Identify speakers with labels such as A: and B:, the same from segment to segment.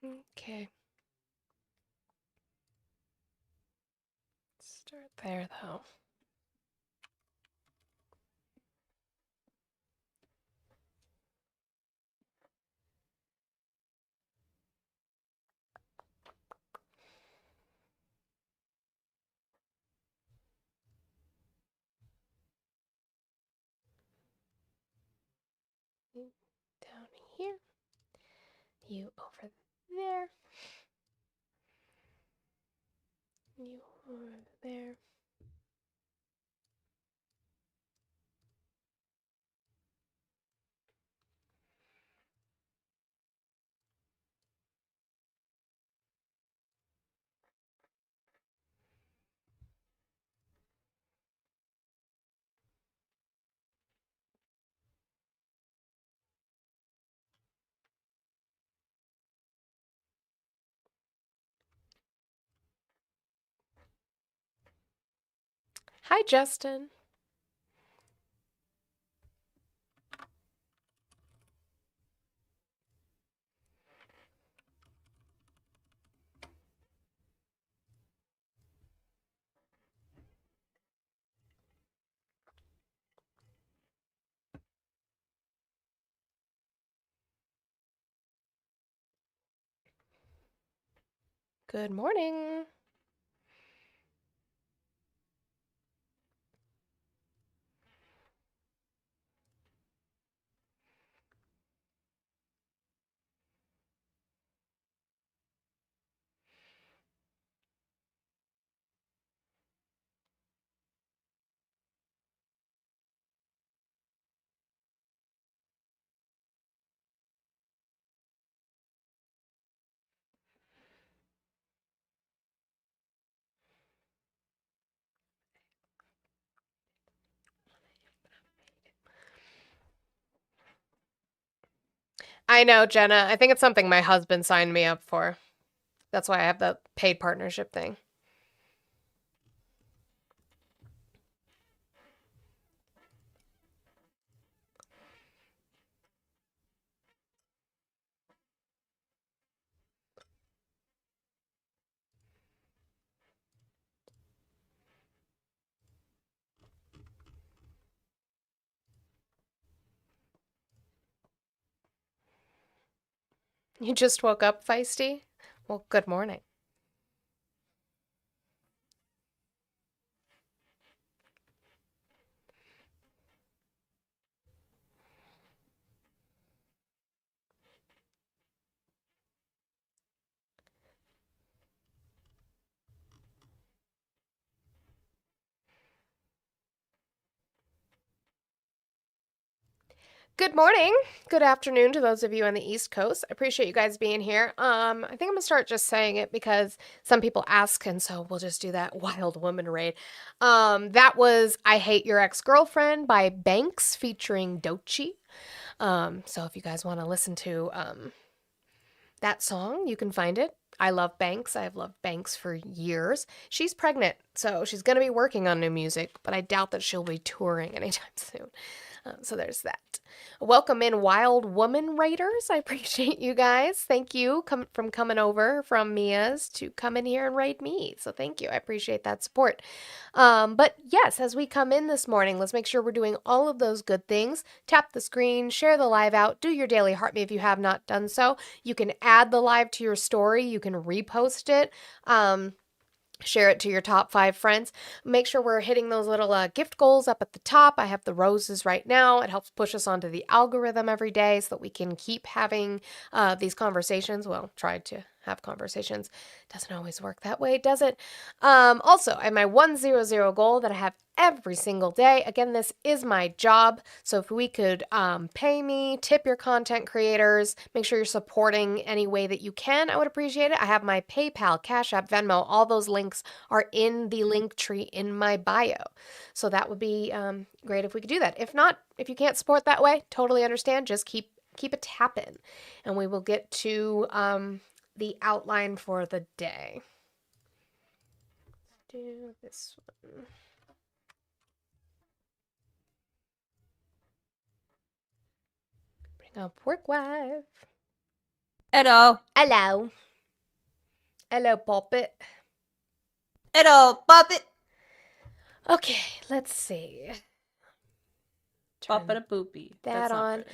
A: Okay. Start there, though. Down here. You over there. You over there. Hi, Justin. Good morning. I know, Jenna. I think it's something my husband signed me up for. That's why I have the paid partnership thing. You just woke up, Feisty? Well, good morning. Good morning. Good afternoon to those of you on the East Coast. I appreciate you guys being here. I think I'm gonna start just saying it because some people ask, and so we'll just do that Wild Woman raid. That was I Hate Your Ex-Girlfriend by Banks featuring Doechii. So if you guys want to listen to that song, you can find it. I love Banks. I've loved Banks for years. She's pregnant, so she's going to be working on new music, but I doubt that she'll be touring anytime soon. So there's that. Welcome in, Wild Woman Raiders. I appreciate you guys. Thank you from coming over from Mia's to come in here and raid me. So thank you. I appreciate that support. But yes, as we come in this morning, let's make sure we're doing all of those good things. Tap the screen, share the live out, do your daily heart me if you have not done so. You can add the live to your story. You can repost it. Share it to your top 5 friends. Make sure we're hitting those little gift goals up at the top. I have the roses right now. It helps push us onto the algorithm every day so that we can keep having these conversations. Well, try to have conversations. Doesn't always work that way, does it? Also, I have my 100 goal that I have every single day. Again, this is my job. So if we could pay me, tip your content creators, make sure you're supporting any way that you can, I would appreciate it. I have my PayPal, Cash App, Venmo, all those links are in the link tree in my bio. So that would be great if we could do that. If not, if you can't support that way, totally understand. Just keep it tapping, and we will get to the outline for the day. Do this one. Bring up work wife.
B: Hello.
A: Hello. Hello, Poppet.
B: Hello, puppet.
A: Okay, let's see.
B: Puppet a poopy.
A: That on.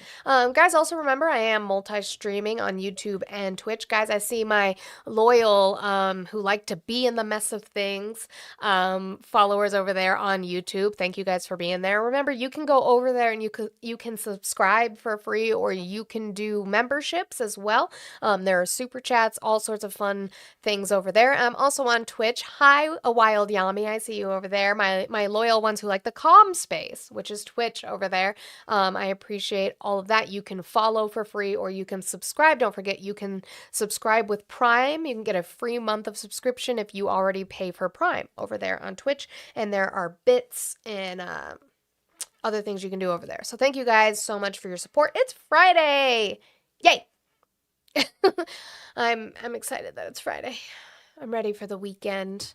A: Guys, also remember I am multi-streaming on YouTube and Twitch. Guys, I see my loyal who like to be in the mess of things followers over there on YouTube. Thank you guys for being there. Remember, you can go over there and you can subscribe for free, or you can do memberships as well. There are super chats, all sorts of fun things over there. I'm also on Twitch. Hi, a wild Yami. I see you over there. My loyal ones who like the calm space, which is Twitch over there. I appreciate all of that. You can follow for free or you can subscribe. Don't forget, you can subscribe with Prime. You can get a free month of subscription if you already pay for Prime over there on Twitch. And there are bits and other things you can do over there. So thank you guys so much for your support. It's Friday. Yay. I'm excited that it's Friday. I'm ready for the weekend.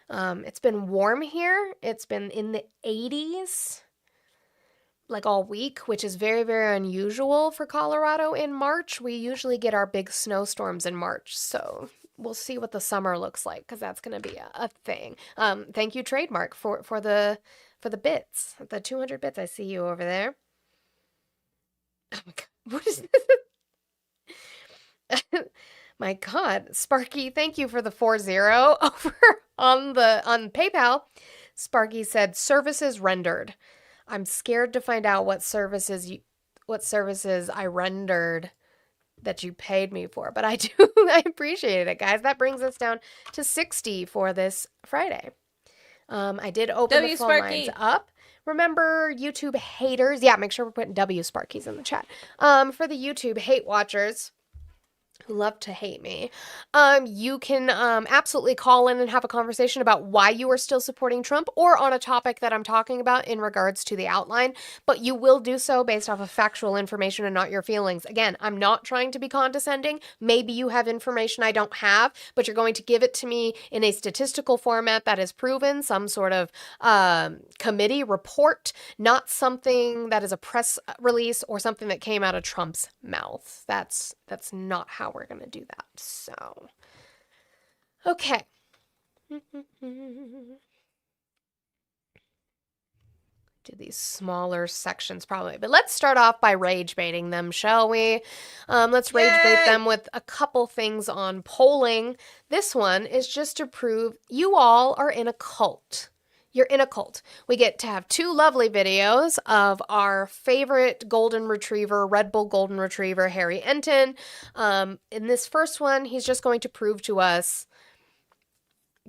A: It's been warm here. It's been in the 80s like all week, which is very, very unusual for Colorado in March. We usually get our big snowstorms in March, so we'll see what the summer looks like, because that's going to be a thing. Thank you, Trademark, for the bits, the 200 bits. I see you over there. Oh my god, what is this? My god, Sparky, thank you for the 40 over on PayPal. Sparky said services rendered. I'm scared to find out what services I rendered that you paid me for, but I do. I appreciate it, guys. That brings us down to 60 for this Friday. I did open the phone lines up. Remember, YouTube haters. Yeah, make sure we're putting W Sparkies in the chat. For the YouTube hate watchers who love to hate me, you can absolutely call in and have a conversation about why you are still supporting Trump, or on a topic that I'm talking about in regards to the outline, but you will do so based off of factual information and not your feelings. Again, I'm not trying to be condescending. Maybe you have information I don't have, but you're going to give it to me in a statistical format that is proven, some sort of committee report, not something that is a press release or something that came out of Trump's mouth. That's not how we're going to do that. So, okay. Do these smaller sections probably. But let's start off by rage baiting them, shall we? Let's rage bait them with a couple things on polling. This one is just to prove you all are in a cult. You're in a cult. We get to have two lovely videos of our favorite golden retriever, Red Bull golden retriever, Harry Enton. In this first one, he's just going to prove to us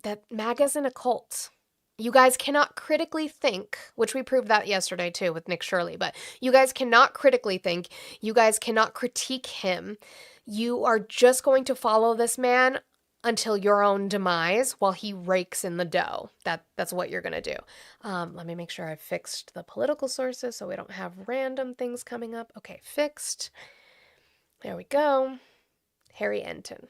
A: that MAGA's in a cult. You guys cannot critically think, which we proved that yesterday too with Nick Shirley, but you guys cannot critically think. You guys cannot critique him. You are just going to follow this man until your own demise while he rakes in the dough. That's what you're going to do. Let me make sure I've fixed the political sources so we don't have random things coming up. Okay, fixed. There we go. Harry Enton.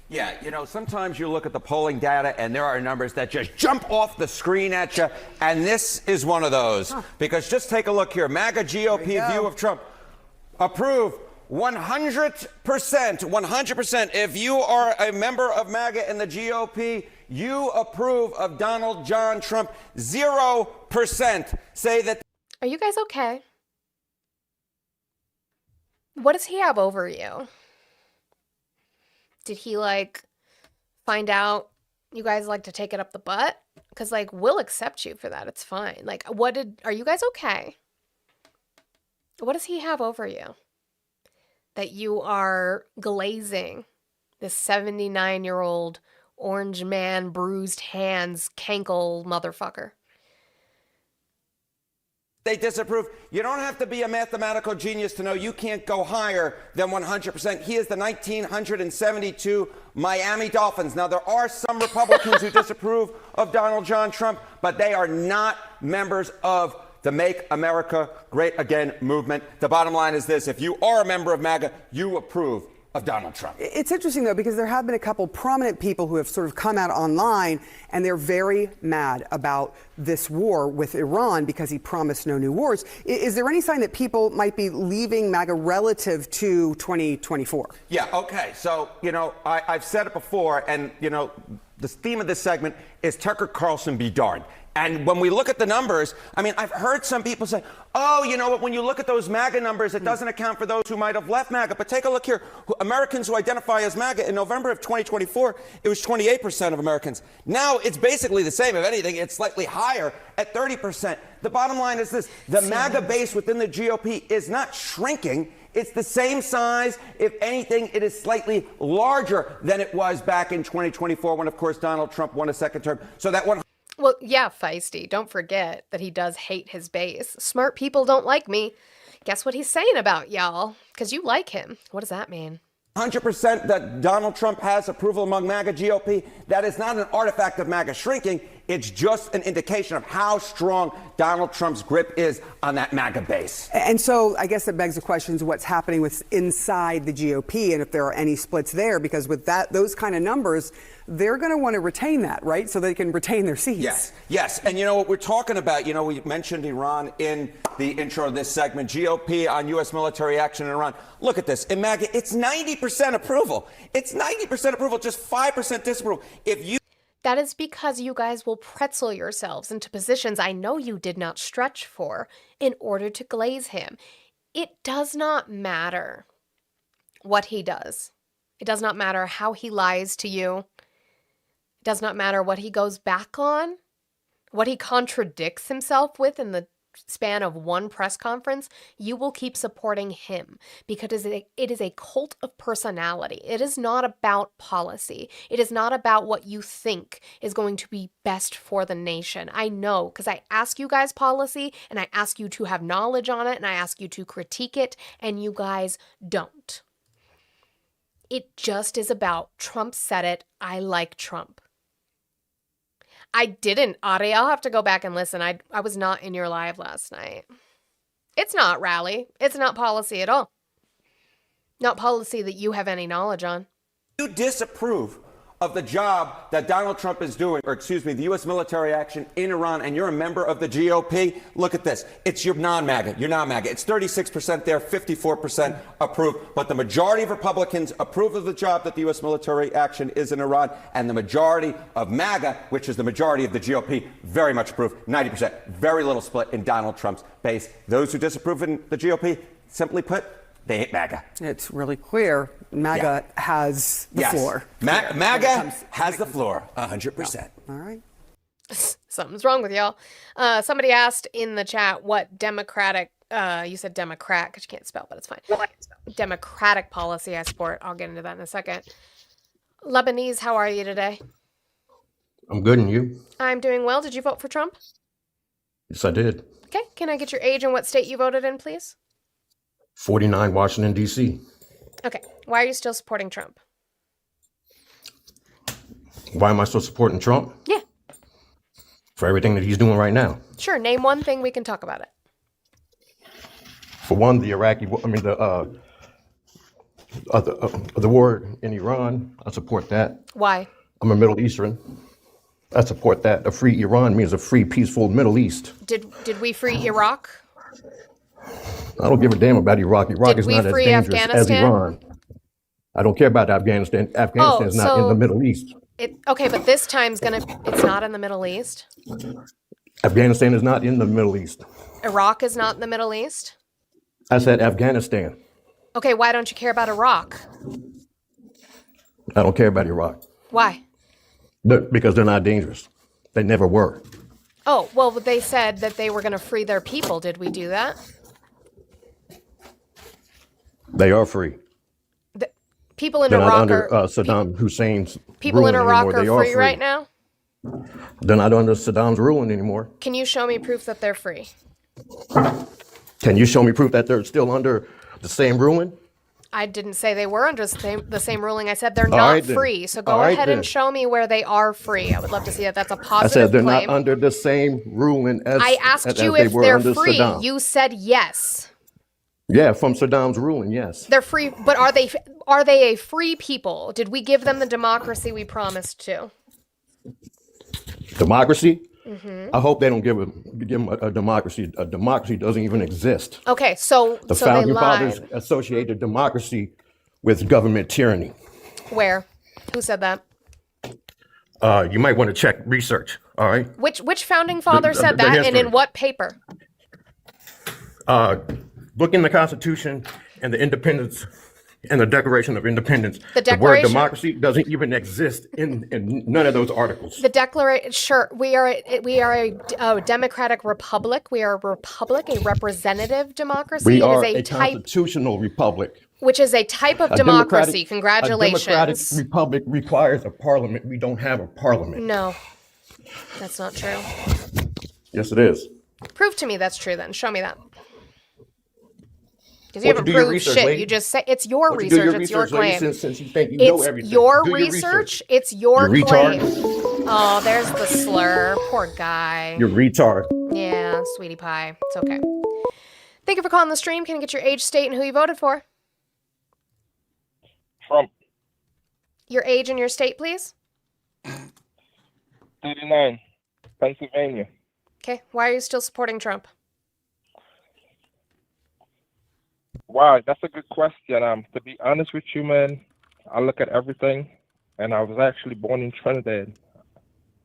C: Yeah, you know, sometimes you look at the polling data and there are numbers that just jump off the screen at you, and this is one of those. Because just take a look here. MAGA GOP view of Trump. Approve 100%. 100%. If you are a member of MAGA and the GOP, you approve of Donald John Trump. 0% say that.
A: Are you guys okay? What does he have over you? Did he, like, find out you guys like to take it up the butt? Because, like, we'll accept you for that. It's fine. Like, are you guys okay? What does he have over you that you are glazing this 79-year-old orange man, bruised hands, cankle motherfucker?
C: They disapprove. You don't have to be a mathematical genius to know you can't go higher than 100%. He is the 1972 Miami Dolphins. Now, there are some Republicans who disapprove of Donald John Trump, but they are not members of the Make America Great Again movement. The bottom line is this. If you are a member of MAGA, you approve of Donald Trump.
D: It's interesting, though, because there have been a couple prominent people who have sort of come out online, and they're very mad about this war with Iran because he promised no new wars. Is there any sign that people might be leaving MAGA relative to 2024?
C: Yeah, okay. So, I've said it before, and, the theme of this segment is Tucker Carlson be darned. And when we look at the numbers, I mean, I've heard some people say, oh, you know what, when you look at those MAGA numbers, it doesn't account for those who might have left MAGA. But take a look here. Americans who identify as MAGA, in November of 2024, it was 28% of Americans. Now it's basically the same. If anything, it's slightly higher at 30%. The bottom line is this. The MAGA base within the GOP is not shrinking. It's the same size. If anything, it is slightly larger than it was back in 2024 when, of course, Donald Trump won a second term. So that one.
A: Well, yeah, Feisty. Don't forget that he does hate his base. Smart people don't like me. Guess what he's saying about y'all? Because you like him. What does that mean?
C: 100% that Donald Trump has approval among MAGA GOP. That is not an artifact of MAGA shrinking. It's just an indication of how strong Donald Trump's grip is on that MAGA base.
D: And so I guess it begs the questions what's happening with inside the GOP and if there are any splits there, because with those kind of numbers, they're going to want to retain that, right? So they can retain their seats.
C: Yes. And you know what we're talking about, we mentioned Iran in the intro of this segment, GOP on U.S. military action in Iran. Look at this. In MAGA, it's 90% approval. It's 90% approval, just 5% disapproval.
A: That is because you guys will pretzel yourselves into positions I know you did not stretch for in order to glaze him. It does not matter what he does. It does not matter how he lies to you. It does not matter what he goes back on, what he contradicts himself with in the span of one press conference. You will keep supporting him because it is a cult of personality. It is not about policy. It is not about what you think is going to be best for the nation. I know, because I ask you guys policy and I ask you to have knowledge on it and I ask you to critique it, and you guys don't. It just is about Trump said it. I like Trump. I didn't, Audie. I'll have to go back and listen. I was not in your live last night. It's not rally. It's not policy at all. Not policy that you have any knowledge on.
C: You disapprove of the job that Donald Trump is doing, the U.S. military action in Iran, and you're a member of the GOP, look at this. It's your non-MAGA. You're non-MAGA. It's 36% there, 54% approve. But the majority of Republicans approve of the job that the U.S. military action is in Iran, and the majority of MAGA, which is the majority of the GOP, very much approve, 90%. Very little split in Donald Trump's base. Those who disapprove in the GOP, simply put, they hate MAGA.
D: It's really clear. MAGA has the floor.
C: MAGA has the floor, 100%.
D: Yeah. All right.
A: Something's wrong with y'all. Somebody asked in the chat what Democratic, you said Democrat because you can't spell, but it's fine. Well, I can spell. Democratic policy I support. I'll get into that in a second. Lebanese, how are you today?
E: I'm good, and you?
A: I'm doing well. Did you vote for Trump?
E: Yes, I did.
A: Okay. Can I get your age and what state you voted in, please?
E: 49 Washington, D.C.
A: Okay. Why are you still supporting Trump?
E: Why am I still supporting Trump?
A: Yeah.
E: For everything that he's doing right now.
A: Sure. Name one thing, we can talk about it.
E: For one, the war in Iran, I support that.
A: Why?
E: I'm a Middle Eastern. I support that. A free Iran means a free, peaceful Middle East.
A: Did we free Iraq?
E: I don't give a damn about Iraq. Iraq is not as dangerous as Iran. I don't care about Afghanistan. Afghanistan is not in the Middle East.
A: Okay, but this time's it's not in the Middle East?
E: Afghanistan is not in the Middle East.
A: Iraq is not in the Middle East?
E: I said Afghanistan.
A: Okay, why don't you care about Iraq?
E: I don't care about Iraq.
A: Why?
E: Because they're not dangerous. They never were.
A: Oh, well, they said that they were going to free their people. Did we do that?
E: They are free.
A: The people in
E: They're
A: Iraq
E: not under
A: are
E: Saddam Hussein's
A: people in
E: ruling
A: Iraq
E: anymore.
A: are free right now?
E: They're not under Saddam's ruling anymore.
A: Can you show me proof that they're free?
E: Can you show me proof that they're still under the same ruling?
A: I didn't say they were under the same ruling. I said they're not free. So go ahead and show me where they are free. I would love to see that. That's a positive
E: I said they're
A: claim.
E: not under the same ruling as
A: I asked
E: as
A: you
E: they
A: if
E: were
A: they're
E: under
A: free.
E: Saddam.
A: You said yes.
E: Yeah, from Saddam's ruling, yes.
A: They're free, but are they Are they a free people? Did we give them the democracy we promised to?
E: Democracy? I hope they don't give them a democracy. A democracy doesn't even exist.
A: Okay, so
E: The
A: so they
E: founding
A: lied.
E: fathers associated democracy with government tyranny.
A: Where? Who said that?
E: You might want to check research. All right.
A: Which founding father said
E: the
A: that, and in
E: history.
A: what paper?
E: Look in the Constitution and the Independence and the Declaration of Independence.
A: The
E: word
A: Declaration-
E: democracy doesn't even exist in none of those articles.
A: The Declaration. Sure, we are a democratic republic. We are a republic, a representative democracy.
E: We
A: It
E: are
A: is
E: a
A: type,
E: constitutional republic.
A: which is a type of
E: A
A: democracy.
E: democratic
A: Congratulations.
E: republic requires a parliament. We don't have a parliament.
A: No, that's not true.
E: Yes, it is.
A: Prove to me that's true. Then show me that. Because you
E: Why don't
A: haven't
E: you do your
A: proved
E: research,
A: shit.
E: lady?
A: You just say it's your
E: Why don't you do
A: research. It's your
E: lady,
A: claim.
E: since you think you know
A: It's
E: everything.
A: your
E: Do
A: research. It's your
E: You
A: claim.
E: retard.
A: Oh, there's the slur. Poor guy.
E: You're retard.
A: Yeah, sweetie pie. It's okay. Thank you for calling the stream. Can I get your age, state, and who you voted for?
F: Trump,
A: Your age and your state, please.
F: 39, Pennsylvania.
A: Okay. Why are you still supporting Trump?
F: Wow, that's a good question. To be honest with you, man, I look at everything, and I was actually born in Trinidad,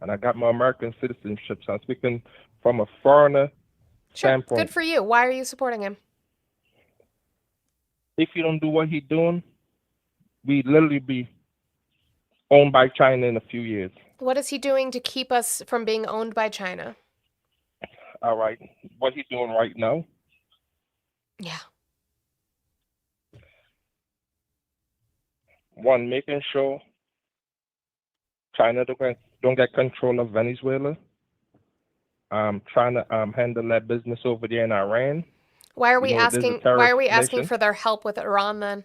F: and I got my American citizenship. So I'm speaking from a foreigner
A: Sure.
F: standpoint.
A: Good for you. Why are you supporting him?
F: If you don't do what he's doing, we literally be owned by China in a few years.
A: What is he doing to keep us from being owned by China?
F: All right, what he's doing right now,
A: Yeah.
F: one, making sure China don't get control of Venezuela. Trying to handle that business over there in Iran.
A: Why are we
F: You know, there's a
A: asking? Why
F: terrorist
A: are we asking
F: nation.
A: for their help with Iran then?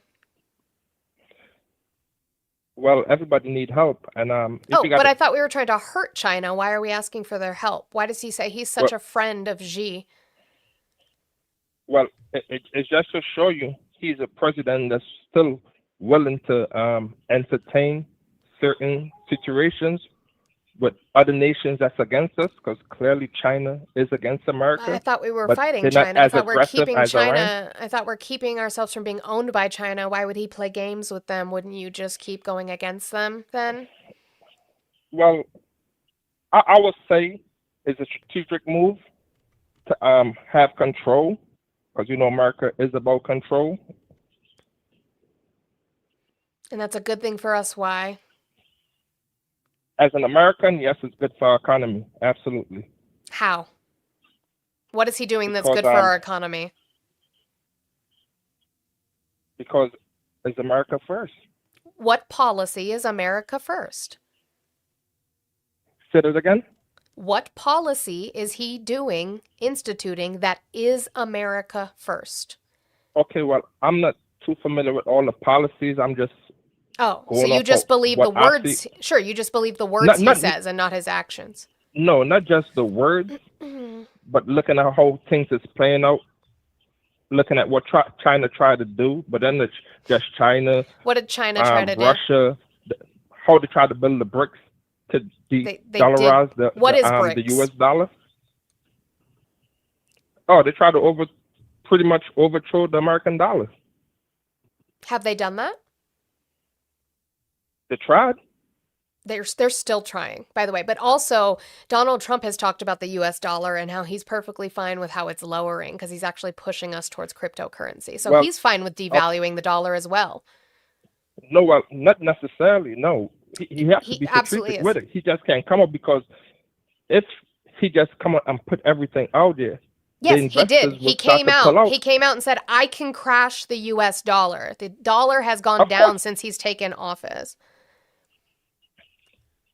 F: Well, everybody need help, and if
A: Oh,
F: you got
A: but I thought we were trying to hurt China. Why are we asking for their help? Why does he say he's such a friend of Xi?
F: well, it's just to show you he's a president that's still willing to entertain certain situations with other nations that's against us, because clearly China is against America.
A: I thought we were
F: but
A: fighting
F: they're not
A: China. I
F: as
A: thought we're
F: aggressive
A: keeping
F: as Iran.
A: China. I thought we're keeping ourselves from being owned by China. Why would he play games with them? Wouldn't you just keep going against them then?
F: Well, I would say it's a strategic move to have control, because you know America is about control.
A: And that's a good thing for us. Why?
F: As an American, yes, it's good for our economy. Absolutely.
A: How? What is he doing that's
F: Because,
A: good for our economy?
F: Because it's America first.
A: What policy is America first?
F: Say it again.
A: What policy is he doing, instituting, that is America first?
F: Okay, well, I'm not too familiar with all the policies. I'm just
A: Oh, so
F: going
A: you
F: off
A: just
F: of
A: believe the
F: what I
A: words.
F: see.
A: Sure, you just believe the words
F: Not-
A: he
F: not-
A: says and not his actions.
F: no, not just the words, but looking at how things is playing out. Looking at what China tried to do, but then it's just China,
A: What did China try to do?
F: Russia, how they tried to build the BRICS to
A: They
F: de-dollarize the
A: What is
F: the
A: BRICS?
F: U.S. dollar. Oh, they tried to pretty much overthrow the American dollar.
A: Have they done that?
F: They tried.
A: They're still trying, by the way. But also, Donald Trump has talked about the U.S. dollar and how he's perfectly fine with how it's lowering because he's actually pushing us towards cryptocurrency. So
F: Well,
A: he's fine with devaluing the dollar as well.
F: No, well, not necessarily. No, he has
A: He
F: to be
A: absolutely
F: strategic
A: is.
F: with it. He just can't come up, because if he just come up and put everything out there, the
A: Yes, he did.
F: investors
A: He
F: would start
A: came
F: to pull
A: out. He came out and said, "I can crash the U.S. dollar." The dollar has gone
F: Of
A: down
F: course.
A: since he's taken office.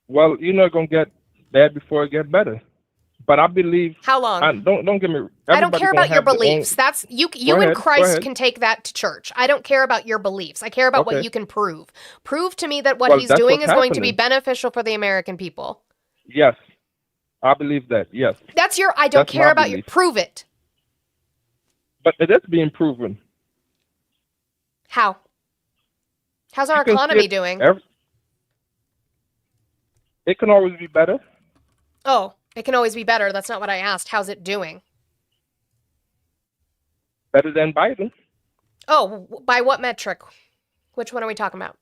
F: Well, you're not gonna get bad before it get better. But I believe.
A: How long?
F: And don't get me.
A: I don't
F: everybody
A: care
F: gonna
A: about your
F: have their own-
A: beliefs. That's you. You
F: Go
A: and
F: ahead, go
A: Christ
F: ahead.
A: can take that to church. I don't care about your beliefs. I care about what
F: Okay.
A: you can prove. Prove to me that what
F: Well,
A: he's
F: that's
A: doing
F: what's
A: is going to be
F: happening.
A: beneficial for the American people.
F: Yes, I believe that. Yes,
A: That's your. I don't
F: That's
A: care
F: my
A: about you.
F: belief.
A: Prove it.
F: but it is being proven.
A: How? How's our
F: You can see
A: economy
F: it
A: doing?
F: It can always be better.
A: Oh, it can always be better. That's not what I asked. How's it doing?
F: Better than Biden.
A: Oh, by what metric? Which one are we talking about?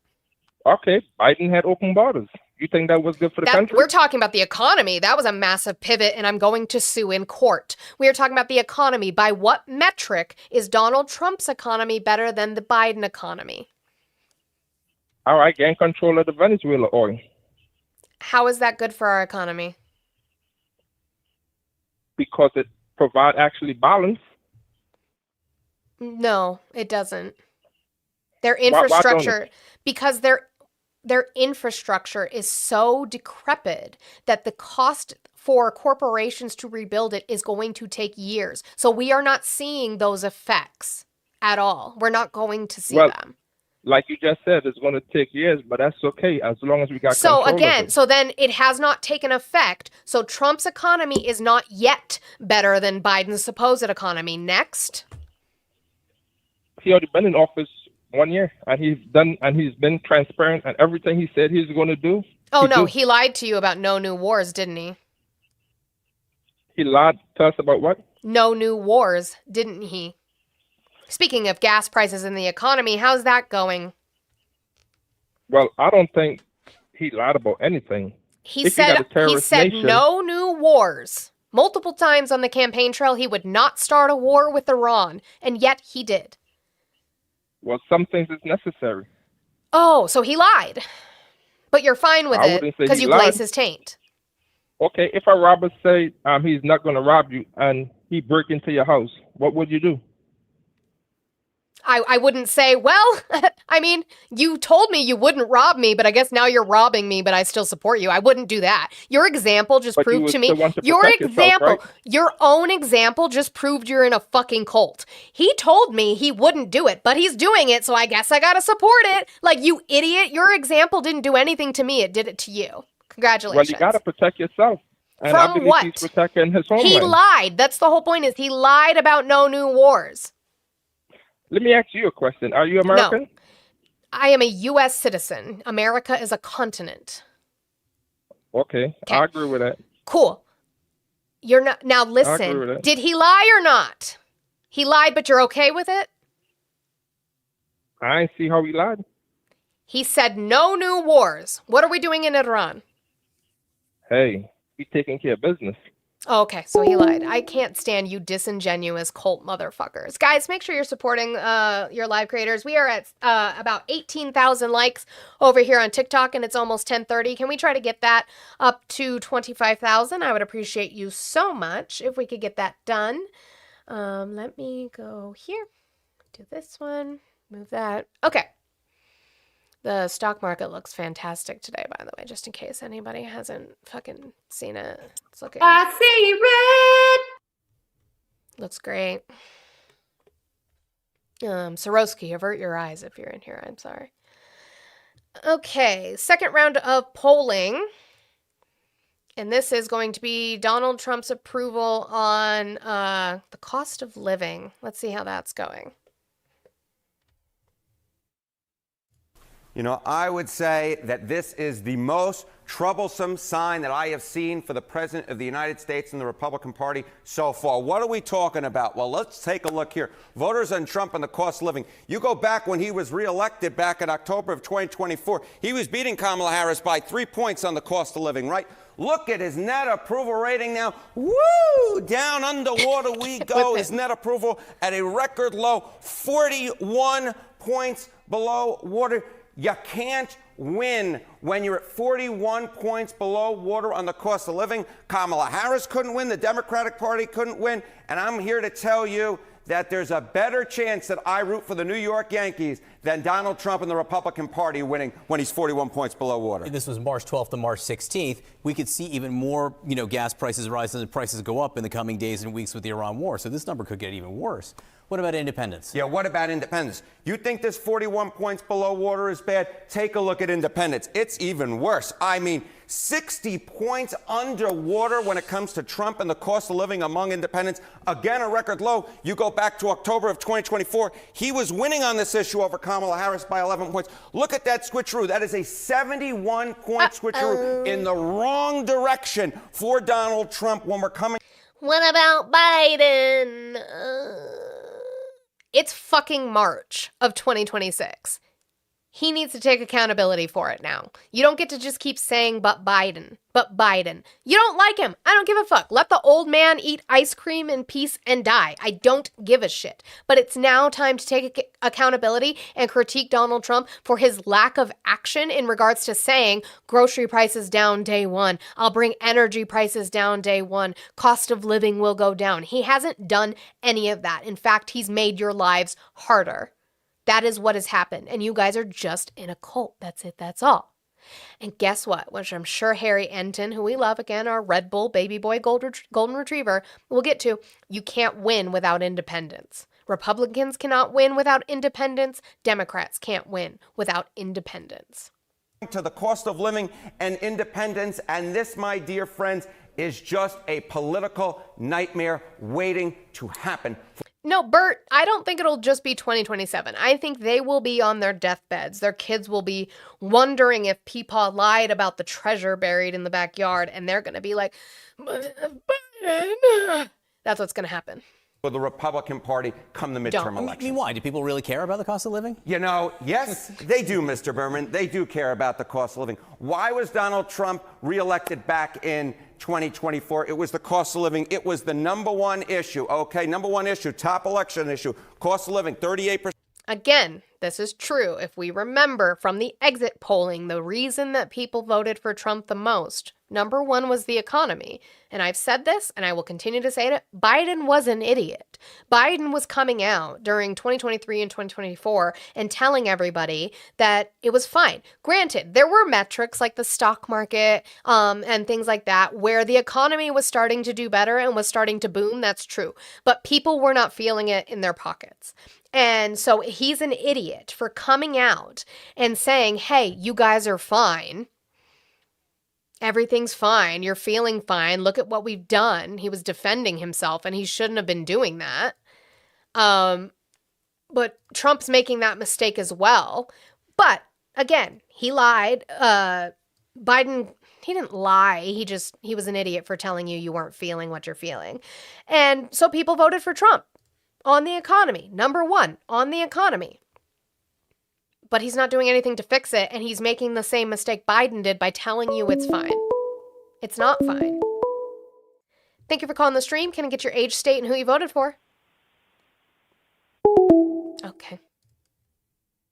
F: Okay, Biden had open borders. You think that was good for the country?
A: We're talking about the economy. That was a massive pivot, and I'm going to sue in court. We are talking about the economy. By what metric is Donald Trump's economy better than the Biden economy?
F: All right, gain control of the Venezuela oil.
A: How is that good for our economy?
F: Because it provides actually balance.
A: No, it doesn't. Their
F: Why don't
A: infrastructure, because their infrastructure is so decrepit that the cost for corporations to rebuild it is going to take years. So we are not seeing those effects at all. We're not going to see them.
F: Like you just said, it's going to take years, but that's okay as long as we got
A: So
F: control
A: again,
F: of it.
A: so then it has not taken effect. So Trump's economy is not yet better than Biden's supposed economy. Next.
F: He already been in office 1 year, and he's been transparent, and everything he said he's going to do.
A: Oh no, he lied to you about no new wars, didn't he?
F: He lied to us about what?
A: No new wars, didn't he? Speaking of gas prices and the economy, how's that going?
F: Well, I don't think he lied about anything.
A: He
F: If you got
A: said
F: a terrorist nation-
A: no new wars. Multiple times on the campaign trail, he would not start a war with Iran, and yet he did.
F: Well, some things is necessary.
A: Oh, so he lied. But you're fine with
F: I
A: it
F: wouldn't say
A: because
F: he
A: you
F: lied.
A: glaze his taint.
F: Okay, if a robber say he's not going to rob you and he break into your house, what would you do?
A: I wouldn't say, well, I mean, you told me you wouldn't rob me, but I guess now you're robbing me, but I still support you. I wouldn't do that. Your example just
F: But you
A: proved
F: would
A: to me,
F: still want to
A: your
F: protect yourself,
A: example,
F: right?
A: your own example just proved you're in a fucking cult. He told me he wouldn't do it, but he's doing it, so I guess I gotta support it. Like, you idiot, your example didn't do anything to me, it did it to you. Congratulations.
F: Well, you got to protect yourself. And I
A: From
F: believe
A: what?
F: he's protecting his homeland.
A: He lied. That's the whole point, is he lied about no new wars.
F: Let me ask you a question. Are you American?
A: No. I am a U.S. citizen. America is a continent.
F: Okay, I agree with that.
A: Cool. You're not now.
F: agree with
A: Listen,
F: that.
A: did he lie or not? He lied, but you're okay with it?
F: I ain't see how he lied.
A: He said no new wars. What are we doing in Iran?
F: Hey, he's taking care of business.
A: Oh, okay, so he lied. I can't stand you disingenuous cult motherfuckers. Guys, make sure you're supporting your live creators. We are at about 18,000 likes over here on TikTok, and it's almost 10:30. Can we try to get that up to 25,000? I would appreciate you so much if we could get that done. Let me go here. Do this one. Move that. Okay. The stock market looks fantastic today, by the way, just in case anybody hasn't fucking seen it. It's looking...
B: I see red.
A: Looks great. Soroski, avert your eyes if you're in here. I'm sorry. Okay, second round of polling. And this is going to be Donald Trump's approval on the cost of living. Let's see how that's going.
C: You know, I would say that this is the most troublesome sign that I have seen for the President of the United States and the Republican Party so far. What are we talking about? Well, let's take a look here. Voters on Trump and the cost of living. You go back when he was reelected back in October of 2024, he was beating Kamala Harris by 3 points on the cost of living, right? Look at his net approval rating now. Woo! Down underwater we go. His net approval at a record low, 41 points below water. You can't win when you're at 41 points below water on the cost of living. Kamala Harris couldn't win. The Democratic Party couldn't win. And I'm here to tell you that there's a better chance that I root for the New York Yankees than Donald Trump and the Republican Party winning when he's 41 points below water.
G: This was March 12th to March 16th. We could see even more, gas prices rise and prices go up in the coming days and weeks with the Iran war. So this number could get even worse. What about independence?
C: Yeah, what about independence? You think this 41 points below water is bad? Take a look at independence. It's even worse. I mean, 60 points underwater when it comes to Trump and the cost of living among independents. Again, a record low. You go back to October of 2024. He was winning on this issue over Kamala Harris by 11 points. Look at that switcheroo. That is a 71-point switcheroo in the wrong direction for Donald Trump when we're coming.
A: What about Biden? It's fucking March of 2026. He needs to take accountability for it now. You don't get to just keep saying, but Biden. You don't like him. I don't give a fuck. Let the old man eat ice cream in peace and die. I don't give a shit. But it's now time to take accountability and critique Donald Trump for his lack of action in regards to saying grocery prices down day one. I'll bring energy prices down day one. Cost of living will go down. He hasn't done any of that. In fact, he's made your lives harder. That is what has happened. And you guys are just in a cult. That's it. That's all. And guess what? Which I'm sure Harry Enton, who we love, again, our Red Bull baby boy golden retriever, we'll get to. You can't win without independence. Republicans cannot win without independence. Democrats can't win without independence.
C: To the cost of living and independence. And this, my dear friends, is just a political nightmare waiting to happen.
A: No, Bert, I don't think it'll just be 2027. I think they will be on their deathbeds. Their kids will be wondering if Peepaw lied about the treasure buried in the backyard, and they're going to be like, Biden. That's what's going to happen.
C: For the Republican Party come the midterm elections.
G: I mean, why? Do people really care about the cost of living?
C: You know, yes, they do, Mr. Berman. They do care about the cost of living. Why was Donald Trump reelected back in 2024? It was the cost of living. It was the number one issue, okay? Number one issue, top election issue, cost of living, 38%.
A: Again, this is true. If we remember from the exit polling, the reason that people voted for Trump the most, number one was the economy. And I've said this, and I will continue to say it, Biden was an idiot. Biden was coming out during 2023 and 2024 and telling everybody that it was fine. Granted, there were metrics like the stock market and things like that where the economy was starting to do better and was starting to boom. That's true. But people were not feeling it in their pockets. And so he's an idiot for coming out and saying, hey, you guys are fine. Everything's fine. You're feeling fine. Look at what we've done. He was defending himself, and he shouldn't have been doing that. But Trump's making that mistake as well. But again, he lied. Biden, he didn't lie. He was an idiot for telling you weren't feeling what you're feeling. And so people voted for Trump on the economy. Number one, on the economy. But he's not doing anything to fix it, and he's making the same mistake Biden did by telling you it's fine. It's not fine. Thank you for calling the stream. Can I get your age, state, and who you voted for? Okay.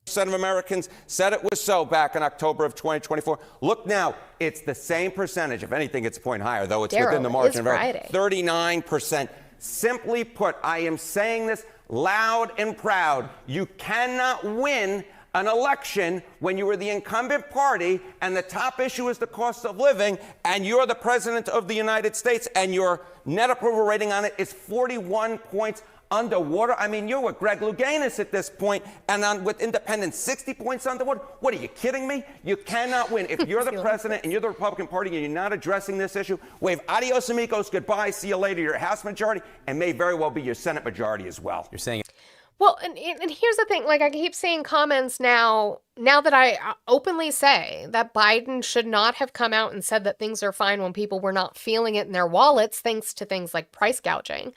C: Percent of Americans said it was so back in October of 2024. Look now, it's the same percentage. If anything, it's a point higher, though it's within the margin of error. 39%. Simply put, I am saying this loud and proud. You cannot win an election when you are the incumbent party and the top issue is the cost of living and you're the president of the United States and your net approval rating on it is 41 points underwater. I mean, you're with Greg Louganis at this point, and with independents 60 points underwater. What, are you kidding me? You cannot win. If you're the president and you're the Republican Party and you're not addressing this issue, wave adios amigos, goodbye, see you later. Your House majority and may very well be your Senate majority as well.
G: You're saying
A: well, and here's the thing, like I keep seeing comments now that I openly say that Biden should not have come out and said that things are fine when people were not feeling it in their wallets, thanks to things like price gouging.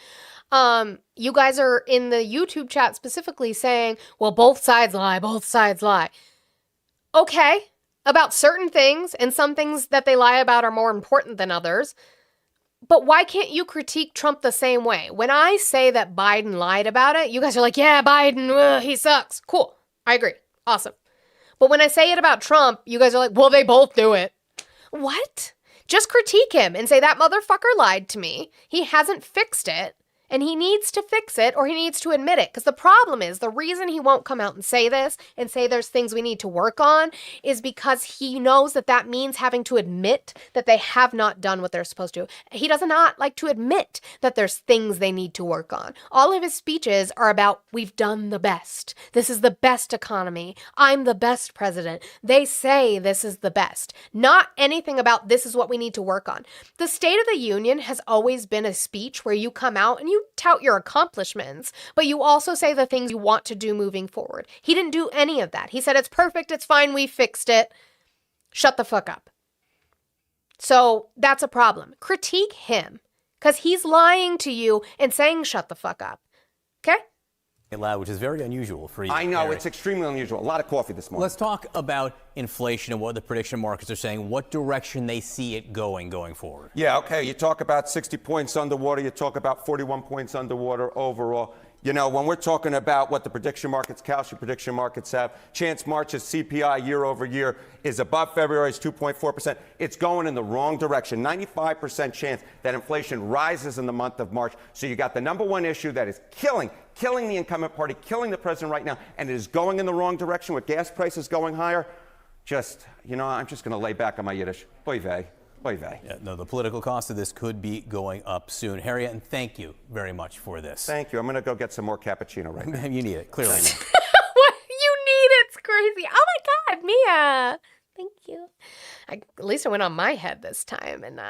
A: You guys are in the YouTube chat specifically saying, well, both sides lie, both sides lie. Okay, about certain things, and some things that they lie about are more important than others. But why can't you critique Trump the same way? When I say that Biden lied about it, you guys are like, yeah, Biden, he sucks. Cool. I agree. Awesome. But when I say it about Trump, you guys are like, well, they both do it. What? Just critique him and say that motherfucker lied to me. He hasn't fixed it. And he needs to fix it, or he needs to admit it. Because the problem is, the reason he won't come out and say this and say there's things we need to work on is because he knows that that means having to admit that they have not done what they're supposed to. He does not like to admit that there's things they need to work on. All of his speeches are about, we've done the best. This is the best economy. I'm the best president. They say this is the best. Not anything about this is what we need to work on. The State of the Union has always been a speech where you come out and you tout your accomplishments, but you also say the things you want to do moving forward. He didn't do any of that. He said, it's perfect, it's fine, we fixed it. Shut the fuck up. So that's a problem. Critique him, because he's lying to you and saying shut the fuck up. Okay?
G: Loud, which is very unusual for you.
C: I know,
G: Harry.
C: it's extremely unusual. A lot of coffee this morning.
G: Let's talk about inflation and what the prediction markets are saying, what direction they see it going forward.
C: Yeah, okay, you talk about 60 points underwater, you talk about 41 points underwater overall. You know, when we're talking about what the prediction markets, Kalshi prediction markets have, Chance March's CPI year over year is above February's 2.4%. It's going in the wrong direction. 95% chance that inflation rises in the month of March. So you got the number one issue that is killing the incumbent party, killing the president right now, and it is going in the wrong direction with gas prices going higher. Just, you know, I'm just going to lay back on my Yiddish. Oy vey. Oy vey.
G: Yeah, no, the political cost of this could be going up soon. Harriet, and thank you very much for this.
C: Thank you. I'm going to go get some more cappuccino right now.
G: You need it, clearly.
A: What you need, it's crazy. Oh my God, Mia. Thank you. At least it went on my head this time. And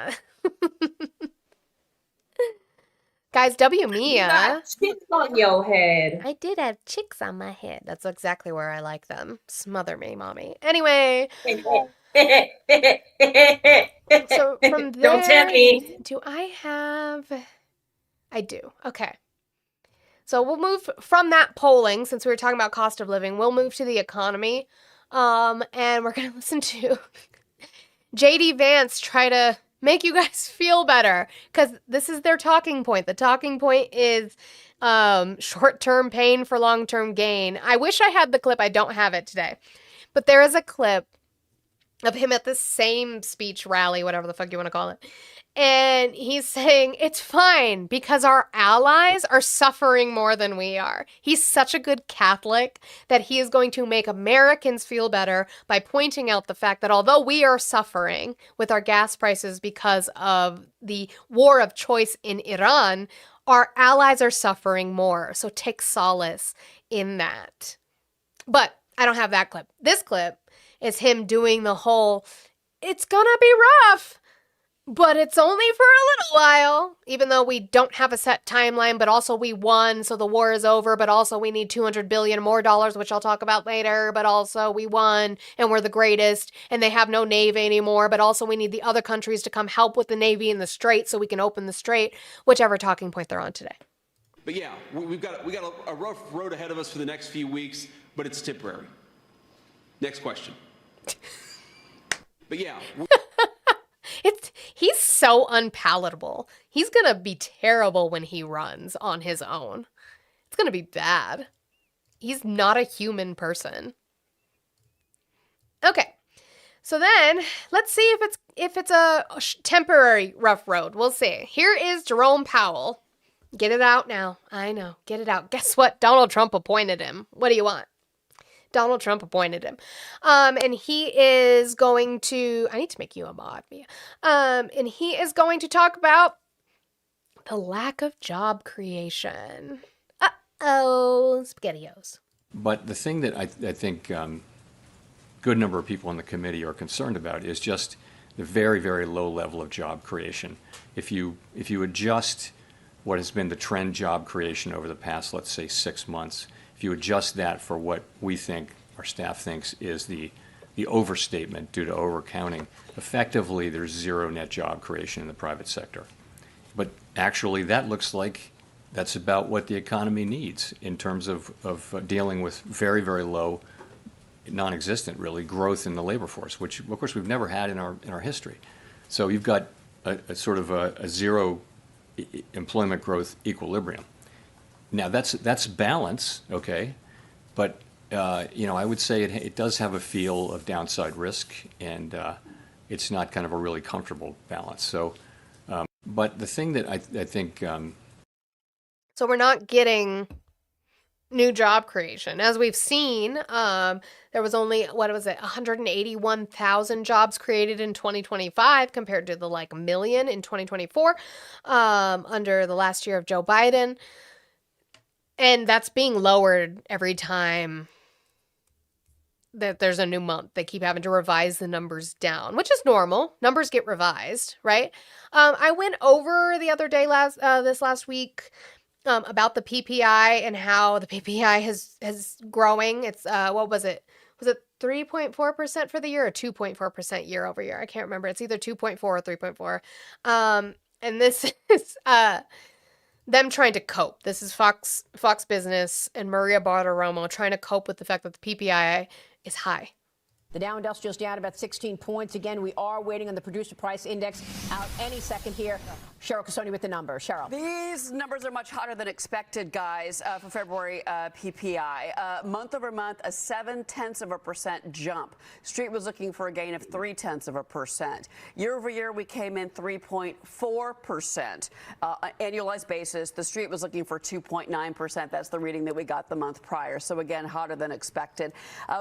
A: guys, W Mia.
B: You got chicks on your head.
A: I did have chicks on my head. That's exactly where I like them. Smother me, mommy. Anyway. So from there,
B: Don't tell me.
A: do I have? I do. Okay. So we'll move from that polling, since we were talking about cost of living, we'll move to the economy. And we're going to listen to JD Vance try to make you guys feel better, because this is their talking point. The talking point is short-term pain for long-term gain. I wish I had the clip. I don't have it today. But there is a clip of him at the same speech rally, whatever the fuck you want to call it. And he's saying it's fine because our allies are suffering more than we are. He's such a good Catholic that he is going to make Americans feel better by pointing out the fact that although we are suffering with our gas prices because of the war of choice in Iran, our allies are suffering more. So take solace in that. But I don't have that clip. This clip is him doing the whole, it's gonna be rough, but it's only for a little while, even though we don't have a set timeline, but also we won, so the war is over, but also we need $200 billion more dollars, which I'll talk about later, but also we won, and we're the greatest, and they have no navy anymore, but also we need the other countries to come help with the navy in the strait so we can open the strait, whichever talking point they're on today.
H: But yeah, we've got a rough road ahead of us for the next few weeks, but it's temporary. Next question. But yeah.
A: He's so unpalatable. He's gonna be terrible when he runs on his own. It's gonna be bad. He's not a human person. Okay, so then let's see if it's a temporary rough road. We'll see. Here is Jerome Powell. Get it out now. I know. Get it out. Guess what? Donald Trump appointed him. What do you want? Donald Trump appointed him. And he is going to, I need to make you a mod, Mia. And he is going to talk about the lack of job creation. Uh-oh, SpaghettiOs.
I: But the thing that I think good number of people on the committee are concerned about is just the very, very low level of job creation. If you adjust what has been the trend job creation over the past, let's say, 6 months, if you adjust that for what we think, our staff thinks, is the overstatement due to overcounting, effectively there's zero net job creation in the private sector. But actually that looks like that's about what the economy needs in terms of dealing with very, very low, non-existent really, growth in the labor force, which of course we've never had in our history. So you've got a sort of a zero employment growth equilibrium. Now that's balance, okay, but I would say it does have a feel of downside risk, and it's not kind of a really comfortable balance. So, but the thing that I think
A: So we're not getting new job creation. As we've seen, there was only, 181,000 jobs created in 2025 compared to the like million in 2024 under the last year of Joe Biden. And that's being lowered every time that there's a new month. They keep having to revise the numbers down, which is normal. Numbers get revised, right? I went over the other day this last week about the PPI and how the PPI has growing. It's what was it? Was it 3.4% for the year or 2.4% year over year? I can't remember. It's either 2.4 or 3.4. And this is them trying to cope. This is Fox Business and Maria Bartiromo trying to cope with the fact that the PPI is high.
J: The Dow Industrial's down about 16 points. Again, we are waiting on the producer price index out any second here. Cheryl Casoni with the number. Cheryl.
K: These numbers are much hotter than expected, guys, for February PPI. Month over month, a 0.7% jump. Street was looking for a gain of 0.3%. Year over year, we came in 3.4%. Annualized basis, the Street was looking for 2.9%. That's the reading that we got the month prior. So again, hotter than expected.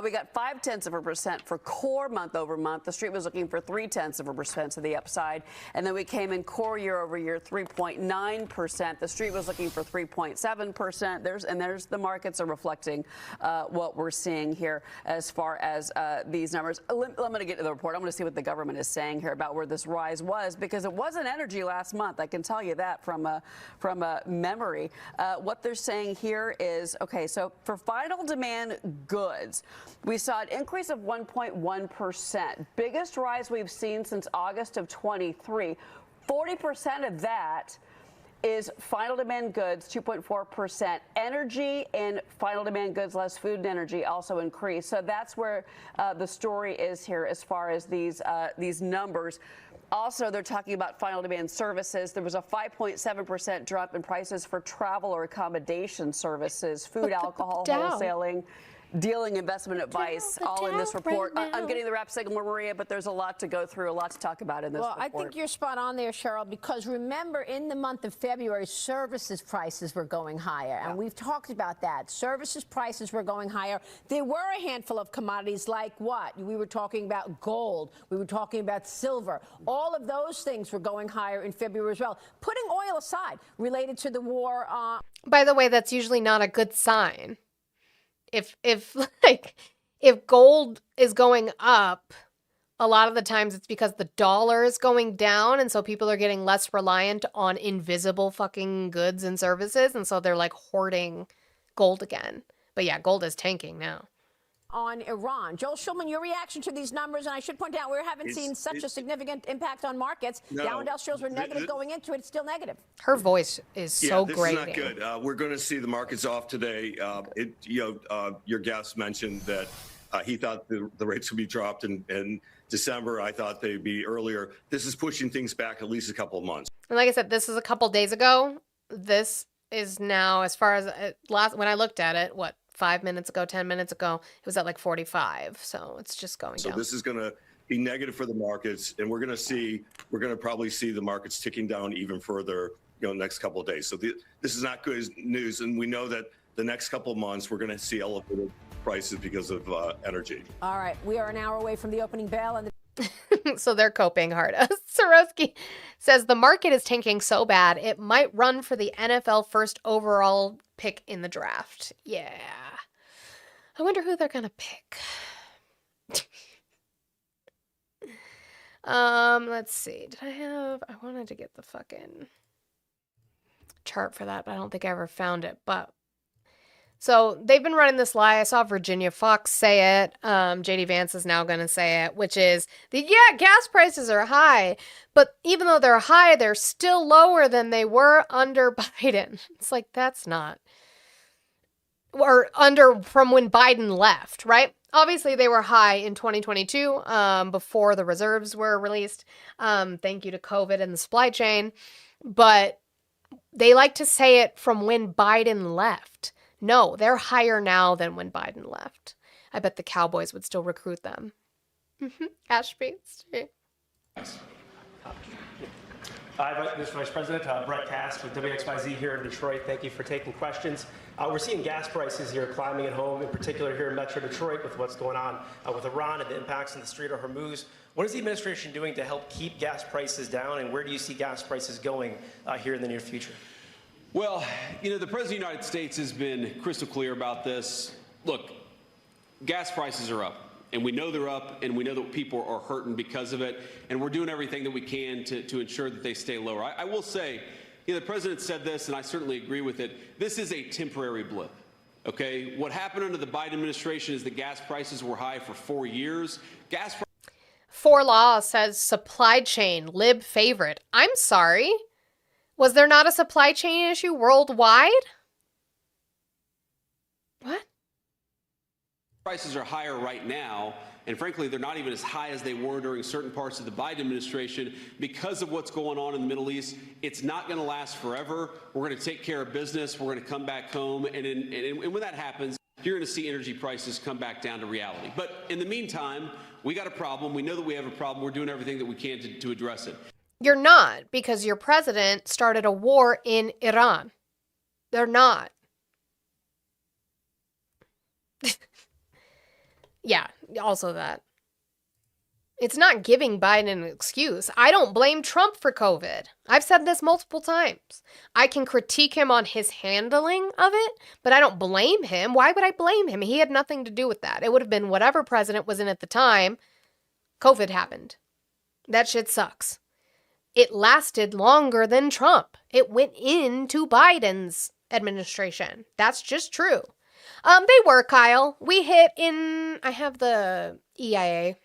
K: We got 0.5% for core month over month. The Street was looking for 0.3% to the upside. And then we came in core year over year 3.9%. The Street was looking for 3.7%. There's the markets are reflecting what we're seeing here as far as these numbers. I'm going to get to the report. I'm going to see what the government is saying here about where this rise was, because it wasn't energy last month. I can tell you that from memory. What they're saying here is, okay, so for final demand goods, we saw an increase of 1.1%, biggest rise we've seen since August of 23. 40% of that is final demand goods, 2.4%. Energy and final demand goods, less food and energy, also increased. So that's where the story is here as far as these numbers. Also, they're talking about final demand services. There was a 5.7% drop in prices for travel or accommodation services, food, alcohol, wholesaling, dealing, investment advice, all in this report.
J: Right,
K: I'm getting the wrap signal, Maria, but there's a lot to go through, a lot to talk about in this report.
J: Well, I think you're spot on there, Cheryl, because remember, in the month of February, services prices were going higher, and we've talked about that. Services prices were going higher. There were a handful of commodities like what? We were talking about gold. We were talking about silver. All of those things were going higher in February as well. Putting oil aside, related to the war.
A: By the way, that's usually not a good sign. If gold is going up, a lot of the times it's because the dollar is going down, and so people are getting less reliant on invisible fucking goods and services, and so they're like hoarding gold again. But yeah, gold is tanking now.
J: On Iran. Joel Schulman, your reaction to these numbers, and I should point out we haven't seen such a significant impact on markets. Dow Industrials were negative going into it. It's still negative.
A: Her voice is so great.
L: This is not good. We're going to see the markets off today. Your guest mentioned that he thought the rates would be dropped in December. I thought they'd be earlier. This is pushing things back at least a couple of months.
A: And like I said, this is a couple days ago. This is now, as far as when I looked at it, 5 minutes ago, 10 minutes ago, it was at like 45. So it's just going down.
L: So this is going to be negative for the markets, and we're going to probably see the markets ticking down even further, next couple of days. So this is not good news. And we know that the next couple of months, we're going to see elevated prices because of energy.
J: All right. We are an hour away from the opening bell. And
A: so they're coping hard. Swarovski says the market is tanking so bad, it might run for the NFL first overall pick in the draft. Yeah. I wonder who they're going to pick. Let's see. I wanted to get the fucking chart for that, but I don't think I ever found it. But so they've been running this lie. I saw Virginia Fox say it. JD Vance is now going to say it, which is gas prices are high, but even though they're high, they're still lower than they were under Biden. It's like, that's not, or from when Biden left, right? Obviously, they were high in 2022 before the reserves were released. Thank you to COVID and the supply chain. But they like to say it from when Biden left. No, they're higher now than when Biden left. I bet the Cowboys would still recruit them. Ashby.
M: Hi, Mr. Vice President. Brett Cass with WXYZ here in Detroit. Thank you for taking questions. We're seeing gas prices here climbing at home, in particular here in Metro Detroit with what's going on with Iran and the impacts on the Strait of Hormuz. What is the administration doing to help keep gas prices down, and where do you see gas prices going here in the near future?
H: Well, the President of the United States has been crystal clear about this. Look, gas prices are up. And we know they're up, and we know that people are hurting because of it, and we're doing everything that we can to ensure that they stay lower. I will say, the President said this, and I certainly agree with it. This is a temporary blip, okay? What happened under the Biden administration is the gas prices were high for 4 years.
A: For Law says supply chain, lib favorite. I'm sorry. Was there not a supply chain issue worldwide? What?
H: Prices are higher right now, and frankly, they're not even as high as they were during certain parts of the Biden administration because of what's going on in the Middle East. It's not going to last forever. We're going to take care of business. We're going to come back home, and when that happens, you're going to see energy prices come back down to reality. But in the meantime, we got a problem. We know that we have a problem. We're doing everything that we can to address it.
A: You're not, because your president started a war in Iran. They're not. Yeah, also that. It's not giving Biden an excuse. I don't blame Trump for COVID. I've said this multiple times. I can critique him on his handling of it, but I don't blame him. Why would I blame him? He had nothing to do with that. It would have been whatever president was in at the time. COVID happened. That shit sucks. It lasted longer than Trump. It went into Biden's administration. That's just true. They were, Kyle. We hit in, I have the EIA,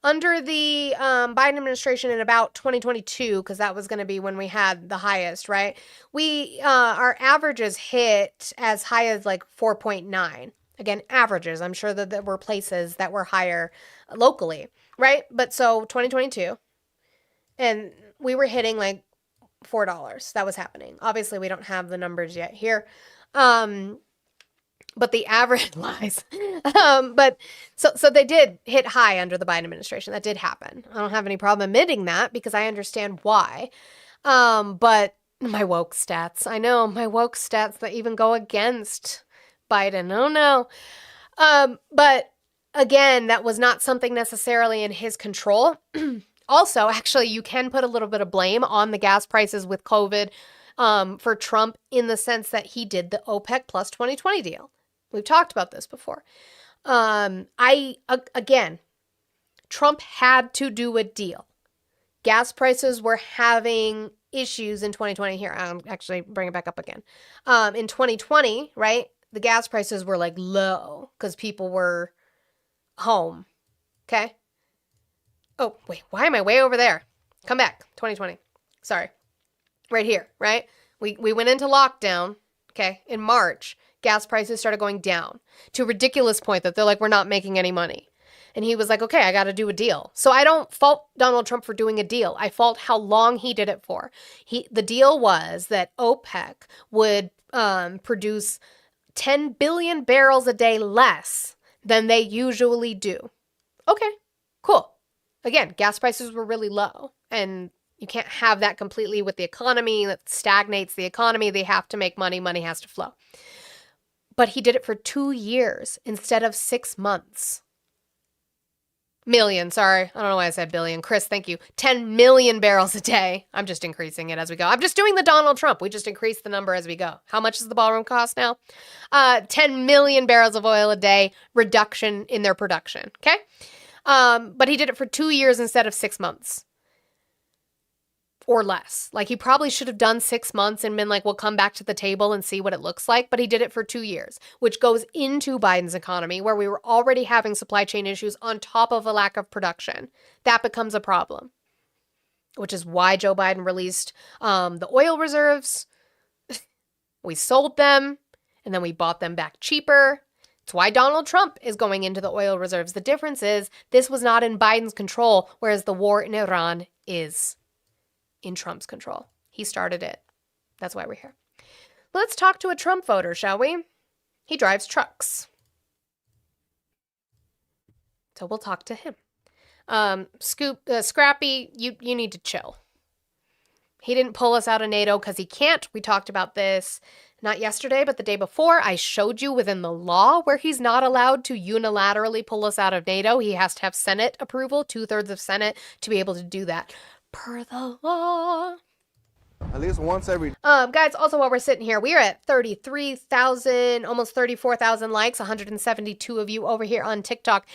A: under the Biden administration in about 2022, because that was going to be when we had the highest, right? Our averages hit as high as like 4.9. Again, averages. I'm sure that there were places that were higher locally, right? But so 2022, and we were hitting like $4. That was happening. Obviously, we don't have the numbers yet here. But the average lies. But so they did hit high under the Biden administration. That did happen. I don't have any problem admitting that because I understand why. But my woke stats. I know my woke stats that even go against Biden. Oh no. But again, that was not something necessarily in his control. Also, actually, you can put a little bit of blame on the gas prices with COVID for Trump in the sense that he did the OPEC plus 2020 deal. We've talked about this before. Again, Trump had to do a deal. Gas prices were having issues in 2020. Here, I'll actually bring it back up again. In 2020, right, the gas prices were like low because people were home. Okay. Oh, wait, why am I way over there? Come back, 2020. Sorry. Right here, right? We went into lockdown, okay, in March. Gas prices started going down to a ridiculous point that they're like, we're not making any money. And he was like, okay, I got to do a deal. So I don't fault Donald Trump for doing a deal. I fault how long he did it for. The deal was that OPEC would produce 10 billion barrels a day less than they usually do. Okay, cool. Again, gas prices were really low, and you can't have that completely with the economy. That stagnates the economy. They have to make money. Money has to flow. But he did it for 2 years instead of 6 months. Million, sorry. I don't know why I said billion. Chris, thank you. 10 million barrels a day. I'm just increasing it as we go. I'm just doing the Donald Trump. We just increase the number as we go. How much does the ballroom cost now? 10 million barrels of oil a day reduction in their production, okay? But he did it for 2 years instead of 6 months. Or less. Like, he probably should have done 6 months and been like, we'll come back to the table and see what it looks like. But he did it for 2 years, which goes into Biden's economy, where we were already having supply chain issues on top of a lack of production. That becomes a problem, which is why Joe Biden released the oil reserves. We sold them, and then we bought them back cheaper. It's why Donald Trump is going into the oil reserves. The difference is this was not in Biden's control, whereas the war in Iran is in Trump's control. He started it. That's why we're here. Let's talk to a Trump voter, shall we? He drives trucks. So we'll talk to him. Scrappy, you need to chill. He didn't pull us out of NATO because he can't. We talked about this not yesterday, but the day before. I showed you within the law where he's not allowed to unilaterally pull us out of NATO. He has to have Senate approval, 2/3 of Senate, to be able to do that per the law.
N: At least once every.
A: Guys, also while we're sitting here, we are at 33,000, almost 34,000 likes, 172 of you over here on TikTok.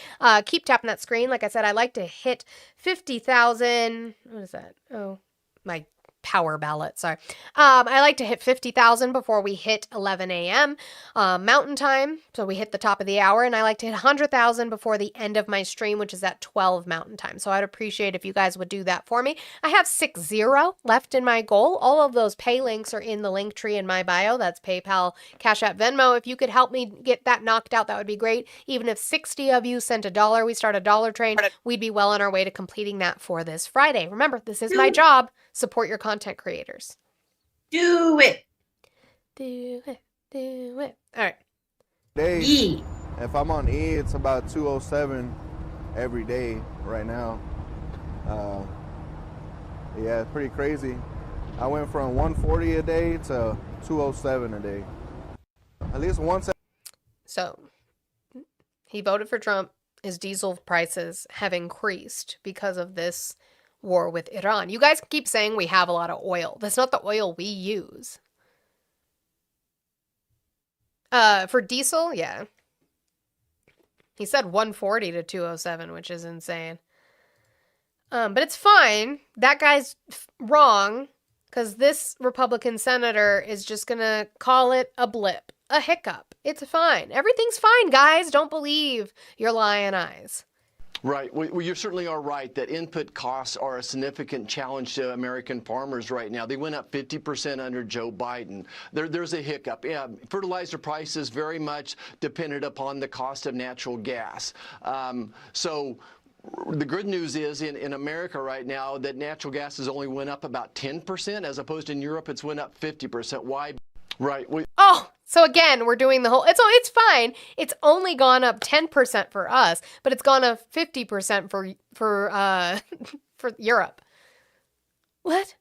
A: Keep tapping that screen. Like I said, I like to hit 50,000. What is that? Oh, my power ballot. Sorry. I like to hit 50,000 before we hit 11 a.m. Mountain time. So we hit the top of the hour, and I like to hit 100,000 before the end of my stream, which is at 12 Mountain time. So I'd appreciate if you guys would do that for me. I have 60 left in my goal. All of those pay links are in the link tree in my bio. That's PayPal, Cash App, Venmo. If you could help me get that knocked out, that would be great. Even if 60 of you sent $1, we start a dollar train, we'd be well on our way to completing that for this Friday. Remember, this is my job. Support your content creators.
B: Do it.
A: Do it. Do it. All right.
N: Day. If I'm on E, it's about 207 every day right now. Yeah, it's pretty crazy. I went from 140 a day to 207 a day. At least once.
A: So he voted for Trump. His diesel prices have increased because of this war with Iran. You guys keep saying we have a lot of oil. That's not the oil we use. For diesel, yeah. He said 140 to 207, which is insane. But it's fine. That guy's wrong, because this Republican senator is just going to call it a blip, a hiccup. It's fine. Everything's fine, guys. Don't believe your lying eyes.
O: Right. Well, you certainly are right that input costs are a significant challenge to American farmers right now. They went up 50% under Joe Biden. There's a hiccup. Yeah, fertilizer prices very much dependent upon the cost of natural gas. So the good news is in America right now that natural gas has only went up about 10%, as opposed to in Europe it's went up 50%. Why? Right.
A: So again, we're doing the whole, it's fine. It's only gone up 10% for us, but it's gone up 50% for Europe. What?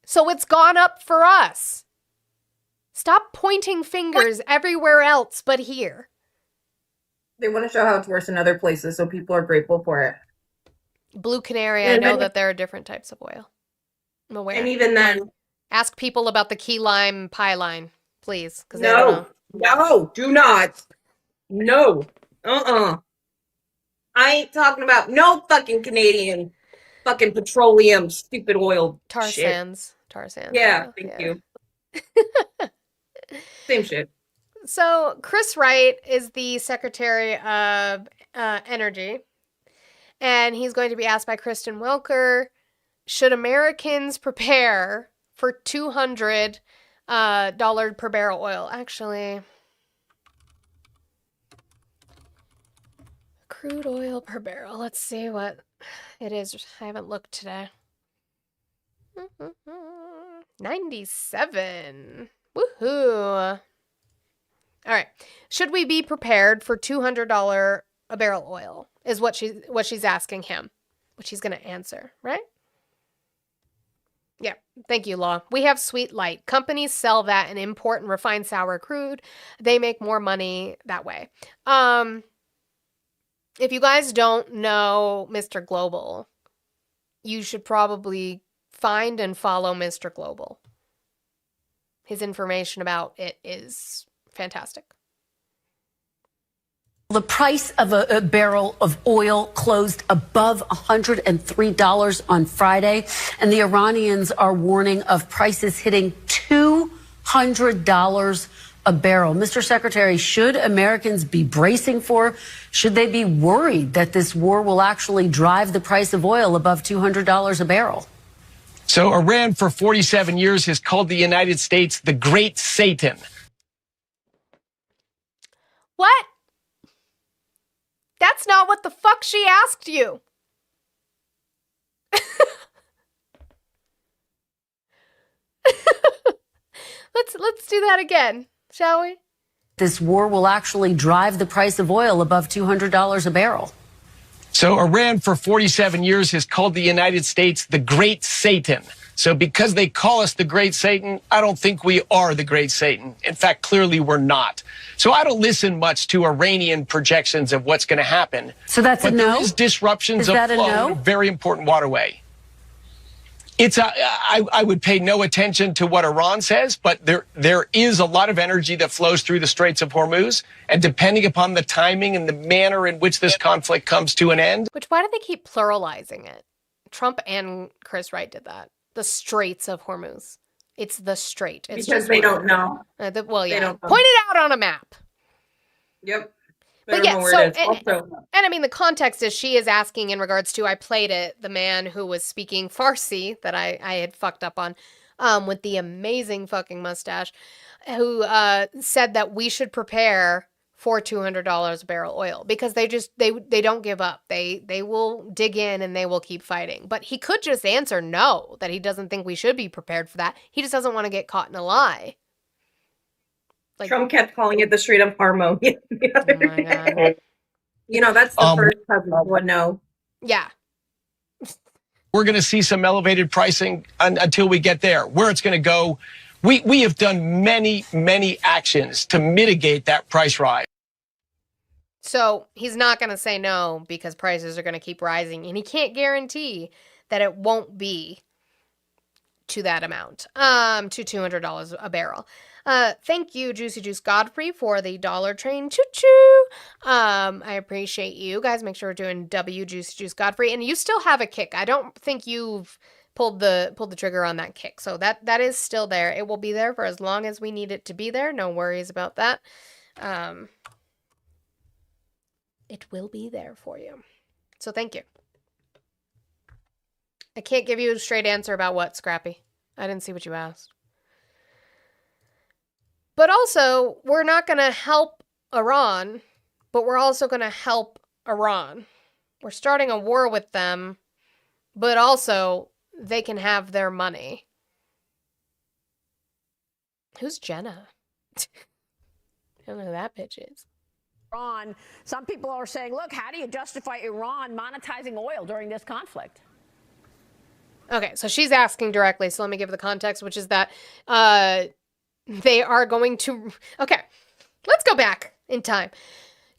A: So it's gone up for us. Stop pointing fingers everywhere else but here.
B: They want to show how it's worse in other places, so people are grateful for it.
A: Blue Canary, I know that there are different types of oil. I'm aware.
B: And even then,
A: ask people about the key lime pie line, please.
B: No, do not. No. I ain't talking about no fucking Canadian fucking petroleum stupid oil.
A: Tar sands.
B: Yeah, thank you. Same shit.
A: So Chris Wright is the Secretary of Energy, and he's going to be asked by Kristen Welker, should Americans prepare for $200 per barrel oil? Actually, crude oil per barrel. Let's see what it is. I haven't looked today. 97. Woohoo. All right. Should we be prepared for $200 a barrel oil? Is what she's asking him, which he's going to answer, right? Yeah. Thank you, Law. We have Sweet Light. Companies sell that and import and refine sour crude. They make more money that way. If you guys don't know Mr. Global, you should probably find and follow Mr. Global. His information about it is fantastic.
P: The price of a barrel of oil closed above $103 on Friday, and the Iranians are warning of prices hitting $200 a barrel. Mr. Secretary, should Americans be bracing for, should they be worried that this war will actually drive the price of oil above $200 a barrel?
Q: So Iran for 47 years has called the United States the Great Satan.
A: What? That's not what the fuck she asked you. Let's do that again, shall we?
P: This war will actually drive the price of oil above $200 a barrel.
Q: So Iran for 47 years has called the United States the Great Satan. So because they call us the great Satan, I don't think we are the great Satan. In fact, clearly we're not. So I don't listen much to Iranian projections of what's going to happen.
P: So that's a
Q: but
P: no?
Q: There is disruptions of
P: that a
Q: flow
P: no?
Q: in a very important waterway. I would pay no attention to what Iran says, but there is a lot of energy that flows through the Straits of Hormuz. And depending upon the timing and the manner in which this conflict comes to an end.
A: Which, why do they keep pluralizing it? Trump and Chris Wright did that. The Straits of Hormuz. It's the Strait. It's
B: because they don't know.
A: Well, yeah.
B: Don't know.
A: Point it out on a map.
B: Yep.
A: But yeah, so, and I mean, the context is she is asking in regards to, I played it, the man who was speaking Farsi that I had fucked up on, with the amazing fucking mustache, who said that we should prepare for $200 a barrel oil because they don't give up. They will dig in and they will keep fighting. But he could just answer no, that he doesn't think we should be prepared for that. He just doesn't want to get caught in a lie. Like,
B: Trump kept calling it the Strait of Hormuz.
A: Oh my God.
B: You know, that's the first president would know.
A: Yeah.
Q: We're going to see some elevated pricing until we get there. Where it's going to go, we have done many, many actions to mitigate that price rise.
A: So he's not going to say no because prices are going to keep rising, and he can't guarantee that it won't be to that amount, to $200 a barrel. Thank you, Juicy Juice Godfrey, for the dollar train choo-choo. I appreciate you guys. Make sure we're doing W Juicy Juice Godfrey, and you still have a kick. I don't think you've pulled the trigger on that kick, so that is still there. It will be there for as long as we need it to be there. No worries about that. It will be there for you. So thank you. I can't give you a straight answer about what, Scrappy. I didn't see what you asked. But also, we're not going to help Iran, but we're also going to help Iran. We're starting a war with them, but also they can have their money. Who's Jenna? I don't know who that bitch is.
J: Iran, some people are saying, look, how do you justify Iran monetizing oil during this conflict?
A: Okay, so she's asking directly, so let me give the context, which is that they are going to... Okay, let's go back in time.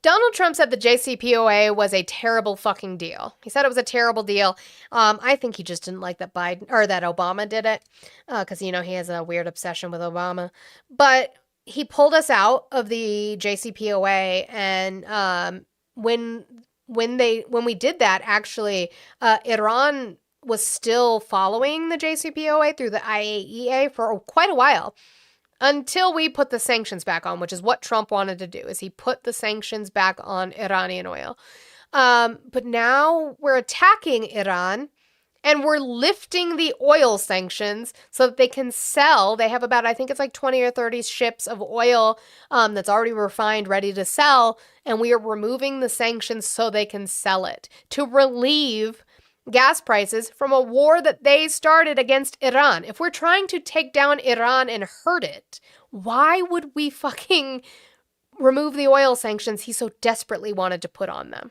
A: Donald Trump said the JCPOA was a terrible fucking deal. He said it was a terrible deal. I think he just didn't like that that Obama did it, because, you know, he has a weird obsession with Obama. But he pulled us out of the JCPOA, and when we did that, actually, Iran was still following the JCPOA through the IAEA for quite a while until we put the sanctions back on, which is what Trump wanted to do, is he put the sanctions back on Iranian oil. But now we're attacking Iran and we're lifting the oil sanctions so that they can sell. They have about, I think it's like 20 or 30 ships of oil that's already refined, ready to sell. And we are removing the sanctions so they can sell it to relieve gas prices from a war that they started against Iran. If we're trying to take down Iran and hurt it, why would we fucking remove the oil sanctions he so desperately wanted to put on them?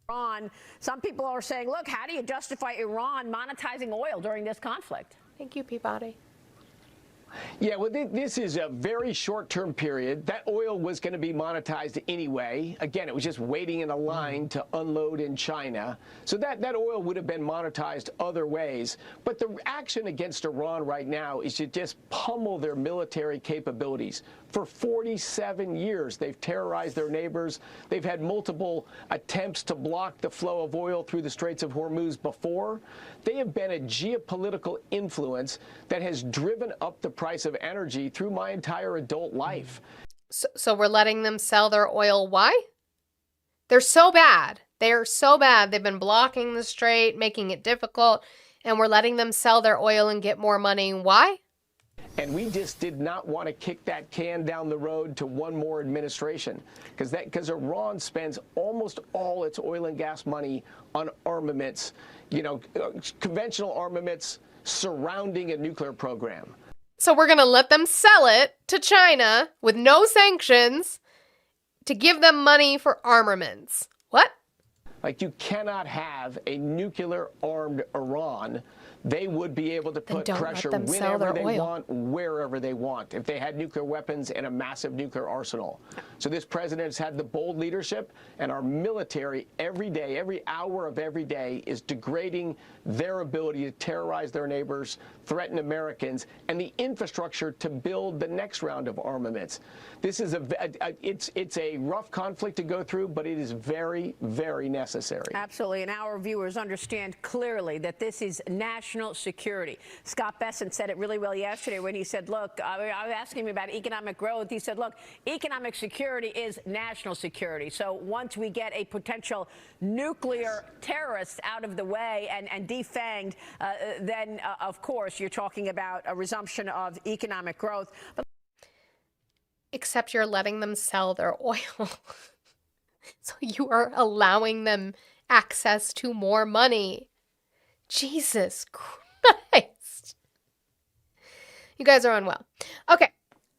J: Iran, some people are saying, look, how do you justify Iran monetizing oil during this conflict?
A: Thank you, Peabody.
R: Yeah, well, this is a very short-term period. That oil was going to be monetized anyway. Again, it was just waiting in a line to unload in China. So that oil would have been monetized other ways. But the action against Iran right now is to just pummel their military capabilities. For 47 years, they've terrorized their neighbors. They've had multiple attempts to block the flow of oil through the Straits of Hormuz before. They have been a geopolitical influence that has driven up the price of energy through my entire adult life.
A: So we're letting them sell their oil. Why? They're so bad. They are so bad. They've been blocking the strait, making it difficult, and we're letting them sell their oil and get more money. Why?
R: And we just did not want to kick that can down the road to one more administration, because Iran spends almost all its oil and gas money on armaments, you know, conventional armaments surrounding a nuclear program.
A: So we're going to let them sell it to China with no sanctions to give them money for armaments. What?
R: Like, you cannot have a nuclear-armed Iran. They would be able to put pressure whenever they want, wherever they want, if they had nuclear weapons and a massive nuclear arsenal. So this president has had the bold leadership, and our military every day, every hour of every day, is degrading their ability to terrorize their neighbors, threaten Americans, and the infrastructure to build the next round of armaments. This is it's a rough conflict to go through, but it is very, very necessary.
J: Absolutely, and our viewers understand clearly that this is national security. Scott Bessent said it really well yesterday when he said, look, I was asking him about economic growth. He said, look, economic security is national security. So once we get a potential nuclear terrorist out of the way and defanged, then, of course, you're talking about a resumption of economic growth. But
A: except you're letting them sell their oil. So you are allowing them access to more money. Jesus Christ. You guys are unwell. Okay.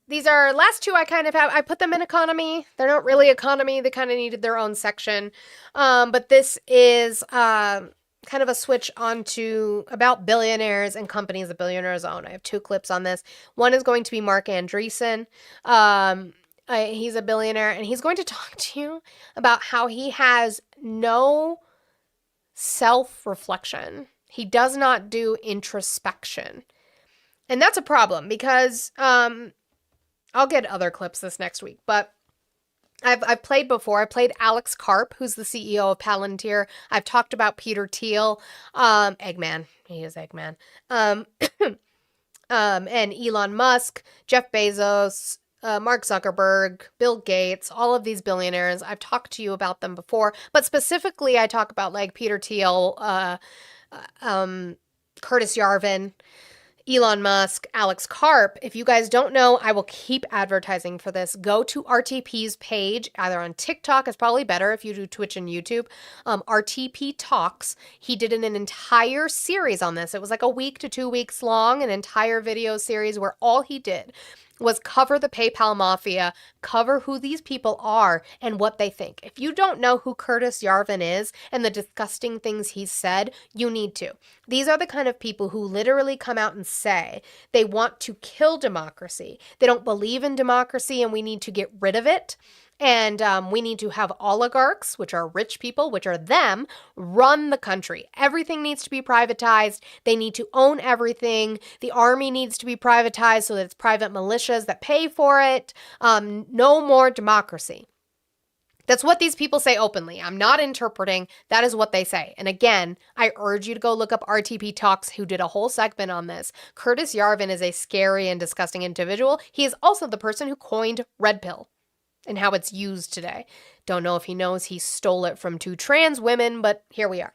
A: These are last two I kind of have. I put them in economy. They're not really economy. They kind of needed their own section. But this is kind of a switch onto about billionaires and companies that billionaires own. I have two clips on this. One is going to be Marc Andreessen. He's a billionaire, and he's going to talk to you about how he has no self-reflection. He does not do introspection. And that's a problem because I'll get other clips this next week, but I've played before. I played Alex Karp, who's the CEO of Palantir. I've talked about Peter Thiel, Eggman. He is Eggman. And Elon Musk, Jeff Bezos, Mark Zuckerberg, Bill Gates, all of these billionaires. I've talked to you about them before, but specifically I talk about like Peter Thiel, Curtis Yarvin, Elon Musk, Alex Karp. If you guys don't know, I will keep advertising for this. Go to RTP's page, either on TikTok. It's probably better if you do Twitch and YouTube. RTP Talks. He did an entire series on this. It was like a week to 2 weeks long, an entire video series where all he did was cover the PayPal mafia, cover who these people are and what they think. If you don't know who Curtis Yarvin is and the disgusting things he's said, you need to. These are the kind of people who literally come out and say they want to kill democracy. They don't believe in democracy and we need to get rid of it. And we need to have oligarchs, which are rich people, which are them, run the country. Everything needs to be privatized. They need to own everything. The army needs to be privatized so that it's private militias that pay for it. No more democracy. That's what these people say openly. I'm not interpreting. That is what they say. And again, I urge you to go look up RTP Talks, who did a whole segment on this. Curtis Yarvin is a scary and disgusting individual. He is also the person who coined Red Pill and how it's used today. Don't know if he knows he stole it from two trans women, but here we are.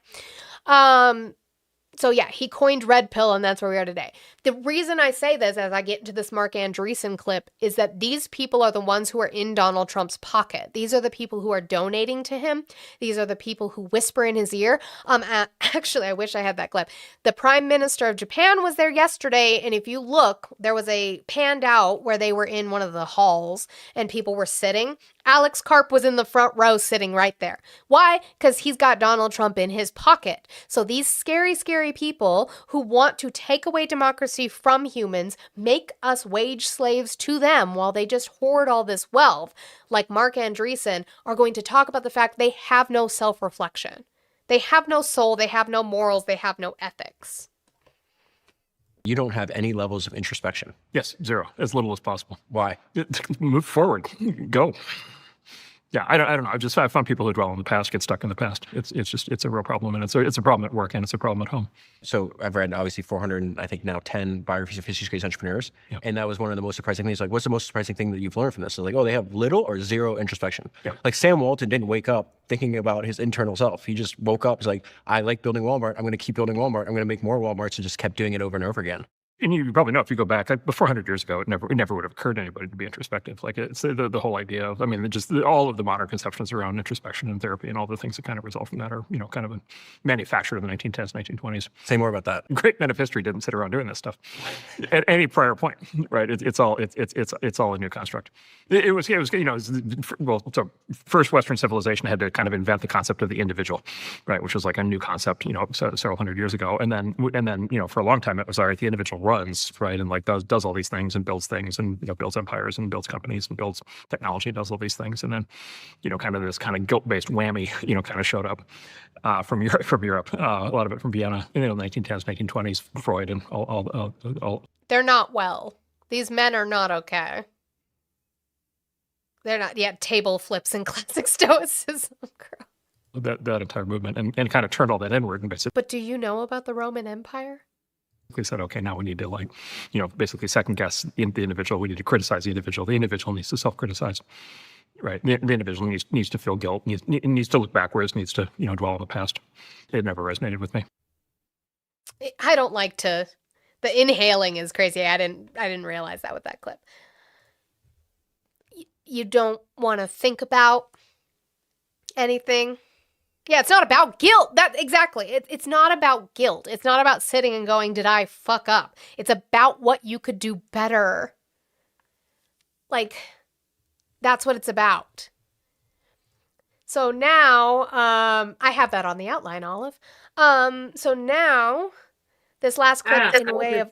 A: So yeah, he coined Red Pill, and that's where we are today. The reason I say this as I get into this Marc Andreessen clip is that these people are the ones who are in Donald Trump's pocket. These are the people who are donating to him. These are the people who whisper in his ear. Actually, I wish I had that clip. The Prime Minister of Japan was there yesterday, and if you look, there was a panned out where they were in one of the halls and people were sitting. Alex Karp was in the front row sitting right there. Why? Because he's got Donald Trump in his pocket. So these scary, scary people who want to take away democracy from humans, make us wage slaves to them while they just hoard all this wealth, like Marc Andreessen, are going to talk about the fact they have no self-reflection. They have no soul, they have no morals, they have no ethics.
S: You don't have any levels of introspection.
T: Yes, zero, as little as possible.
S: Why?
T: Move forward, go. Yeah, I don't know. I found people who dwell in the past get stuck in the past. It's a real problem, and it's a problem at work and it's a problem at home.
S: So I've read obviously 400, I think now 10 biographies of history-based entrepreneurs, and that was one of the most surprising things. Like, what's the most surprising thing that you've learned from this? So like, oh, they have little or zero introspection. Like Sam Walton didn't wake up thinking about his internal self. He just woke up. He's like, I like building Walmart. I'm going to keep building Walmart. I'm going to make more Walmarts, and just kept doing it over and over again.
T: and you probably know if you go back before 100 years ago, it never would have occurred to anybody to be introspective. Like it's the whole idea of, I mean, just all of the modern conceptions around introspection and therapy and all the things that kind of result from that are, kind of manufactured in the 1910s, 1920s.
S: Say more about that.
T: Great men of history didn't sit around doing this stuff at any prior point, right? It's all a new construct. It was so first Western civilization had to kind of invent the concept of the individual, right? Which was like a new concept, several hundred years ago, and then for a long time it was all right. The individual runs, right, and like does all these things and builds things and builds empires and builds companies and builds technology and does all these things, and then kind of this kind of guilt-based whammy kind of showed up from Europe, a lot of it from Vienna in the 1910s, 1920s, Freud and all.
A: They're not well. These men are not okay. They're not yet table flips and classic stoicism.
T: That entire movement and kind of turned all that inward and basically.
A: But do you know about the Roman Empire?
T: We said, okay, now we need to basically second guess the individual. We need to criticize the individual. The individual needs to self-criticize, right? The individual needs to feel guilt, needs to look backwards, needs to, dwell on the past. It never resonated with me.
A: I don't like to, the inhaling is crazy. I didn't realize that with that clip. You don't want to think about anything. Yeah, it's not about guilt. Exactly. It's not about guilt. It's not about sitting and going, did I fuck up? It's about what you could do better. Like, that's what it's about. So now, I have that on the outline, Olive. So now, this last clip in a way of,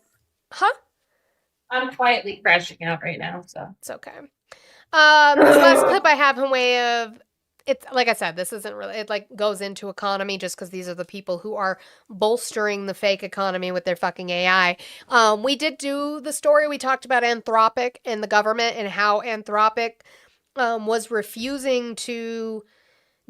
B: I'm quietly crashing out right now, so
A: it's okay. This last clip I have in way of, it's like I said, this isn't really, it like goes into economy just because these are the people who are bolstering the fake economy with their fucking AI. We did do the story. We talked about Anthropic and the government and how Anthropic was refusing to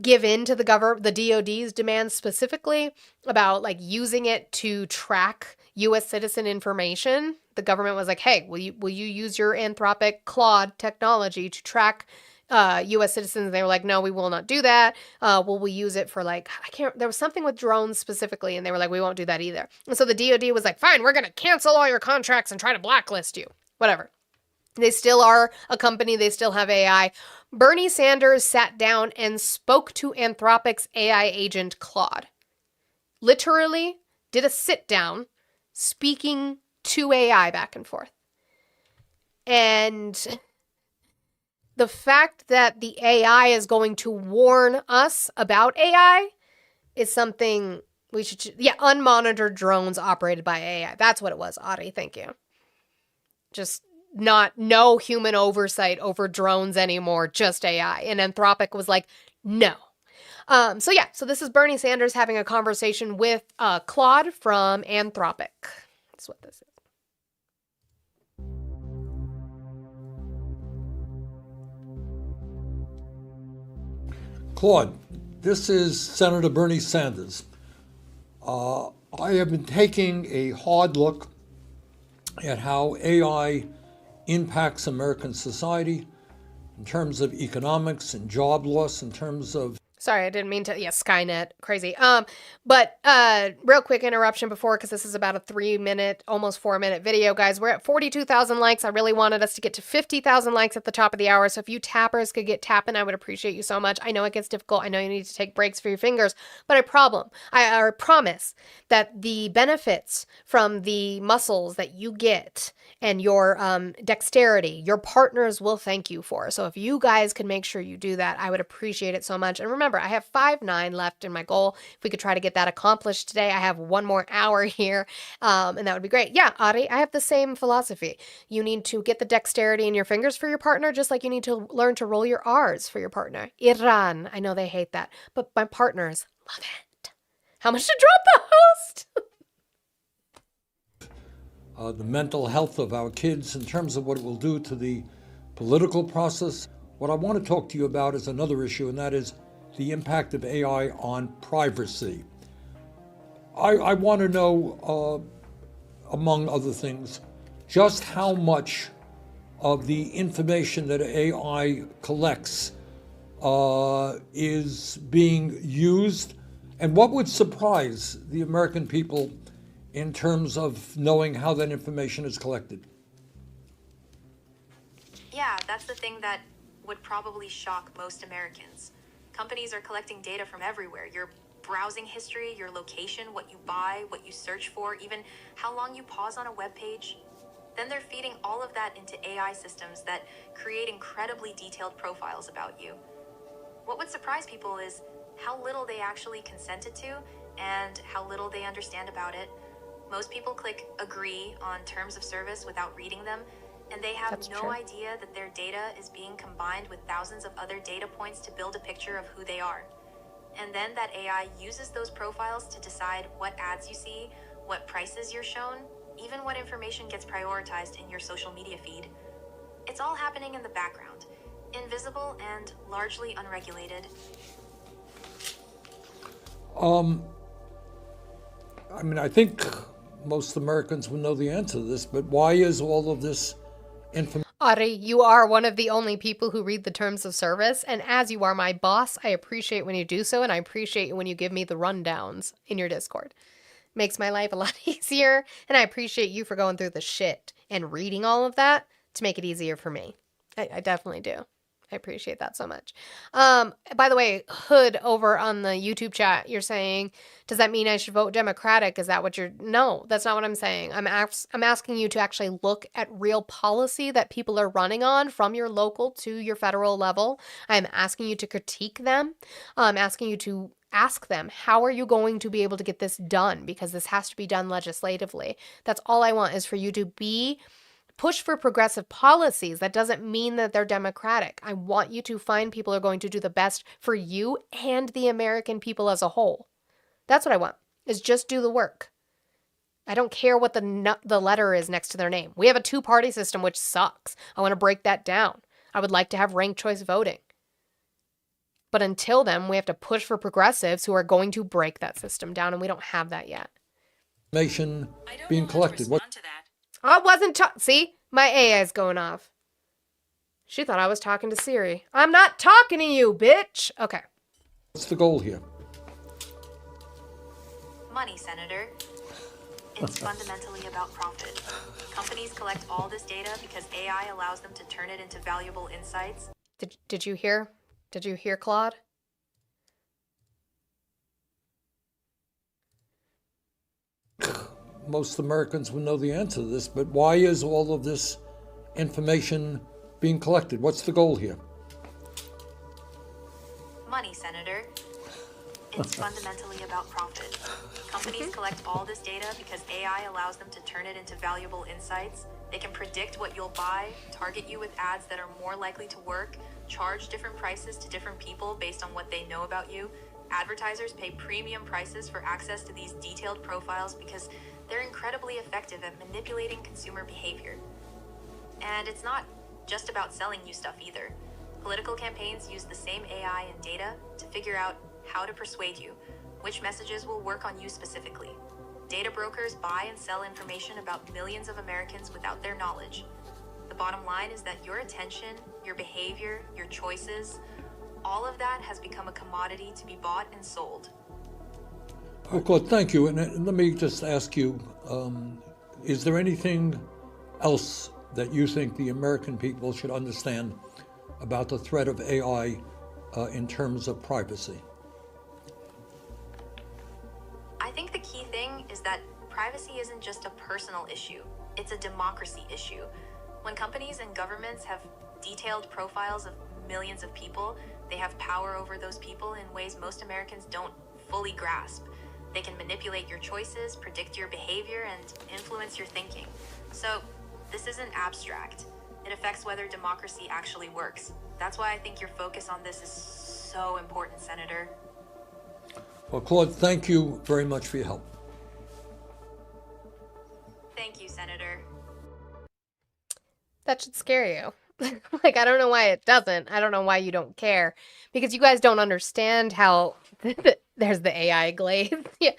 A: give in to the DOD's demands specifically about like using it to track U.S. citizen information. The government was like, hey, will you use your Anthropic Claude technology to track U.S. citizens? And they were like, no, we will not do that. Will we use it for like, there was something with drones specifically, and they were like, we won't do that either. And so the DOD was like, fine, we're going to cancel all your contracts and try to blacklist you. Whatever. They still are a company. They still have AI. Bernie Sanders sat down and spoke to Anthropic's AI agent, Claude. Literally did a sit down speaking to AI back and forth. And the fact that the AI is going to warn us about AI is something we should... Yeah, unmonitored drones operated by AI. That's what it was, Audie. Thank you. Just no human oversight over drones anymore, just AI. And Anthropic was like, no. So this is Bernie Sanders having a conversation with Claude from Anthropic. That's what this is.
U: Claude, this is Senator Bernie Sanders. I have been taking a hard look at how AI impacts American society in terms of economics and job loss, in terms of...
A: Sorry, I didn't mean to. Yeah, Skynet, crazy. But real quick interruption before, because this is about a 3-minute, almost 4-minute video, guys. We're at 42,000 likes. I really wanted us to get to 50,000 likes at the top of the hour. So if you tappers could get tapping, I would appreciate you so much. I know it gets difficult. I know you need to take breaks for your fingers, but I promise that the benefits from the muscles that you get and your dexterity, your partners will thank you for. So if you guys can make sure you do that, I would appreciate it so much. And remember, I have 5-9 left in my goal. If we could try to get that accomplished today, I have 1 more hour here, and that would be great. Yeah, Audie, I have the same philosophy. You need to get the dexterity in your fingers for your partner, just like you need to learn to roll your R's for your partner. Iran, I know they hate that, but my partners love it. How much to drop the host?
U: the mental health of our kids, in terms of what it will do to the political process. What I want to talk to you about is another issue, and that is the impact of AI on privacy. I want to know, among other things, just how much of the information that AI collects is being used, and what would surprise the American people in terms of knowing how that information is collected?
D: Yeah, that's the thing that would probably shock most Americans. Companies are collecting data from everywhere. Your browsing history, your location, what you buy, what you search for, even how long you pause on a web page. Then they're feeding all of that into AI systems that create incredibly detailed profiles about you. What would surprise people is how little they actually consented to and how little they understand about it. Most people click agree on terms of service without reading them, and they have
A: That's
D: no
A: true.
D: idea that their data is being combined with thousands of other data points to build a picture of who they are. And then that AI uses those profiles to decide what ads you see, what prices you're shown, even what information gets prioritized in your social media feed. It's all happening in the background, invisible and largely unregulated.
U: I mean, I think most Americans would know the answer to this, but why is all of this information?
A: Audrey, you are one of the only people who read the terms of service, and as you are my boss, I appreciate when you do so, and I appreciate when you give me the rundowns in your Discord. Makes my life a lot easier, and I appreciate you for going through the shit and reading all of that to make it easier for me. I definitely do. I appreciate that so much. By the way, Hood over on the YouTube chat, you're saying, does that mean I should vote Democratic? Is that what you're... No, that's not what I'm saying. I'm asking you to actually look at real policy that people are running on from your local to your federal level. I'm asking you to critique them. I'm asking you to ask them, how are you going to be able to get this done? Because this has to be done legislatively. That's all I want, is for you to push for progressive policies. That doesn't mean that they're democratic. I want you to find people who are going to do the best for you and the American people as a whole. That's what I want, is just do the work. I don't care what the letter is next to their name. We have a two-party system, which sucks. I want to break that down. I would like to have ranked choice voting. But until then, we have to push for progressives who are going to break that system down, and we don't have that yet.
U: Information being collected? What?
A: I wasn't see? My AI is going off. She thought I was talking to Siri. I'm not talking to you, bitch. Okay.
U: What's the goal here?
D: Money, Senator. It's fundamentally about profit. Companies collect all this data because AI allows them to turn it into valuable insights.
A: Did you hear? Did you hear, Claude?
U: Most Americans would know the answer to this, but why is all of this information being collected? What's the goal here?
D: Money, Senator. It's fundamentally about profit. Companies collect all this data because AI allows them to turn it into valuable insights. They can predict what you'll buy, target you with ads that are more likely to work, charge different prices to different people based on what they know about you. Advertisers pay premium prices for access to these detailed profiles because they're incredibly effective at manipulating consumer behavior. And it's not just about selling you stuff either. Political campaigns use the same AI and data to figure out how to persuade you, which messages will work on you specifically. Data brokers buy and sell information about millions of Americans without their knowledge. The bottom line is that your attention, your behavior, your choices, all of that has become a commodity to be bought and sold.
U: Oh, Claude, thank you. And let me just ask you, is there anything else that you think the American people should understand about the threat of AI in terms of privacy?
D: I think the key thing is that privacy isn't just a personal issue, it's a democracy issue. When companies and governments have detailed profiles of millions of people, they have power over those people in ways most Americans don't fully grasp. They can manipulate your choices, predict your behavior, and influence your thinking. So this isn't abstract. It affects whether democracy actually works. That's why I think your focus on this is so important, Senator.
U: Well, Claude, thank you very much for your help.
D: Thank you, Senator.
A: That should scare you. Like, I don't know why it doesn't. I don't know why you don't care. Because you guys don't understand how... There's the AI glaze. Yeah.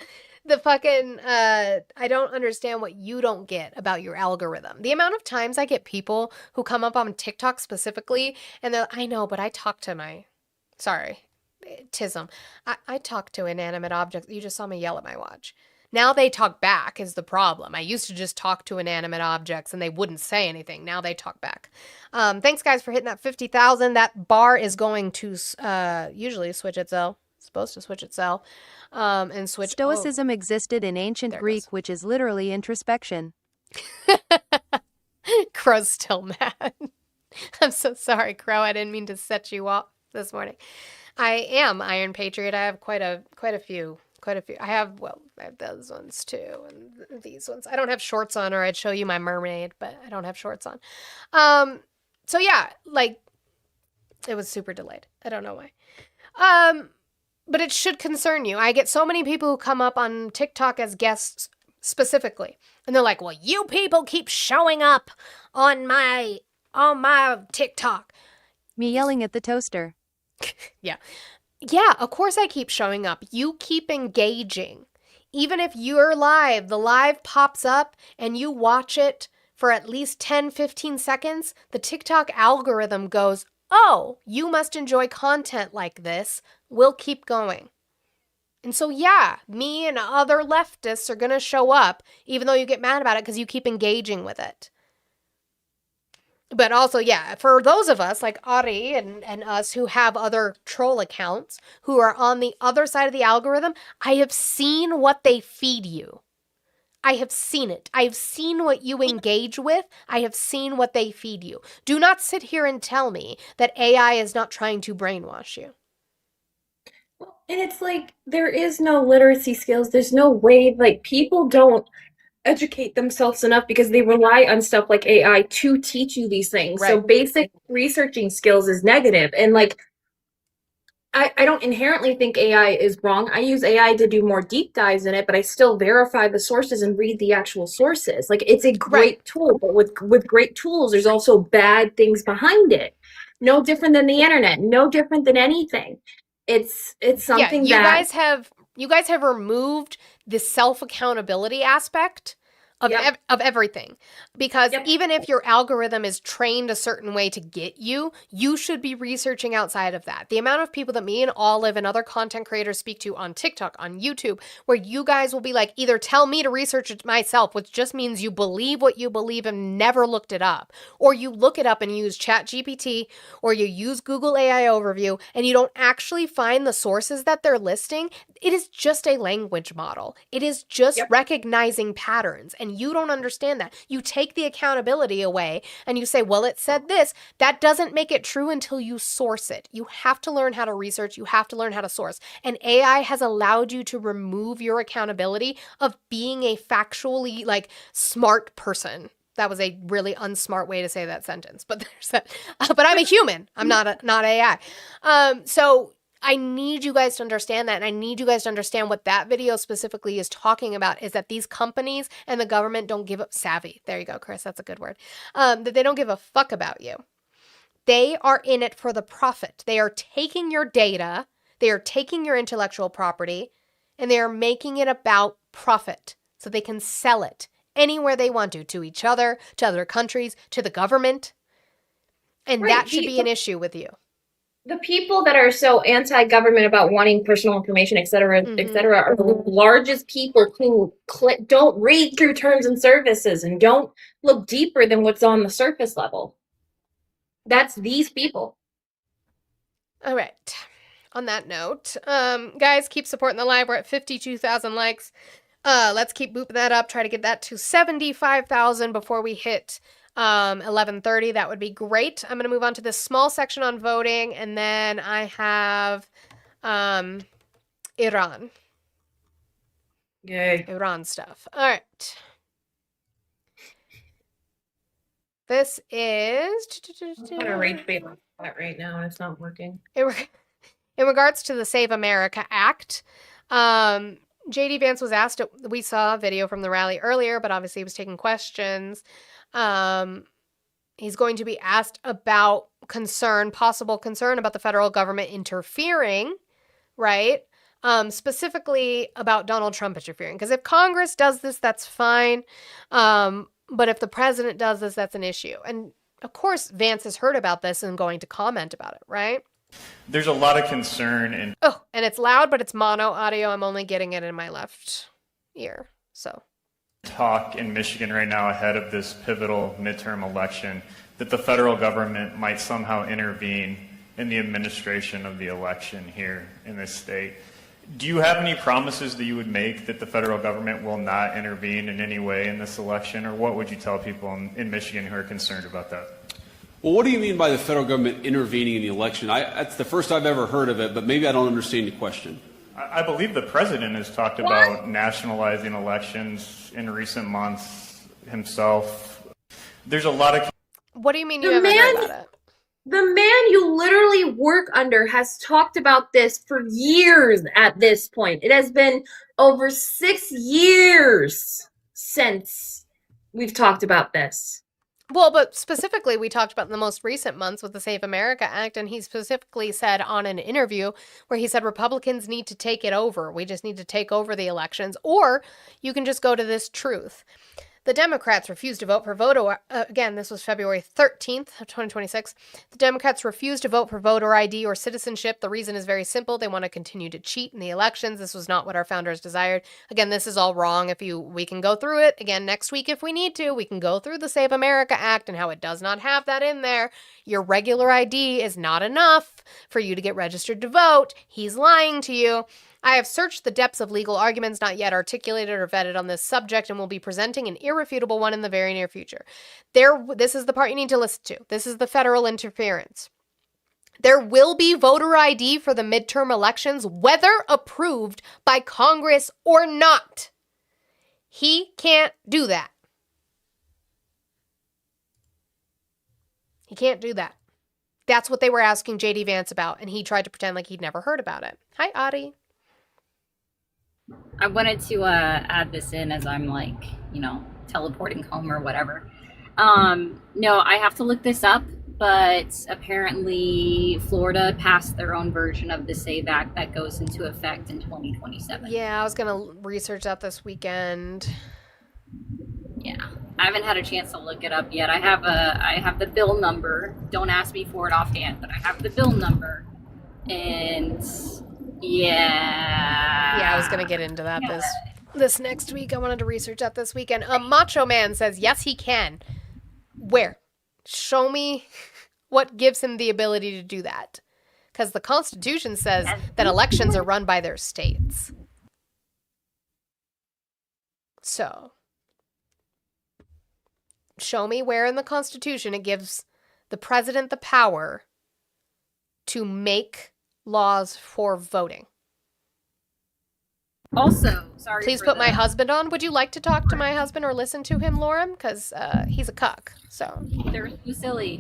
A: The fucking... I don't understand what you don't get about your algorithm. The amount of times I get people who come up on TikTok specifically, and they're I know, but I talk to my... Sorry. Tism. I talk to inanimate objects. You just saw me yell at my watch. Now they talk back is the problem. I used to just talk to inanimate objects and they wouldn't say anything. Now they talk back. Thanks, guys, for hitting that 50,000. That bar is going to usually switch itself. It's supposed to switch itself. And switch.
E: Stoicism existed in ancient Greek, which is literally introspection.
A: Crow's still mad. I'm so sorry, Crow. I didn't mean to set you off this morning. I am Iron Patriot. I have quite a few. I have those ones too, and these ones. I don't have shorts on, or I'd show you my mermaid, but I don't have shorts on. So yeah, like, it was super delayed. I don't know why. But it should concern you. I get so many people who come up on TikTok as guests specifically, and they're like, well, you people keep showing up on my TikTok.
E: Me yelling at the toaster.
A: Yeah. Yeah, of course I keep showing up. You keep engaging. Even if you're live, the live pops up and you watch it for at least 10, 15 seconds, the TikTok algorithm goes, oh, you must enjoy content like this. We'll keep going. And so, yeah, me and other leftists are going to show up, even though you get mad about it because you keep engaging with it. But also, yeah, for those of us like Ari and us who have other troll accounts who are on the other side of the algorithm, I have seen what they feed you. I have seen it. I have seen what you engage with. I have seen what they feed you. Do not sit here and tell me that AI is not trying to brainwash you.
B: And it's like, there is no literacy skills. There's no way, like, people don't educate themselves enough because they rely on stuff like AI to teach you these things. So basic researching skills is negative. And like, I don't inherently think AI is wrong. I use AI to do more deep dives in it, but I still verify the sources and read the actual sources. Like, it's a great tool, but with great tools, there's also bad things behind it. No different than the internet, no different than anything. It's something
A: you guys have removed the self-accountability aspect of of everything, because even if your algorithm is trained a certain way to get you, you should be researching outside of that. The amount of people that me and Olive and other content creators speak to on TikTok, on YouTube, where you guys will be like, either tell me to research it myself, which just means you believe what you believe and never looked it up, or you look it up and use ChatGPT, or you use Google AI Overview, and you don't actually find the sources that they're listing. It is just a language model. It is just recognizing patterns, and you don't understand that. You take the accountability away and you say, well, it said this. That doesn't make it true until you source it. You have to learn how to research. You have to learn how to source. And AI has allowed you to remove your accountability of being a factually, like, smart person. That was a really unsmart way to say that sentence, but there's that. But I'm a human. I'm not AI. So I need you guys to understand that, and I need you guys to understand what that video specifically is talking about, is that these companies and the government don't give up savvy. There you go, Chris. That's a good word. That they don't give a fuck about you. They are in it for the profit. They are taking your data, they are taking your intellectual property, and they are making it about profit so they can sell it anywhere they want to each other, to other countries, to the government. And that should be an issue with you.
B: The people that are so anti-government about wanting personal information, et cetera, are the largest people who don't read through terms and services and don't look deeper than what's on the surface level. That's these people.
A: All right. On that note, guys, keep supporting the live. We're at 52,000 likes. Let's keep booping that up. Try to get that to 75,000 before we hit 11:30. That would be great. I'm going to move on to this small section on voting, and then I have Iran.
B: Yay.
A: Iran stuff. All right. This is
B: I'm gonna rage bait on that right now, and it's not working.
A: in regards to the Save America Act. J.D. Vance was asked, we saw a video from the rally earlier, but obviously he was taking questions. He's going to be asked about possible concern about the federal government interfering, right? Specifically about Donald Trump interfering. Because if Congress does this, that's fine. But if the president does this, that's an issue. And of course, Vance has heard about this and going to comment about it, right?
V: There's a lot of concern and
A: and it's loud, but it's mono audio. I'm only getting it in my left ear. So
F: talk in Michigan right now ahead of this pivotal midterm election that the federal government might somehow intervene in the administration of the election here in this state. Do you have any promises that you would make that the federal government will not intervene in any way in this election, or what would you tell people in Michigan who are concerned about that?
H: Well, what do you mean by the federal government intervening in the election? That's the first I've ever heard of it, but maybe I don't understand your question.
F: I believe the president has talked about nationalizing elections in recent months himself. There's a lot of...
A: What do you mean you haven't heard about it?
B: The man you literally work under has talked about this for years at this point. It has been over 6 years since we've talked about this.
A: Well, but specifically, we talked about in the most recent months with the Save America Act, and he specifically said on an interview where he said Republicans need to take it over. We just need to take over the elections, or you can just go to this truth. The Democrats refused to vote for voter, again, this was February 13th of 2026. The Democrats refused to vote for voter ID or citizenship. The reason is very simple. They want to continue to cheat in the elections. This was not what our founders desired. Again, this is all wrong. We can go through it again next week if we need to. We can go through the Save America Act and how it does not have that in there. Your regular ID is not enough for you to get registered to vote. He's lying to you. I have searched the depths of legal arguments not yet articulated or vetted on this subject and will be presenting an irrefutable one in the very near future. This is the part you need to listen to. This is the federal interference. There will be voter ID for the midterm elections, whether approved by Congress or not. He can't do that. He can't do that. That's what they were asking J.D. Vance about, and he tried to pretend like he'd never heard about it. Hi, Adi.
V: I wanted to add this in as I'm teleporting home or whatever. No, I have to look this up, but apparently Florida passed their own version of the SAVE Act that goes into effect in 2027.
A: Yeah, I was going to research that this weekend.
V: Yeah, I haven't had a chance to look it up yet. I have the bill number. Don't ask me for it offhand, but I have the bill number. And yeah,
A: I was gonna get into that this next week. I wanted to research that this weekend. Macho Man says yes, he can. Where? Show me what gives him the ability to do that. Because the Constitution says that elections are run by their states. So, show me where in the Constitution it gives the president the power to make laws for voting.
V: Also, sorry.
A: Please put my husband on. Would you like to talk to my husband or listen to him, Lauren? Because he's a cuck. So
V: they're so silly.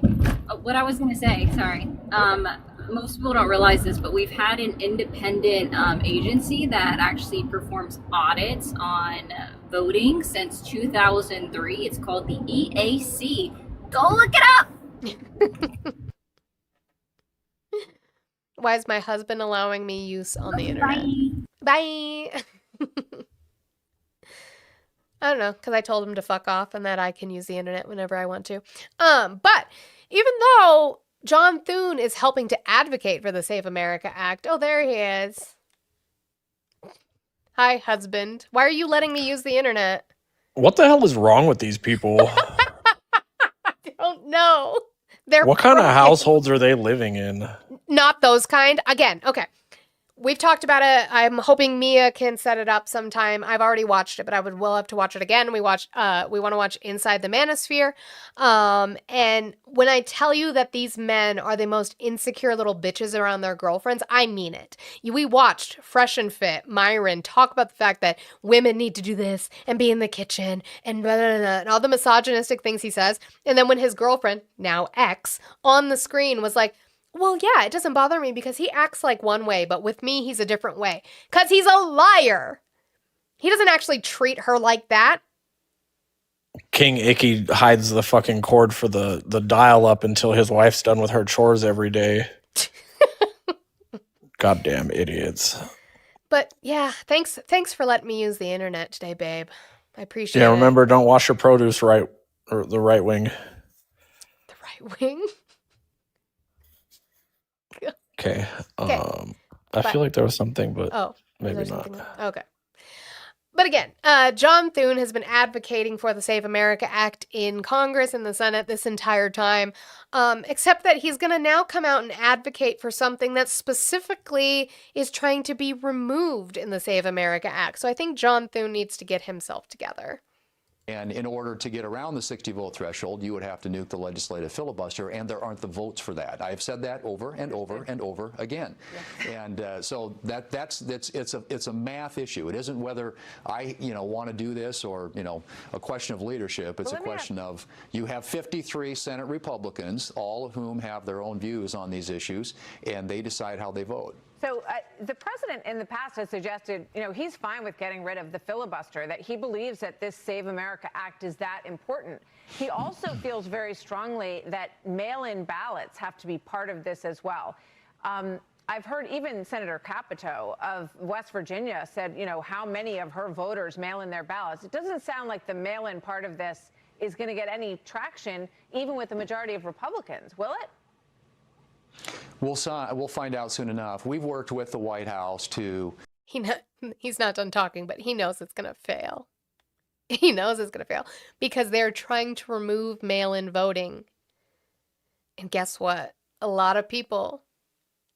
V: What I was going to say, sorry. Most people don't realize this, but we've had an independent agency that actually performs audits on voting since 2003. It's called the EAC. Go look it up.
A: Why is my husband allowing me use on the internet? Bye. I don't know, because I told him to fuck off and that I can use the internet whenever I want to. But even though John Thune is helping to advocate for the Save America Act, oh, there he is. Hi, husband. Why are you letting me use the internet?
W: What the hell is wrong with these people?
A: I don't know.
W: What kind of households are they living in?
A: Not those kind. Again, okay. We've talked about it. I'm hoping Mia can set it up sometime. I've already watched it, but will have to watch it again. We want to watch Inside the Manosphere. And when I tell you that these men are the most insecure little bitches around their girlfriends, I mean it. We watched Fresh and Fit, Myron, talk about the fact that women need to do this and be in the kitchen and blah, blah, blah, and all the misogynistic things he says. And then when his girlfriend, now ex, on the screen was like, well, yeah, it doesn't bother me because he acts like one way, but with me, he's a different way. Because he's a liar. He doesn't actually treat her like that.
W: King Icky hides the fucking cord for the dial up until his wife's done with her chores every day. Goddamn idiots.
A: But yeah, thanks for letting me use the internet today, babe. I appreciate it.
W: Yeah, remember, don't wash your produce right, or the right wing.
A: The right wing?
W: Okay. I feel like there was something, but maybe not.
A: Okay. But again, John Thune has been advocating for the Save America Act in Congress and the Senate this entire time, except that he's going to now come out and advocate for something that specifically is trying to be removed in the Save America Act. So I think John Thune needs to get himself together.
C: And in order to get around the 60-vote threshold, you would have to nuke the legislative filibuster, and there aren't the votes for that. I've said that over and over and over again. Yeah. And so it's a math issue. It isn't whether I want to do this or a question of leadership. It's a question of you have 53 Senate Republicans, all of whom have their own views on these issues, and they decide how they vote.
G: So the president in the past has suggested, he's fine with getting rid of the filibuster, that he believes that this Save America Act is that important. He also feels very strongly that mail-in ballots have to be part of this as well. I've heard even Senator Capito of West Virginia said, how many of her voters mail in their ballots. It doesn't sound like the mail-in part of this is going to get any traction, even with the majority of Republicans, will it?
C: We'll find out soon enough. We've worked with the White House to...
A: He's not done talking, but he knows it's going to fail. He knows it's going to fail because they're trying to remove mail-in voting. And guess what? A lot of people,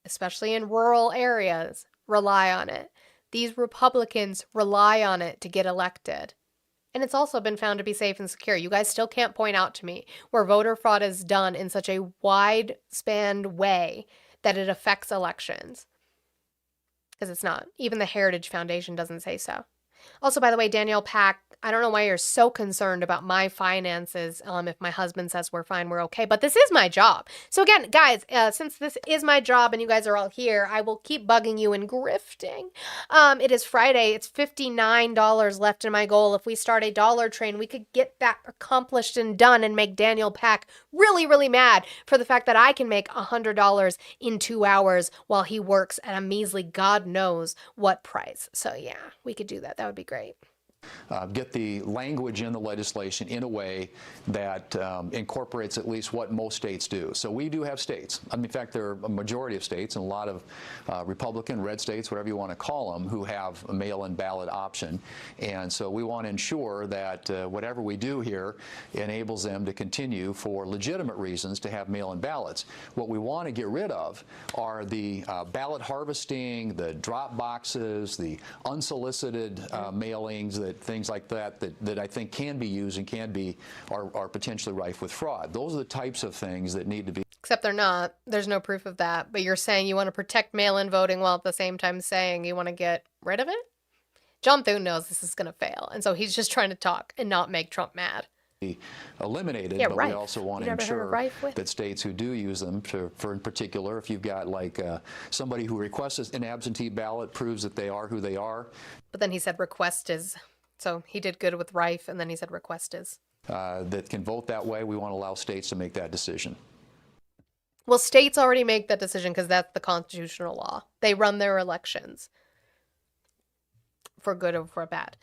A: especially in rural areas, rely on it. These Republicans rely on it to get elected. And it's also been found to be safe and secure. You guys still can't point out to me where voter fraud is done in such a wide-spanned way that it affects elections. Because it's not. Even the Heritage Foundation doesn't say so. Also, by the way, Danielle Pack, I don't know why you're so concerned about my finances. If my husband says we're fine, we're okay. But this is my job. So again, guys, since this is my job and you guys are all here, I will keep bugging you and grifting. It is Friday. It's $59 left in my goal. If we start a dollar train, we could get that accomplished and done and make Daniel Pack really, really mad for the fact that I can make $100 in 2 hours while he works at a measly God knows what price. So yeah, we could do that. That would be great.
C: Get the language in the legislation in a way that incorporates at least what most states do. So we do have states. In fact, there are a majority of states and a lot of Republican, red states, whatever you want to call them, who have a mail-in ballot option. And so we want to ensure that whatever we do here enables them to continue for legitimate reasons to have mail-in ballots. What we want to get rid of are the ballot harvesting, the drop boxes, the unsolicited mailings, things like that I think can be used and are potentially rife with fraud. Those are the types of things that need to be.
A: Except they're not. There's no proof of that. But you're saying you want to protect mail-in voting while at the same time saying you want to get rid of it? John Thune knows this is going to fail. And so he's just trying to talk and not make Trump mad.
C: Eliminated,
A: yeah,
C: but
A: rife.
C: We also want to ensure that states who do use them, for in particular, if you've got like somebody who requests an absentee ballot, proves that they are who they are.
A: But then he said request is. So he did good with rife, and then he said request is.
C: That can vote that way. We want to allow states to make that decision.
A: Well, states already make that decision because that's the constitutional law. They run their elections. For good or for bad.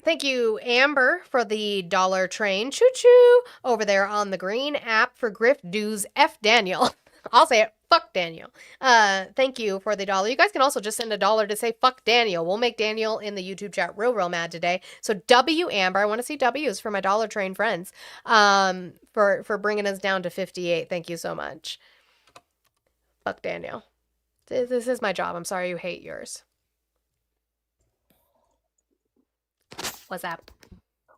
A: Thank you, Amber, for the dollar train. Choo-choo over there on the green app for Grift Dues F Daniel. I'll say it. Fuck Daniel. Thank you for the $1. You guys can also just send $1 to say fuck Daniel. We'll make Daniel in the YouTube chat real mad today. So W Amber, I want to see W's for my dollar train friends. For bringing us down to 58. Thank you so much. Fuck Daniel. This is my job. I'm sorry you hate yours. What's that?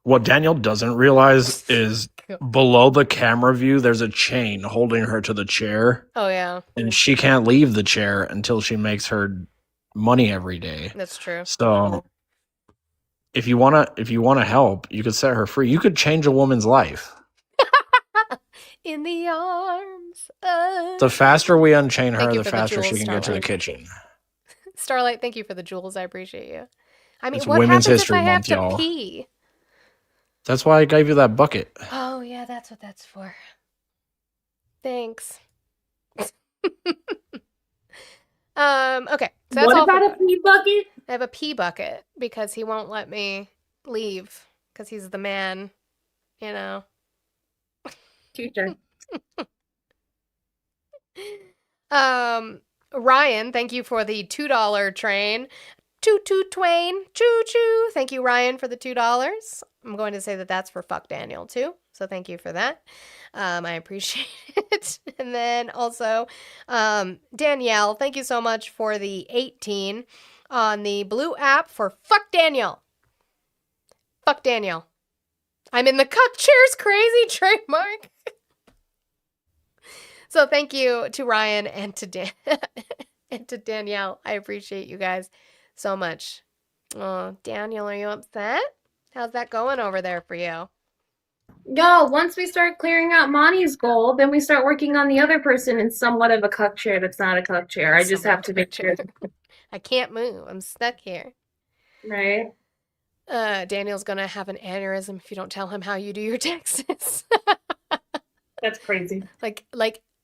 W: What Daniel doesn't realize is below the camera view, there's a chain holding her to the chair.
A: Oh, yeah.
W: And she can't leave the chair until she makes her money every day.
A: That's true.
W: So if you wanna help, you could set her free. You could change a woman's life.
A: In the arms of...
W: The faster we unchain her, the
A: the
W: faster
A: jewels,
W: she can get to the
A: Starlight.
W: kitchen.
A: Starlight, thank you for the jewels. I appreciate you. I mean,
W: It's
A: what
W: Women's
A: happens
W: History
A: if I have
W: Month,
A: to
W: y'all.
A: pee?
W: That's why I gave you that bucket.
A: Oh, yeah, that's what that's for. Thanks. Okay. So that's
B: What
A: all
B: about
A: for
B: a pee bucket?
A: I have a pee bucket because he won't let me leave because he's the man, you know.
B: Teacher.
A: Ryan, thank you for the $2 train. Toot Twain. Choo choo. Thank you, Ryan, for the $2. I'm going to say that that's for Fuck Daniel, too. So thank you for that. I appreciate it. And then also, Danielle, thank you so much for the 18 on the blue app for Fuck Daniel. Fuck Daniel. I'm in the cuck chairs crazy trademark. So thank you to Ryan and to and to Danielle. I appreciate you guys so much. Oh, Daniel, are you upset? How's that going over there for you?
B: Yo, once we start clearing out Monty's goal, then we start working on the other person in somewhat of a cuck chair that's not a cuck chair. I just have to make sure.
A: I can't move. I'm stuck here.
B: Right?
A: Daniel's gonna have an aneurysm if you don't tell him how you do your taxes.
B: That's crazy.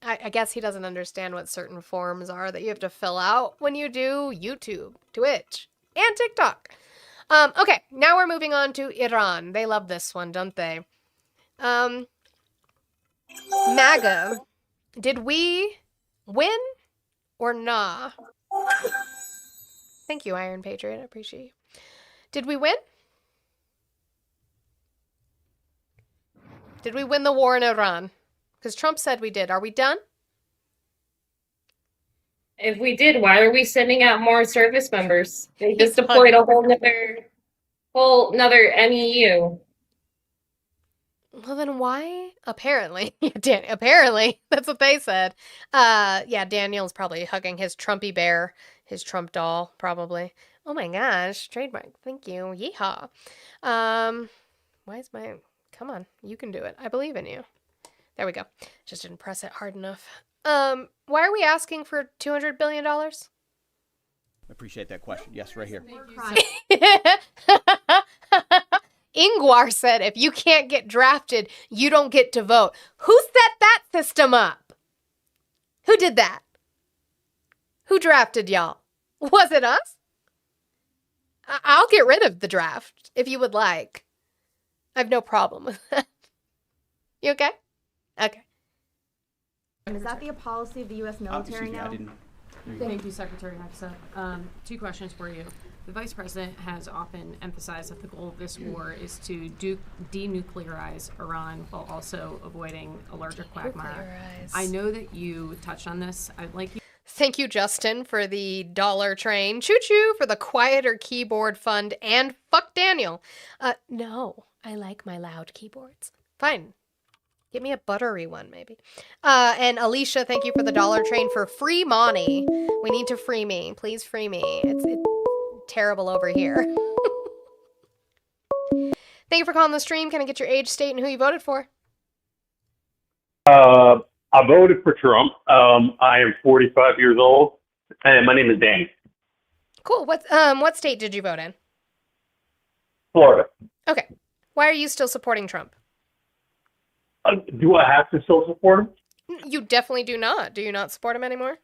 A: I guess he doesn't understand what certain forms are that you have to fill out when you do YouTube, Twitch, and TikTok. Okay, now we're moving on to Iran. They love this one, don't they? MAGA, did we win or nah? Thank you, Iron Patriot. I appreciate you. Did we win? Did we win the war in Iran? Because Trump said we did. Are we done?
B: If we did, why are we sending out more service members? They just deployed a whole nother MEU.
A: Well, then why? Apparently. Apparently. That's what they said. Yeah, Daniel's probably hugging his Trumpy bear, his Trump doll, probably. Oh my gosh. Trademark. Thank you. Yeehaw. Why is my... Come on. You can do it. I believe in you. There we go. Just didn't press it hard enough. Why are we asking for $200 billion?
I: Appreciate that question. Yes, right here.
A: Ingwar said, if you can't get drafted, you don't get to vote. Who set that system up? Who did that? Who drafted y'all? Was it us? I'll get rid of the draft if you would like. I have no problem with that. You okay? Okay.
K: Is that the policy of the U.S. military now?
L: Thank you, Secretary Hexa. Two questions for you. The Vice President has often emphasized that the goal of this war is to denuclearize Iran while also avoiding a larger quagmire. I know that you touched on this. I'd like you.
A: Thank you, Justin, for the dollar train. Choo-choo for the quieter keyboard fund. And fuck Daniel. No, I like my loud keyboards. Fine. Get me a buttery one, maybe. And Alicia, thank you for the dollar train for free money. We need to free me. Please free me. It's terrible over here. Thank you for calling the stream. Can I get your age, state, and who you voted for?
X: I voted for Trump. I am 45 years old, and my name is Danny.
A: Cool. What state did you vote in?
X: Florida.
A: Okay. Why are you still supporting Trump?
X: Do I have to still support him?
A: You definitely do not. Do you not support him anymore?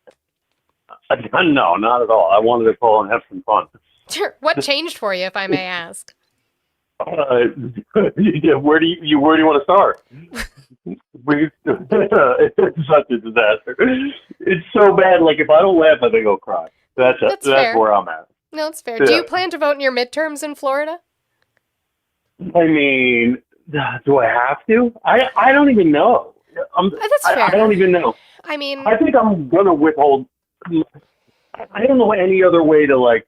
X: No, not at all. I wanted to call and have some fun.
A: Sure. What changed for you, if I may ask?
X: Where do you want to start? It's such a disaster. It's so bad. Like if I don't laugh, I think I'll cry. That's
A: fair.
X: where I'm at.
A: No, it's fair.
X: Yeah.
A: Do you plan to vote in your midterms in Florida?
X: I mean, do I have to? I don't even know.
A: That's fair.
X: I don't even know.
A: I mean,
X: I think I'm gonna withhold. I don't know any other way to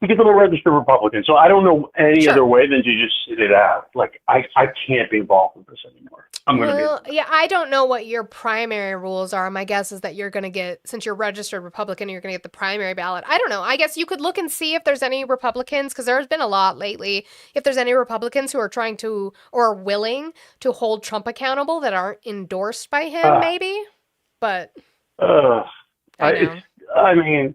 X: because I'm a registered Republican, so I don't know any other way than to just sit it out. Like I can't be involved with this anymore. I'm gonna be.
A: Yeah, I don't know what your primary rules are. My guess is that you're going to get, since you're registered Republican, you're going to get the primary ballot. I don't know. I guess you could look and see if there's any Republicans, because there's been a lot lately, if there's any Republicans who are trying to, or are willing to hold Trump accountable that aren't endorsed by him, maybe. But
X: I mean,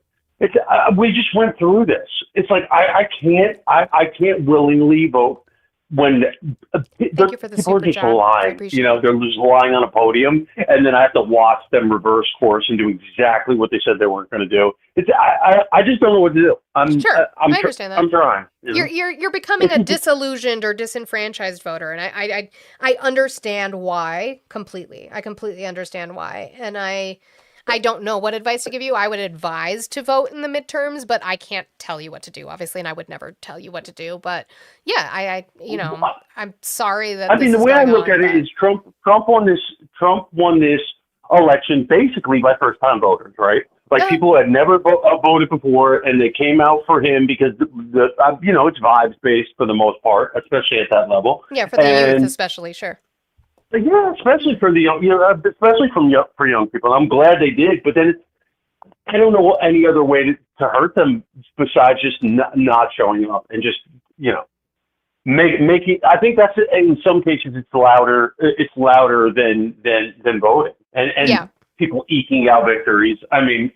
X: we just went through this. It's like I can't willingly vote when people are just lying. They're just lying on a podium, and then I have to watch them reverse course and do exactly what they said they weren't going to do. I just don't know what to do. I understand that. I'm trying.
A: You're becoming a disillusioned or disenfranchised voter, and I understand why completely. I completely understand why, and I I don't know what advice to give you. I would advise to vote in the midterms, but I can't tell you what to do, obviously, and I would never tell you what to do. But yeah, I'm sorry that.
X: I mean, the way I look at it is Trump won this election basically by first-time voters, right? Like people had never voted before, and they came out for him because it's vibes based for the most part, especially at that level.
A: Yeah, for the youth, especially, sure.
X: Yeah, especially for the young, especially for young people. I'm glad they did, but then I don't know any other way to hurt them besides just not showing up and just making. I think that's in some cases it's louder. It's louder than voting and people eking out victories. I mean,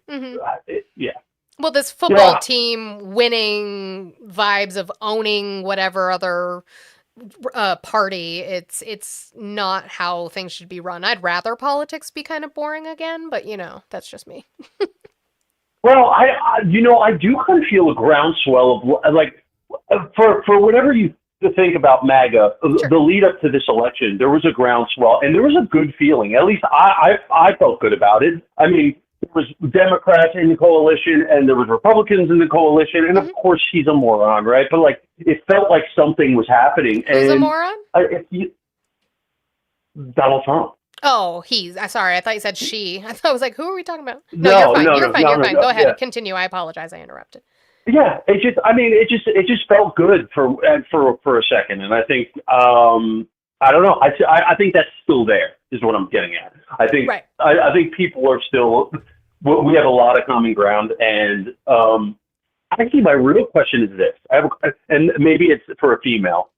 X: yeah.
A: Well, this football team winning vibes of owning whatever other party, it's not how things should be run. I'd rather politics be kind of boring again, but that's just me.
X: Well, I do kind of feel a groundswell of like for whatever you think about MAGA, the lead up to this election, there was a groundswell and there was a good feeling. At least I felt good about it. I mean, there was Democrats in the coalition and there was Republicans in the coalition, and of course he's a moron, right? But like it felt like something was happening.
A: Who's a moron?
X: Donald Trump.
A: Oh, sorry, I thought you said she. I was like, who are we talking about? No, you're fine. You're fine. Go ahead. Yeah. Continue. I apologize. I interrupted.
X: Yeah, it just felt good for a second, and I think I don't know. I think that's still there is what I'm getting at. I think I think people are still. We have a lot of common ground, and actually, my real question is this: and maybe it's for a female.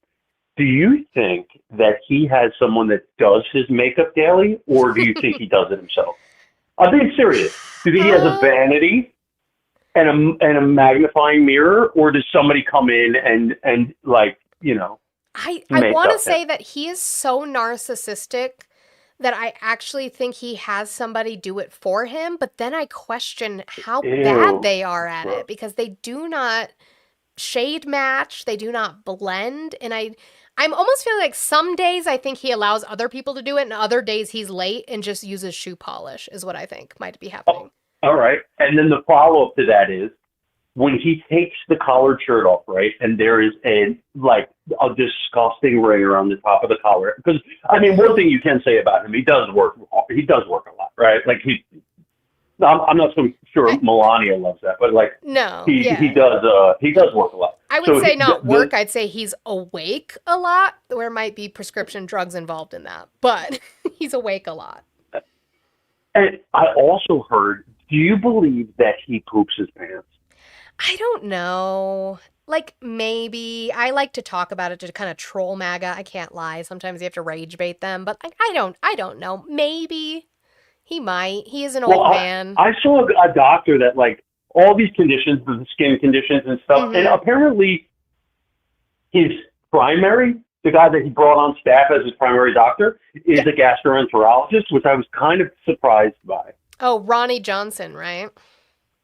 X: Do you think that he has someone that does his makeup daily, or do you think he does it himself? I'm being serious. Do you think he has a vanity and a magnifying mirror, or does somebody come in and like,
A: I want to say that he is so narcissistic that I actually think he has somebody do it for him, but then I question how bad they are at it because they do not shade match, they do not blend, and I'm almost feeling like some days I think he allows other people to do it, and other days he's late and just uses shoe polish is what I think might be happening.
X: Oh, all right. And then the follow-up to that is when he takes the collared shirt off, right, and there is a disgusting ray around the top of the collar. Because, I mean, one thing you can say about him, he does work a lot, right? Like, I'm not so sure Melania loves that, but like he does work a lot.
A: I would say not work. I'd say he's awake a lot. There might be prescription drugs involved in that, but he's awake a lot.
X: And I also heard, do you believe that he poops his pants?
A: I don't know. Like maybe I like to talk about it to kind of troll MAGA. I can't lie. Sometimes you have to rage bait them, but like I don't know. Maybe. He might. He is an old man.
X: I saw a doctor that like all these conditions, the skin conditions and stuff, and apparently his primary, the guy that he brought on staff as his primary doctor, is a gastroenterologist, which I was kind of surprised by.
A: Oh, Ronnie Johnson, right?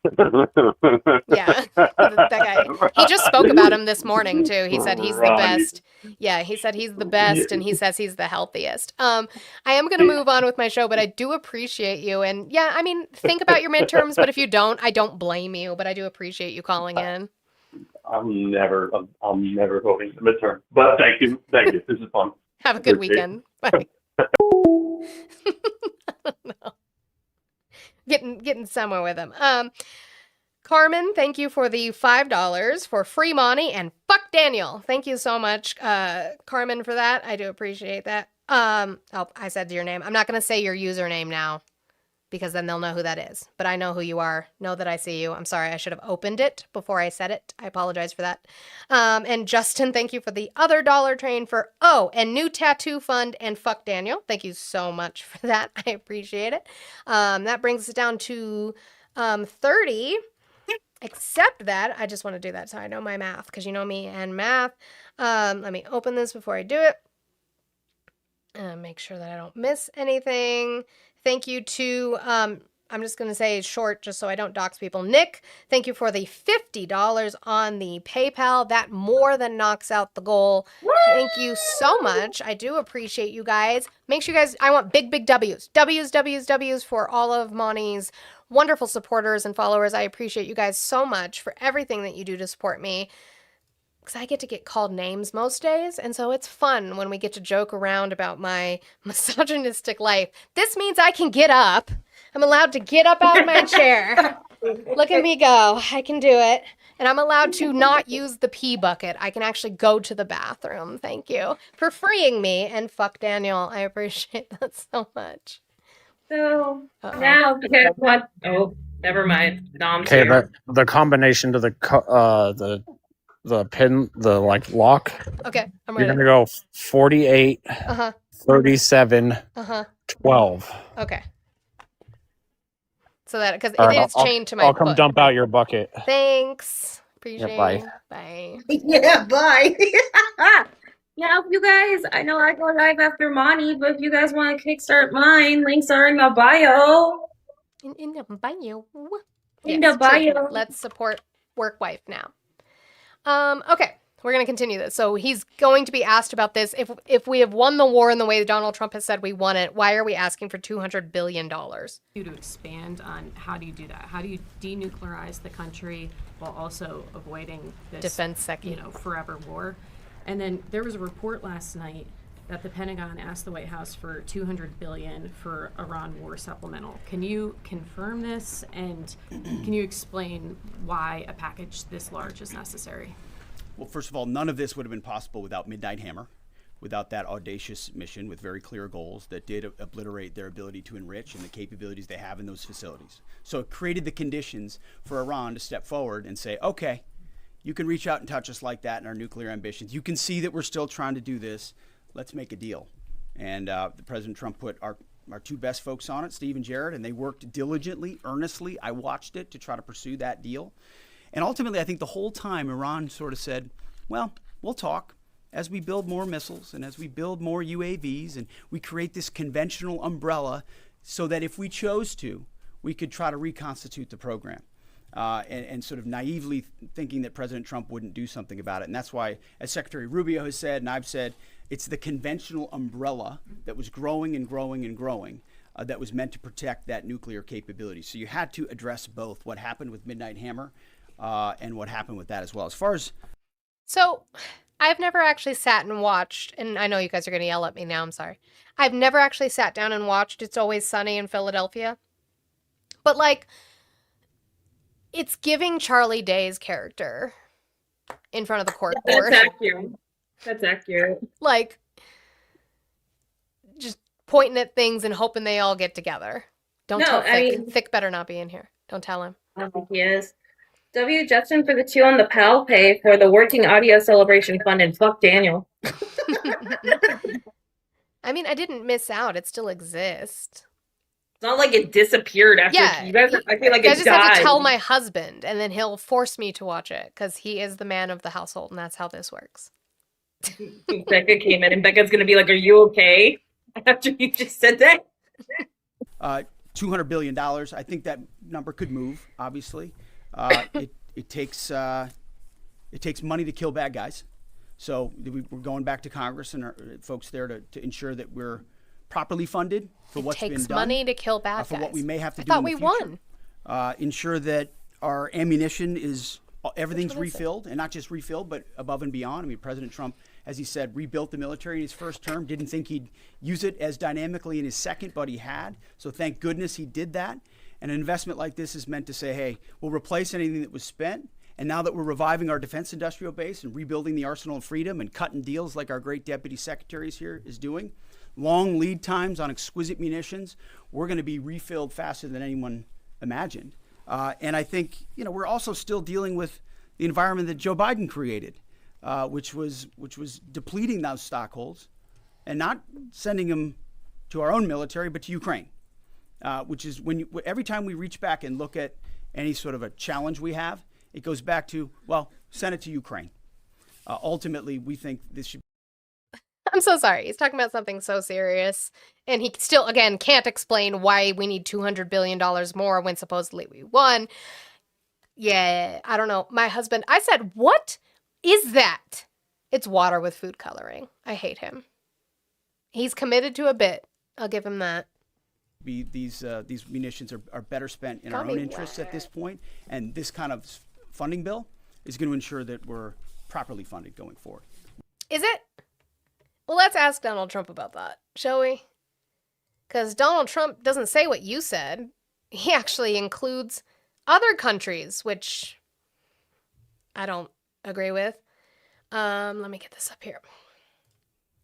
A: Yeah, that guy. He just spoke about him this morning too. He said he's the best. Yeah, he said he's the best, and he says he's the healthiest. I am going to move on with my show, but I do appreciate you. And yeah, I mean, think about your midterms, but if you don't, I don't blame you. But I do appreciate you calling in.
X: I'm never voting the midterm, but thank you. This is fun.
A: Have a good weekend. Bye. I don't know. Getting somewhere with him. Carmen, thank you for the $5 for free money, and fuck Daniel. Thank you so much, Carmen, for that. I do appreciate that. Oh, I said your name. I'm not going to say your username now because then they'll know who that is. But I know who you are. Know that I see you. I'm sorry. I should have opened it before I said it. I apologize for that. And Justin, thank you for the other dollar train for, and new tattoo fund and fuck Daniel. Thank you so much for that. I appreciate it. That brings us down to 30. Except that, I just want to do that so I know my math, because you know me and math. Let me open this before I do it. Make sure that I don't miss anything. Thank you to I'm just going to say short just so I don't dox people. Nick, thank you for the $50 on the PayPal. That more than knocks out the goal. Thank you so much. I do appreciate you guys. Make sure you guys, I want big W's. W's for all of Monty's wonderful supporters and followers. I appreciate you guys so much for everything that you do to support me. Because I get to get called names most days, and so it's fun when we get to joke around about my misogynistic life. This means I can get up. I'm allowed to get up out of my chair. Look at me go. I can do it. And I'm allowed to not use the pee bucket. I can actually go to the bathroom. Thank you for freeing me. And fuck Daniel. I appreciate that so much.
B: So now, okay, what? Oh, never mind. Dom's
W: Okay,
B: here.
W: the combination to the pin, the like lock.
A: Okay, I'm
W: You're
A: ready.
W: gonna go 48,
A: Uh-huh.
W: 37,
A: Uh-huh.
W: 12.
A: Okay. So that, because
W: All
A: it
W: right,
A: is chained to my
W: I'll come
A: foot.
W: dump out your bucket.
A: Thanks. Appreciate
W: bye.
A: it. Bye.
B: Yeah, bye. Yeah, if you guys, I know I go live after Monty, but if you guys want to kickstart mine, links are in my bio.
A: In the bio.
B: In
A: Yes,
B: the bio.
A: true. Let's support work wife now. Okay, we're going to continue this. So he's going to be asked about this. If we have won the war in the way that Donald Trump has said we won it, why are we asking for $200 billion?
L: You to expand on how do you do that? How do you denuclearize the country while also avoiding this
A: Defense secchi.
L: forever war? And then there was a report last night that the Pentagon asked the White House for $200 billion for Iran war supplemental. Can you confirm this, and can you explain why a package this large is necessary?
I: Well, first of all, none of this would have been possible without Midnight Hammer, without that audacious mission with very clear goals that did obliterate their ability to enrich and the capabilities they have in those facilities. So it created the conditions for Iran to step forward and say, okay, you can reach out and touch us like that in our nuclear ambitions. You can see that we're still trying to do this. Let's make a deal. And President Trump put our two best folks on it, Steve and Jared, and they worked diligently, earnestly. I watched it to try to pursue that deal. And ultimately, I think the whole time Iran sort of said, well, we'll talk as we build more missiles and as we build more UAVs and we create this conventional umbrella so that if we chose to, we could try to reconstitute the program. And sort of naively thinking that President Trump wouldn't do something about it. And that's why, as Secretary Rubio has said, and I've said, it's the conventional umbrella that was growing and growing and growing that was meant to protect that nuclear capability. So you had to address both what happened with Midnight Hammer and what happened with that as well. As far as...
A: So I've never actually sat and watched, and I know you guys are going to yell at me now, I'm sorry. I've never actually sat down and watched It's Always Sunny in Philadelphia. But like, it's giving Charlie Day's character in front of the court board.
B: That's accurate. That's accurate.
A: Like, just pointing at things and hoping they all get together. Don't
B: No,
A: tell
B: I
A: Thick.
B: mean-
A: Thick better not be in here. Don't tell him.
B: I don't think he is. W. Justin for the 2 on the PAL pay for the Working Audio Celebration Fund, and fuck Daniel.
A: I mean, I didn't miss out. It still exists.
B: It's not like it disappeared after
A: Yeah,
B: you guys. I feel like
A: I
B: it
A: just have
B: died.
A: to tell my husband, and then he'll force me to watch it because he is the man of the household, and that's how this works.
B: Becca came in, and Becca's gonna be like, "Are you okay?" After you just said that.
I: $200 billion. I think that number could move, obviously. It takes money to kill bad guys. So we're going back to Congress and our folks there to ensure that we're properly funded for what's been done.
A: Takes money to kill bad
I: for
A: guys.
I: what we may have to
A: I
I: do
A: thought
I: in the
A: we
I: future.
A: won.
I: Ensure that our ammunition is everything's
A: one is it?
I: refilled, and not just refilled, but above and beyond. I mean, President Trump, as he said, rebuilt the military in his first term. Didn't think he'd use it as dynamically in his second, but he had. So thank goodness he did that. And an investment like this is meant to say, hey, we'll replace anything that was spent. And now that we're reviving our defense industrial base and rebuilding the arsenal of freedom and cutting deals like our great deputy secretaries here is doing, long lead times on exquisite munitions, we're going to be refilled faster than anyone imagined. And I think, we're also still dealing with the environment that Joe Biden created, which was depleting those stockholds and not sending them to our own military, but to Ukraine, which is every time we reach back and look at any sort of a challenge we have, it goes back to, well, send it to Ukraine. Ultimately, we think this should.
A: I'm so sorry. He's talking about something so serious. And he still, again, can't explain why we need $200 billion more when supposedly we won. Yeah, I don't know. My husband, I said, what is that? It's water with food coloring. I hate him. He's committed to a bit. I'll give him that.
I: These munitions are better spent in
A: Got
I: our
A: me
I: own interests at this point, and this kind of funding bill is going to ensure that we're properly funded going forward.
A: Is it? Well, let's ask Donald Trump about that, shall we? Because Donald Trump doesn't say what you said. He actually includes other countries, which I don't agree with. Let me get this up here.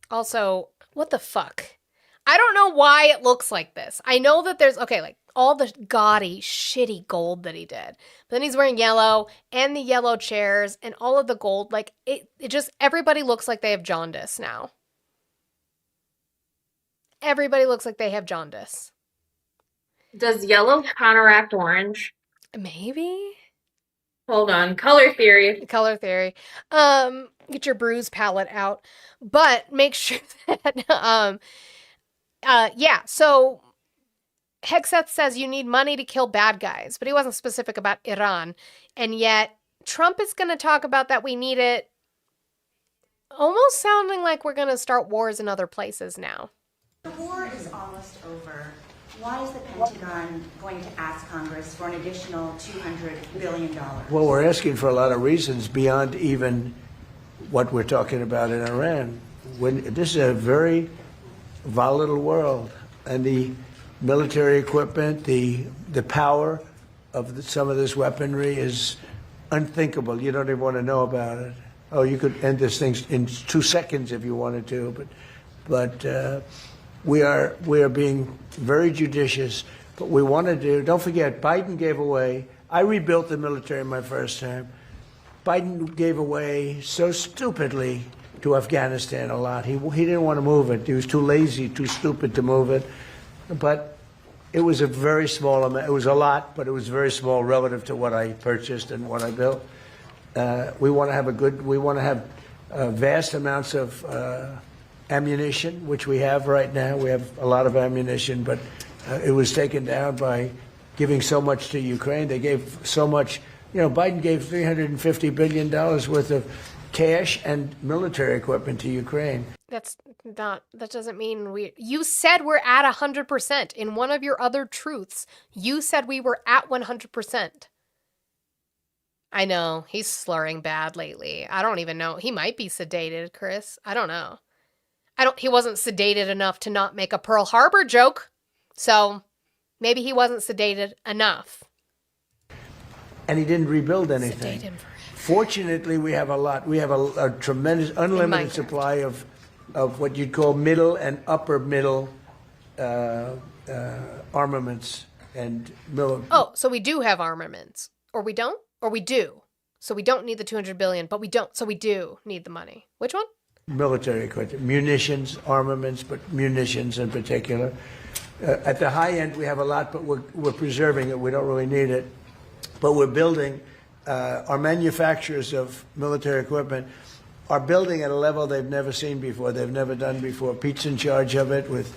A: Also, what the fuck? I don't know why it looks like this. I know that there's, okay, like all the gaudy, shitty gold that he did. But then he's wearing yellow and the yellow chairs and all of the gold. Like, it just, everybody looks like they have jaundice now. Everybody looks like they have jaundice.
B: Does yellow counteract orange?
A: Maybe?
B: Hold on. Color theory.
A: Color theory. Get your bruise palette out. But make sure that, yeah, so Hegseth says you need money to kill bad guys, but he wasn't specific about Iran. And yet Trump is going to talk about that we need it, almost sounding like we're going to start wars in other places now.
M: The war is almost over. Why is the Pentagon going to ask Congress for an additional $200 billion?
N: Well, we're asking for a lot of reasons beyond even what we're talking about in Iran. This is a very volatile world, and the military equipment, the power of some of this weaponry is unthinkable. You don't even want to know about it. Oh, you could end this thing in 2 seconds if you wanted to, but we are being very judicious. But we want to do. Don't forget, Biden gave away. I rebuilt the military in my first term. Biden gave away so stupidly to Afghanistan a lot. He didn't want to move it. He was too lazy, too stupid to move it. But it was a very small amount. It was a lot, but it was very small relative to what I purchased and what I built. We want to have we want to have vast amounts of ammunition, which we have right now. We have a lot of ammunition, but it was taken down by giving so much to Ukraine. They gave so much. You know, Biden gave $350 billion worth of cash and military equipment to Ukraine.
A: That doesn't mean you said we're at 100%. In one of your other truths, you said we were at 100%. I know, he's slurring bad lately. I don't even know. He might be sedated, Chris. I don't know. He wasn't sedated enough to not make a Pearl Harbor joke. So maybe he wasn't sedated enough.
N: And he didn't rebuild anything. Fortunately, we have a lot. We have a tremendous, unlimited supply of what you'd call middle and upper middle armaments and military.
A: Oh, so we do have armaments, or we don't, or we do. So we don't need the $200 billion, but we don't. So we do need the money. Which one?
N: Military equipment, munitions, armaments, but munitions in particular. At the high end, we have a lot, but we're preserving it. We don't really need it. But we're building, our manufacturers of military equipment are building at a level they've never seen before, they've never done before. Pete's in charge of it with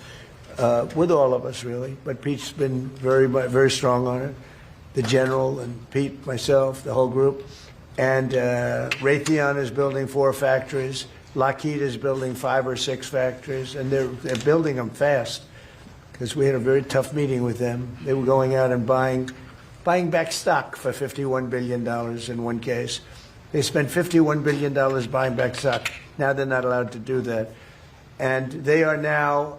N: all of us, really. But Pete's been very strong on it. The general and Pete, myself, the whole group. And Raytheon is building 4 factories. Lockheed is building 5 or 6 factories. And they're building them fast because we had a very tough meeting with them. They were going out and buying back stock for $51 billion in one case. They spent $51 billion buying back stock. Now they're not allowed to do that. And they are now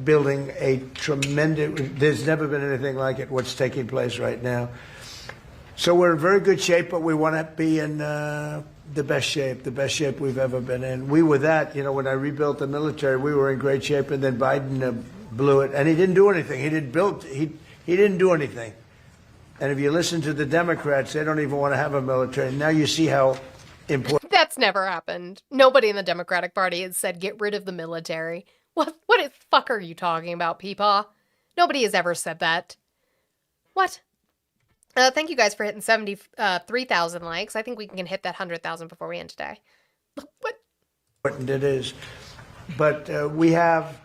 N: building a tremendous, there's never been anything like it, what's taking place right now. So we're in very good shape, but we want to be in the best shape we've ever been in. We were that, you know, when I rebuilt the military, we were in great shape, and then Biden blew it. And he didn't do anything. He didn't do anything. And if you listen to the Democrats, they don't even want to have a military. Now you see how important.
A: That's never happened. Nobody in the Democratic Party has said get rid of the military. What the fuck are you talking about, Peepaw? Nobody has ever said that. What? Thank you guys for hitting 73,000 likes. I think we can hit that 100,000 before we end today. What?
N: Important it is. But we have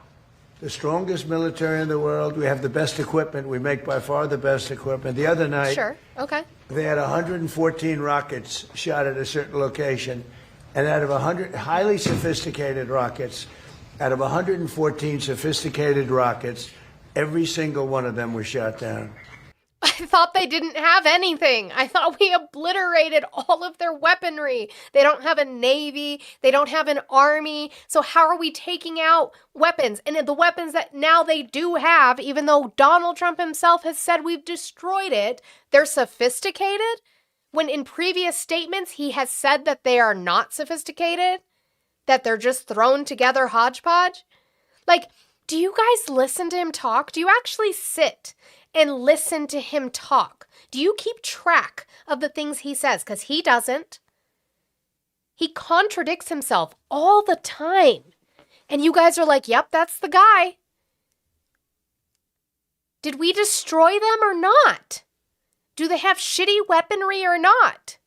N: the strongest military in the world. We have the best equipment. We make by far the best equipment. The other night,
A: Sure. Okay.
N: they had 114 rockets shot at a certain location, and out of 100 highly sophisticated rockets, out of 114 sophisticated rockets, every single one of them was shot down.
A: I thought they didn't have anything. I thought we obliterated all of their weaponry. They don't have a navy. They don't have an army. So how are we taking out weapons? And the weapons that now they do have, even though Donald Trump himself has said we've destroyed it, they're sophisticated? When in previous statements he has said that they are not sophisticated? That they're just thrown together hodgepodge? Like, do you guys listen to him talk? Do you actually sit and listen to him talk? Do you keep track of the things he says? Because he doesn't. He contradicts himself all the time. And you guys are like, yep, that's the guy. Did we destroy them or not? Do they have shitty weaponry or not?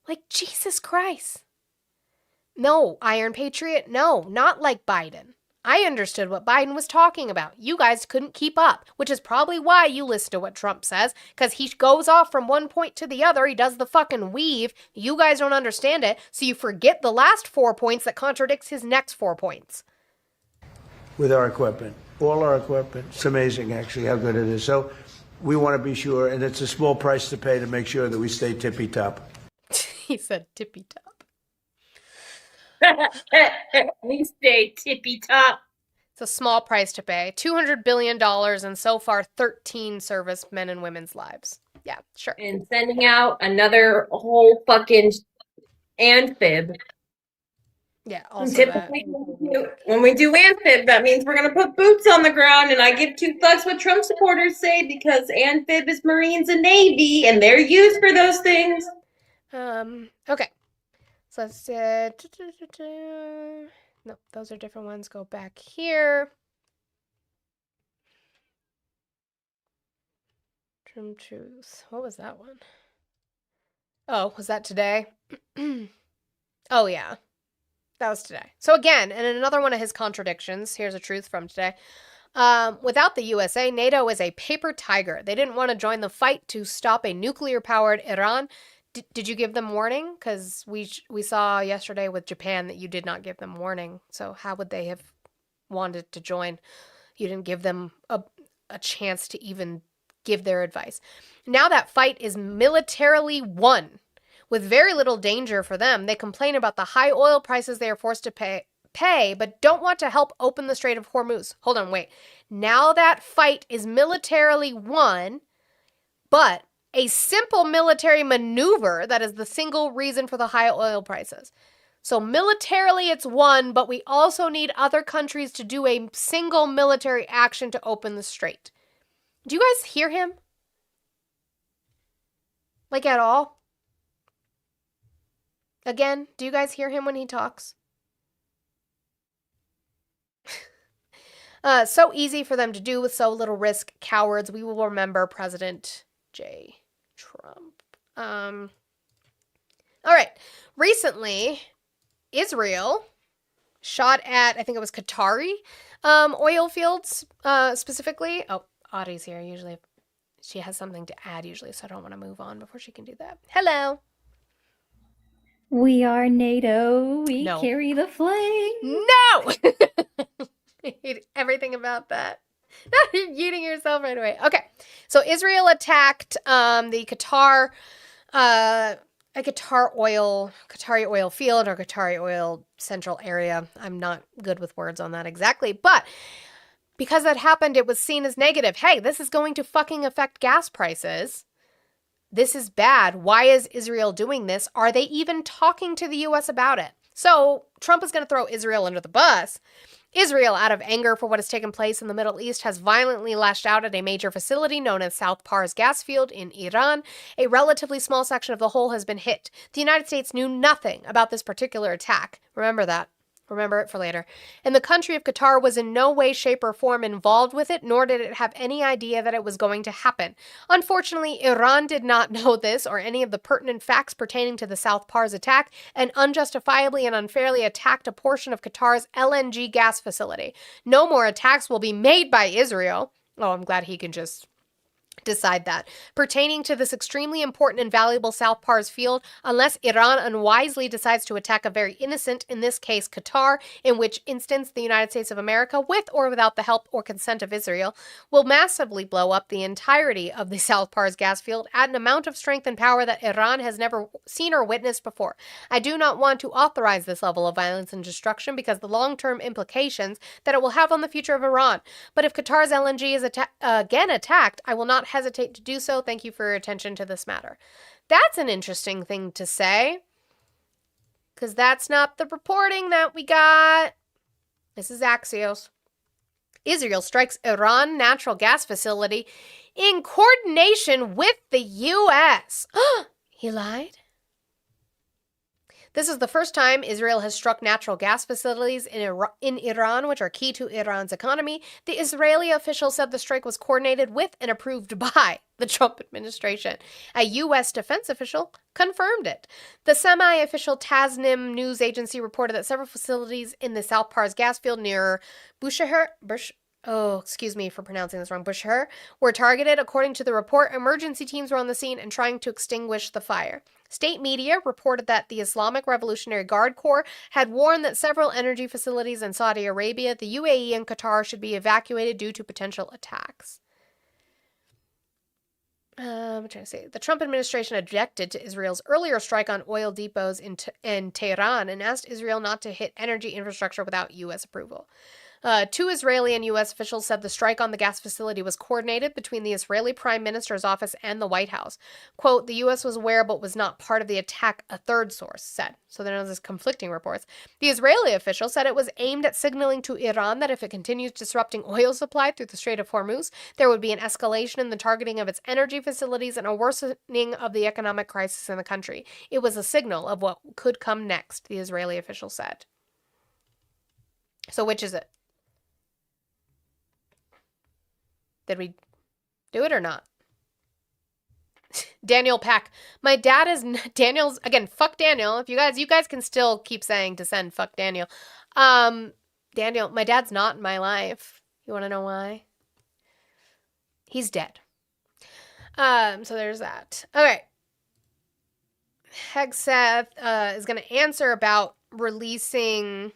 A: Like, Jesus Christ. No, Iron Patriot, no, not like Biden. I understood what Biden was talking about. You guys couldn't keep up, which is probably why you listen to what Trump says, because he goes off from one point to the other. He does the fucking weave. You guys don't understand it, so you forget the last 4 points that contradicts his next 4 points.
N: With our equipment, all our equipment. It's amazing, actually, how good it is. So we want to be sure, and it's a small price to pay to make sure that we stay tippy top.
A: He said tippy top.
B: We stay tippy top.
A: It's a small price to pay. $200 billion and so far 13 servicemen and women's lives. Yeah, sure.
B: And sending out another whole fucking amphib.
A: Yeah, also
B: Typically, when we do amphib, that means we're going to put boots on the ground, and I give two fucks what Trump supporters say because amphib is Marines and Navy, and they're used for those things.
A: Okay. So let's no, those are different ones. Go back here. Trim Truth. What was that one? Oh, was that today? Oh, yeah. That was today. So again, and another one of his contradictions. Here's a truth from today. Without the USA, NATO is a paper tiger. They didn't want to join the fight to stop a nuclear-powered Iran. Did you give them warning? Because we saw yesterday with Japan that you did not give them warning. So how would they have wanted to join? You didn't give them a chance to even give their advice. Now that fight is militarily won. With very little danger for them, they complain about the high oil prices they are forced to pay, but don't want to help open the Strait of Hormuz. Hold on, wait. Now that fight is militarily won, but a simple military maneuver that is the single reason for the high oil prices. So militarily it's won, but we also need other countries to do a single military action to open the strait. Do you guys hear him? Like at all? Again, do you guys hear him when he talks? So easy for them to do with so little risk. Cowards. We will remember President J. Trump. All right. Recently, Israel shot at, I think it was Qatari oil fields specifically. Oh, Audie's here. Usually she has something to add usually, so I don't want to move on before she can do that. Hello.
O: We are NATO. We
A: No.
O: carry the flag.
A: No! I hate everything about that. You're yeeting yourself right away. Okay. So Israel attacked the Qatari oil field or Qatari oil central area. I'm not good with words on that exactly, but because that happened, it was seen as negative. Hey, this is going to fucking affect gas prices. This is bad. Why is Israel doing this? Are they even talking to the U.S. about it? So Trump is going to throw Israel under the bus. Israel, out of anger for what has taken place in the Middle East, has violently lashed out at a major facility known as South Pars gas field in Iran. A relatively small section of the whole has been hit. The United States knew nothing about this particular attack. Remember that. Remember it for later. And the country of Qatar was in no way, shape, or form involved with it, nor did it have any idea that it was going to happen. Unfortunately, Iran did not know this or any of the pertinent facts pertaining to the South Pars attack, and unjustifiably and unfairly attacked a portion of Qatar's LNG gas facility. No more attacks will be made by Israel. Oh, I'm glad he can just decide that, pertaining to this extremely important and valuable South Pars field, unless Iran unwisely decides to attack a very innocent, in this case Qatar, in which instance the United States of America, with or without the help or consent of Israel, will massively blow up the entirety of the South Pars gas field at an amount of strength and power that Iran has never seen or witnessed before. I do not want to authorize this level of violence and destruction because the long-term implications that it will have on the future of Iran. But if Qatar's LNG is again attacked, I will not hesitate to do so. Thank you for your attention to this matter. That's an interesting thing to say, because that's not the reporting that we got. This is Axios. Israel strikes Iran natural gas facility in coordination with the U.S. He lied? This is the first time Israel has struck natural gas facilities in Iran, which are key to Iran's economy. The Israeli official said the strike was coordinated with and approved by the Trump administration. A U.S. defense official confirmed it. The semi-official Tasnim news agency reported that several facilities in the South Pars gas field near Bushehr, excuse me for pronouncing this wrong, Bushehr, were targeted. According to the report, emergency teams were on the scene and trying to extinguish the fire. State media reported that the Islamic Revolutionary Guard Corps had warned that several energy facilities in Saudi Arabia, the UAE, and Qatar should be evacuated due to potential attacks. I'm trying to say, the Trump administration objected to Israel's earlier strike on oil depots in Tehran and asked Israel not to hit energy infrastructure without U.S. approval. Two Israeli and U.S. officials said the strike on the gas facility was coordinated between the Israeli Prime Minister's office and the White House. Quote, the U.S. was aware but was not part of the attack, a third source said. So there are these conflicting reports. The Israeli official said it was aimed at signaling to Iran that if it continues disrupting oil supply through the Strait of Hormuz, there would be an escalation in the targeting of its energy facilities and a worsening of the economic crisis in the country. It was a signal of what could come next, the Israeli official said. So which is it? Did we do it or not? Daniel Pack. My dad is Daniel's again. Fuck Daniel. If you guys can still keep saying to send fuck Daniel. Daniel, my dad's not in my life. You want to know why? He's dead. So there's that. Okay. Hegseth is going to answer about releasing.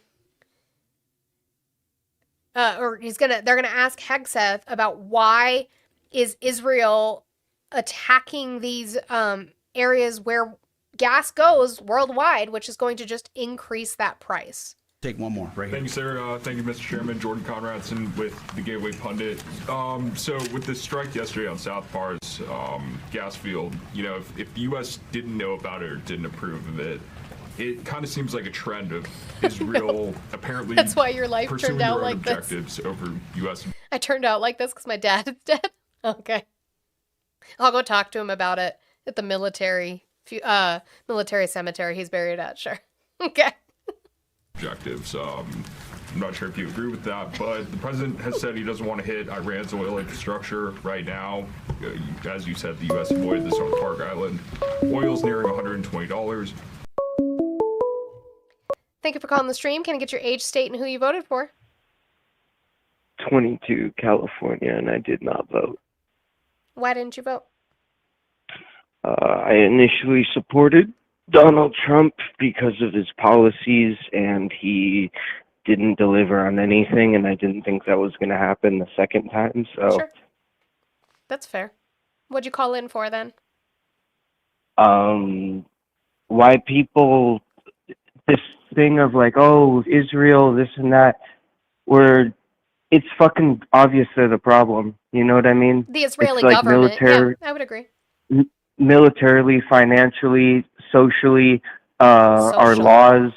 A: They're going to ask Hegseth about why is Israel attacking these areas where gas goes worldwide, which is going to just increase that price.
I: Take one more. Right
J: Thank you, sir. Thank you, Mr. Chairman. Jordan Conradson with the Gateway Pundit. So with the strike yesterday on South Pars gas field, you know, if the U.S. didn't know about it or didn't approve of it, it kind of seems like a trend of Israel apparently
A: That's why your life
J: pursuing
A: turned out
J: their own
A: like this.
J: objectives over U.S.
A: I turned out like this because my dad is dead. Okay. I'll go talk to him about it at the military cemetery he's buried at. Sure. Okay.
J: objectives. I'm not sure if you agree with that, but the president has said he doesn't want to hit Iran's oil infrastructure right now. As you said, the U.S. avoided this on Park Island. Oil's nearing $120.
A: Thank you for calling the stream. Can I get your age, state, and who you voted for?
P: 22, California, and I did not vote.
A: Why didn't you vote?
P: I initially supported Donald Trump because of his policies, and he didn't deliver on anything, and I didn't think that was going to happen the second time. So,
A: Sure. That's fair. What'd you call in for then?
P: why people, this thing of like, oh, Israel, this and that, where it's fucking obvious they're the problem. You know what I mean?
A: The Israeli
P: It's like
A: government.
P: military,
A: Yeah, I would agree.
P: militarily, financially, socially, our
A: Social.
P: laws,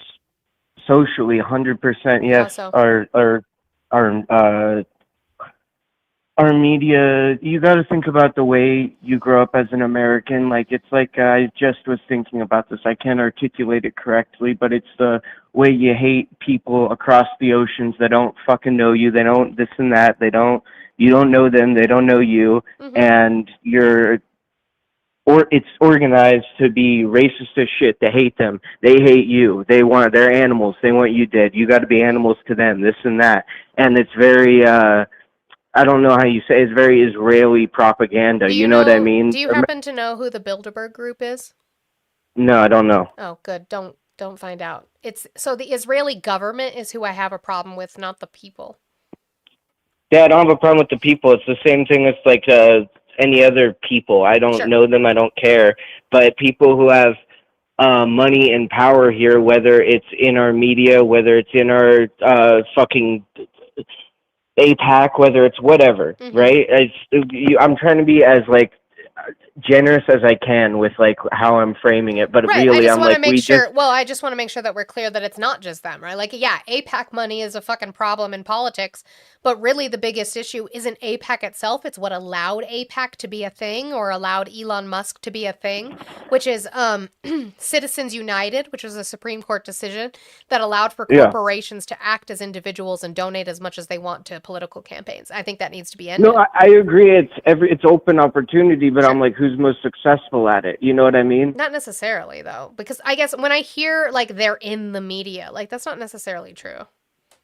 P: socially, 100%, yes,
A: so?
P: our our media, you got to think about the way you grow up as an American. Like, it's like, I just was thinking about this. I can't articulate it correctly, but it's the way you hate people across the oceans that don't fucking know you. They don't this and that. You don't know them. They don't know you. And it's organized to be racist as shit, to hate them. They hate you. They're animals. They want you dead. You got to be animals to them, this and that. And it's very, I don't know how you say, it's very Israeli propaganda. You know what I mean?
A: Do you happen to know who the Bilderberg Group is?
P: No, I don't know.
A: Oh, good. Don't find out. So the Israeli government is who I have a problem with, not the people.
P: Yeah, I don't have a problem with the people. It's the same thing as like any other people. I don't know them. I don't care. But people who have money and power here, whether it's in our media, whether it's in our fucking APAC, whether it's whatever, right? I'm trying to be as like generous as I can with like how I'm framing it, but
A: Right.
P: really
A: I just
P: I'm
A: want to
P: like,
A: make
P: we
A: sure.
P: just
A: Well, I just want to make sure that we're clear that it's not just them, right? Like, yeah, APAC money is a fucking problem in politics, but really the biggest issue isn't APAC itself. It's what allowed APAC to be a thing, or allowed Elon Musk to be a thing, which is Citizens United, which was a Supreme Court decision that allowed for
P: Yeah.
A: corporations to act as individuals and donate as much as they want to political campaigns. I think that needs to be ended.
P: No, I agree. It's open opportunity, but I'm like, who's most successful at it? You know what I mean?
A: Not necessarily, though, because I guess when I hear like they're in the media, like that's not necessarily true.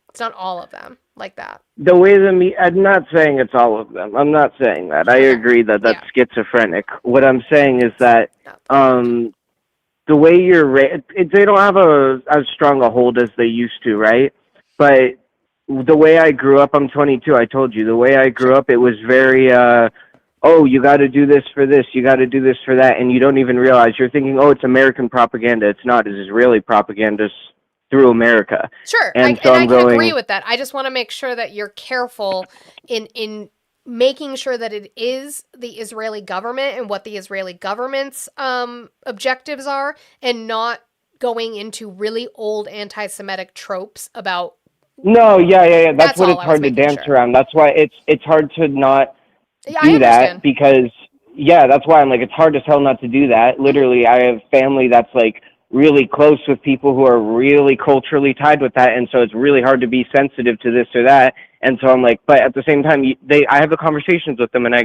A: It's not all of them like that.
P: The way I'm not saying it's all of them. I'm not saying that. I agree that that's schizophrenic. What I'm saying is that the way they don't have as strong a hold as they used to, right? But the way I grew up, I'm 22. I told you the way I grew up, it was very. Oh, you got to do this for this, you got to do this for that, and you don't even realize. You're thinking, oh, it's American propaganda. It's not. It's Israeli propaganda through America.
A: Sure,
P: And
A: I can agree with that. I just want to make sure that you're careful in making sure that it is the Israeli government and what the Israeli government's objectives are, and not going into really old anti-Semitic tropes about.
P: No, yeah. That's what
A: all
P: it's
A: I was
P: hard to
A: making
P: dance around. That's why it's hard to not do that, because that's why I'm like, it's hard as hell not to do that. Literally, I have family that's like really close with people who are really culturally tied with that, and so it's really hard to be sensitive to this or that. And so I'm like, but at the same time, I have the conversations with them, and they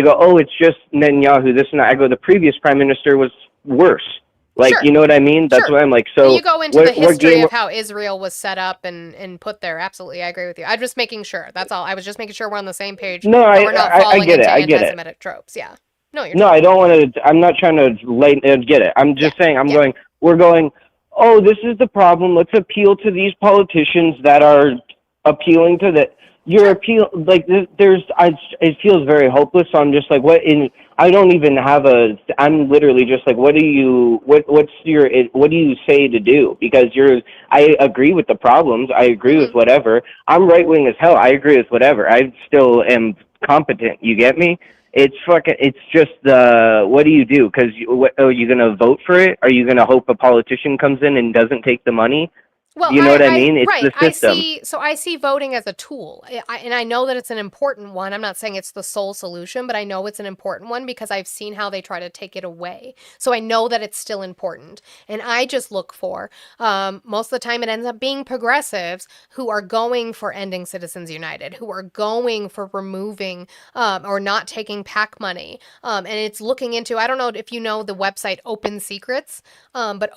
P: go, oh, it's just Netanyahu, this and that. I go, the previous prime minister was worse. Like, you know what I mean? That's why I'm like, so
A: you go into the history of how Israel was set up and put there. Absolutely, I agree with you. I'm just making sure. That's all. I was just making sure we're on the same page.
P: No,
A: and we're not falling
P: I get
A: into
P: it. I get it.
A: anti-Semitic tropes. Yeah. No, you're.
P: No, I don't want to. I'm not trying to get it. I'm just saying. We're going. Oh, this is the problem. Let's appeal to these politicians that are appealing to that. Your appeal, like it feels very hopeless. So I'm just like, I don't even have I'm literally just like, what do you say to do? Because I agree with the problems. I agree with whatever. I'm right wing as hell. I agree with whatever. I still am competent. You get me? It's just what do you do? Because are you going to vote for it? Are you going to hope a politician comes in and doesn't take the money?
A: Well,
P: you know what I mean? It's
A: right.
P: the system.
A: I see voting as a tool, and I know that it's an important one. I'm not saying it's the sole solution, but I know it's an important one because I've seen how they try to take it away. So I know that it's still important, and I just look for most of the time it ends up being progressives who are going for ending Citizens United, who are going for removing or not taking PAC money, and it's looking into. I don't know if you know the website Open Secrets, but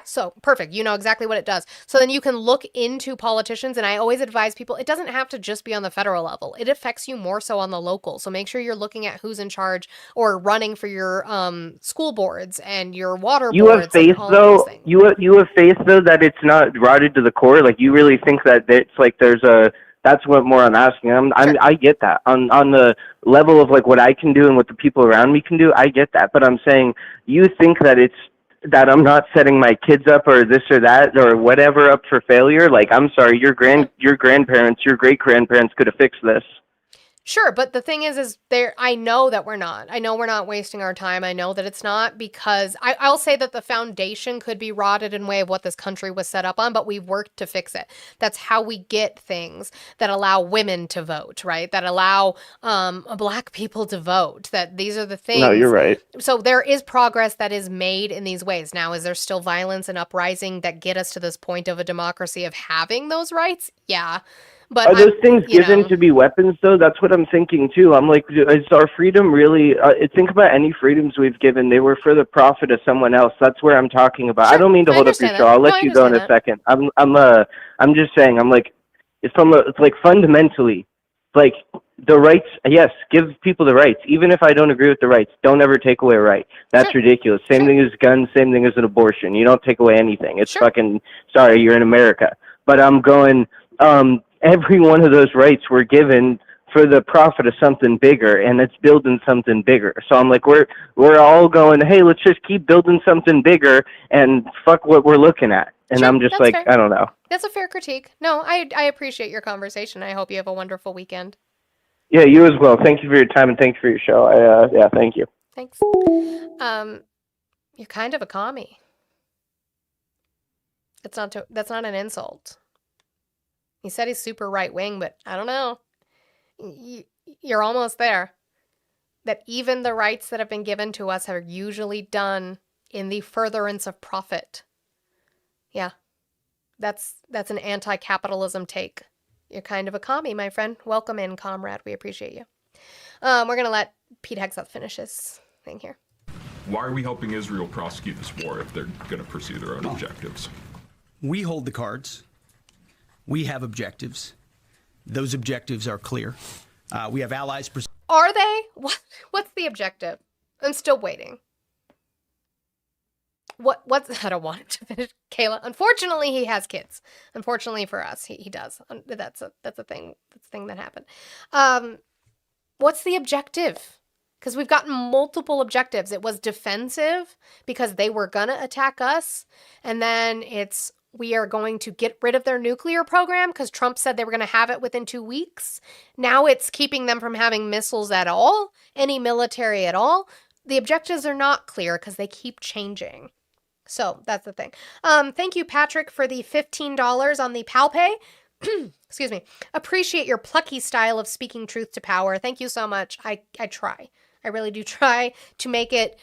A: so perfect. You know exactly what it does. So then you can look into politicians, and I always advise people, it doesn't have to just be on the federal level. It affects you more so on the local. So make sure you're looking at who's in charge or running for your school boards and your water
P: you
A: boards.
P: Have faith though. You have faith though that it's not rotted to the core. Like you really think that it's like that's what more I'm asking. I get that on the level of like what I can do and what the people around me can do. I get that, but I'm saying you think that that I'm not setting my kids up or this or that or whatever up for failure. Like, I'm sorry, your grandparents, your great grandparents could have fixed this.
A: Sure, but the thing is there. I know that we're not. I know we're not wasting our time. I know that it's not, because I'll say that the foundation could be rotted in way of what this country was set up on, but we've worked to fix it. That's how we get things that allow women to vote, right? That allow Black people to vote. That these are the things.
P: No, you're right.
A: So there is progress that is made in these ways. Now, is there still violence and uprising that get us to this point of a democracy of having those rights? Yeah. But
P: Are those things given to be weapons, though? That's what I'm thinking, too. I'm like, is our freedom really... think about any freedoms we've given. They were for the profit of someone else. That's where I'm talking about.
A: Sure,
P: I don't mean to hold up your show. I'll let you go in a second. I'm just saying, I'm like, it's like fundamentally, like, the rights, yes, give people the rights. Even if I don't agree with the rights, don't ever take away a right. That's ridiculous. Same thing as guns, same thing as an abortion. You don't take away anything. It's fucking... Sorry, you're in America. But I'm going... every one of those rights were given for the profit of something bigger, and it's building something bigger. So I'm like, we're all going, hey, let's just keep building something bigger and fuck what we're looking at. And I'm just like,
A: fair.
P: I don't know.
A: That's a fair critique. No, I appreciate your conversation. I hope you have a wonderful weekend.
P: Yeah, you as well. Thank you for your time and thanks for your show. Yeah, thank you.
A: Thanks. You're kind of a commie. That's not an insult. He said he's super right wing, but I don't know. You're almost there. That even the rights that have been given to us are usually done in the furtherance of profit. Yeah. That's an anti-capitalism take. You're kind of a commie, my friend. Welcome in, comrade. We appreciate you. We're going to let Pete Hegseth finish his thing here.
J: Why are we helping Israel prosecute this war if they're going to pursue their own objectives?
I: We hold the cards. We have objectives. Those objectives are clear. We have allies.
A: Are they? What's the objective? I'm still waiting. What's I don't want it to finish. Kayla. Unfortunately, he has kids. Unfortunately for us, he does. That's a thing. That's a thing that happened. What's the objective? Because we've gotten multiple objectives. It was defensive because they were gonna attack us, and then it's we are going to get rid of their nuclear program because Trump said they were going to have it within 2 weeks. Now it's keeping them from having missiles at all, any military at all. The objectives are not clear because they keep changing. So that's the thing. Thank you, Patrick, for the $15 on the PalPay. Excuse me. Appreciate your plucky style of speaking truth to power. Thank you so much. I try. I really do try to make it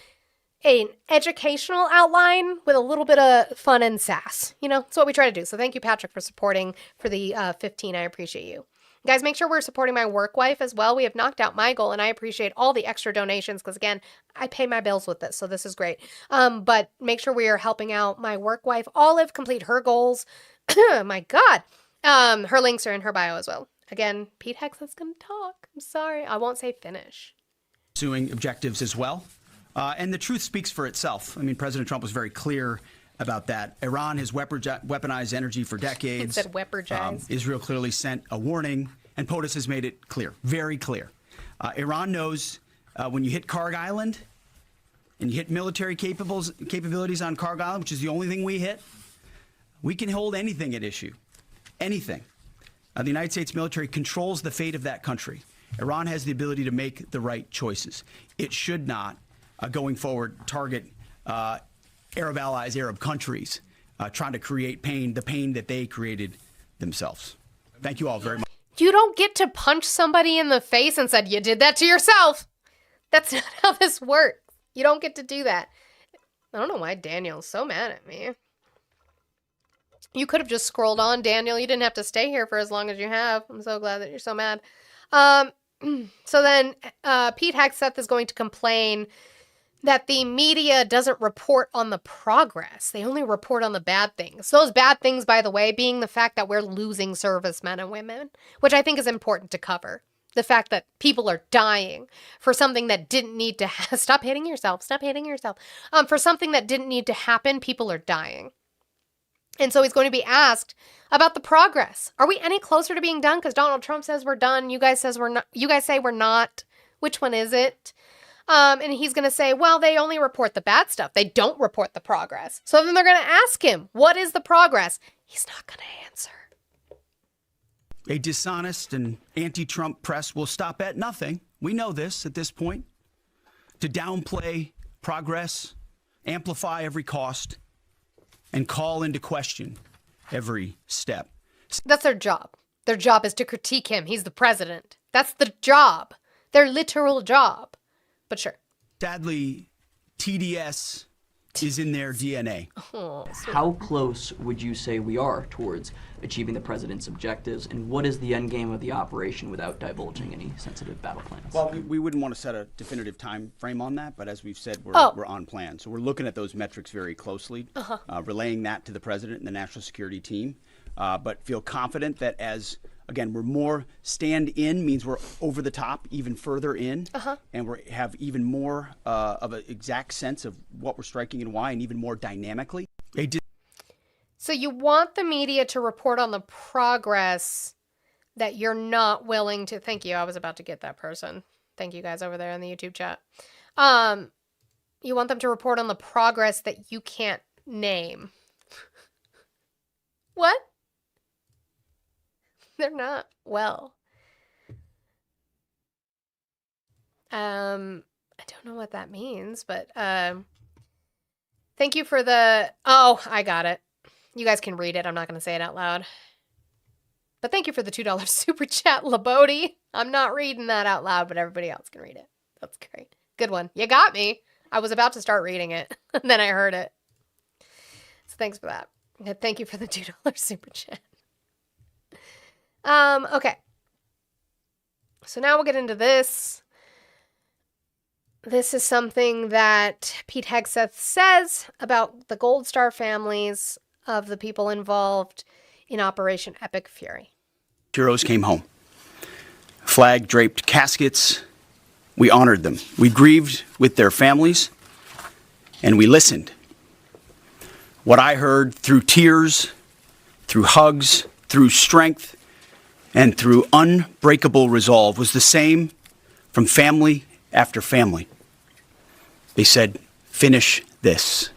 A: an educational outline with a little bit of fun and sass. You know, it's what we try to do. So thank you, Patrick, for supporting for the 15. I appreciate you. Guys, make sure we're supporting my work wife as well. We have knocked out my goal, and I appreciate all the extra donations because, again, I pay my bills with this, so this is great. But make sure we are helping out my work wife, Olive, complete her goals. My God. Her links are in her bio as well. Again, Pete Hegseth's going to talk. I'm sorry. I won't say finish.
I: Pursuing objectives as well. And the truth speaks for itself. I mean, President Trump was very clear about that. Iran has weaponized energy for decades.
A: It said weaponized.
I: Israel clearly sent a warning, and POTUS has made it clear, very clear. Iran knows when you hit Karg Island and you hit military capabilities on Karg Island, which is the only thing we hit, we can hold anything at issue, anything. The United States military controls the fate of that country. Iran has the ability to make the right choices. It should not, going forward, target Arab allies, Arab countries, trying to create pain, the pain that they created themselves. Thank you all very much.
A: You don't get to punch somebody in the face and said, you did that to yourself. That's not how this works. You don't get to do that. I don't know why Daniel's so mad at me. You could have just scrolled on, Daniel. You didn't have to stay here for as long as you have. I'm so glad that you're so mad. So then Pete Hegseth is going to complain that the media doesn't report on the progress. They only report on the bad things. Those bad things, by the way, being the fact that we're losing servicemen and women, which I think is important to cover. The fact that people are dying for something that didn't need to stop hitting yourself. Stop hitting yourself. For something that didn't need to happen, people are dying. And so he's going to be asked about the progress. Are we any closer to being done? Because Donald Trump says we're done. You guys says we're not. You guys say we're not. Which one is it? And he's going to say, well, they only report the bad stuff. They don't report the progress. So then they're going to ask him, what is the progress? He's not going to answer.
I: A dishonest and anti-Trump press will stop at nothing. We know this at this point. To downplay progress, amplify every cost, and call into question every step.
A: That's their job. Their job is to critique him. He's the president. That's the job. Their literal job. But sure.
I: Sadly, TDS is in their DNA.
A: Oh,
Q: How close would you say we are towards achieving the president's objectives, and what is the end game of the operation without divulging any sensitive battle plans?
I: Well, we wouldn't want to set a definitive time frame on that, but as we've said, we're on plan. So we're looking at those metrics very closely, relaying that to the president and the national security team, but feel confident that as, again, we're more stand in means we're over the top, even further in, and we have even more of an exact sense of what we're striking and why, and even more dynamically.
A: So you want the media to report on the progress that you're not willing to. Thank you. I was about to get that person. Thank you guys over there in the YouTube chat. You want them to report on the progress that you can't name. What? They're not well. I don't know what that means, but thank you for the. Oh, I got it. You guys can read it. I'm not going to say it out loud. But thank you for the $2 super chat, Labode. I'm not reading that out loud, but everybody else can read it. That's great. Good one. You got me. I was about to start reading it, and then I heard it. So thanks for that. Thank you for the $2 super chat. Okay. So now we'll get into this. This is something that Pete Hegseth says about the Gold Star families of the people involved in Operation Epic Fury.
I: Heroes came home. Flag-draped caskets. We honored them. We grieved with their families, and we listened. What I heard through tears, through hugs, through strength, and through unbreakable resolve was the same from family after family. They said, finish this.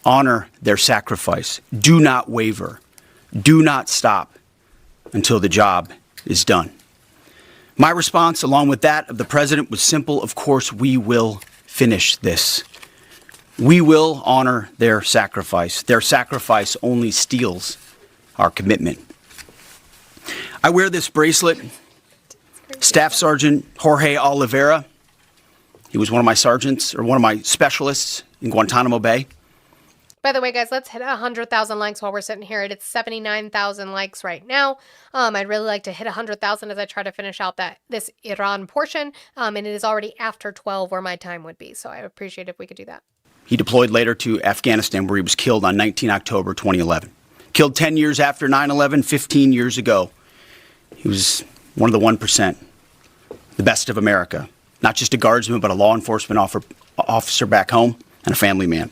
I: Honor their sacrifice. Do not waver. Do not stop until the job is done. My response, along with that of the president, was simple. Of course, we will finish this. We will honor their sacrifice. Their sacrifice only steals our commitment. I wear this bracelet. Staff Sergeant Jorge Oliveira, he was one of my sergeants, or one of my specialists in Guantanamo Bay.
A: By the way, guys, let's hit 100,000 likes while we're sitting here. It's 79,000 likes right now. I'd really like to hit 100,000 as I try to finish out this Iran portion. And it is already after 12 where my time would be. So I appreciate if we could do that.
I: He deployed later to Afghanistan, where he was killed on 19 October 2011. Killed 10 years after 9/11, 15 years ago. He was one of the 1%, the best of America. Not just a guardsman, but a law enforcement officer back home and a family man.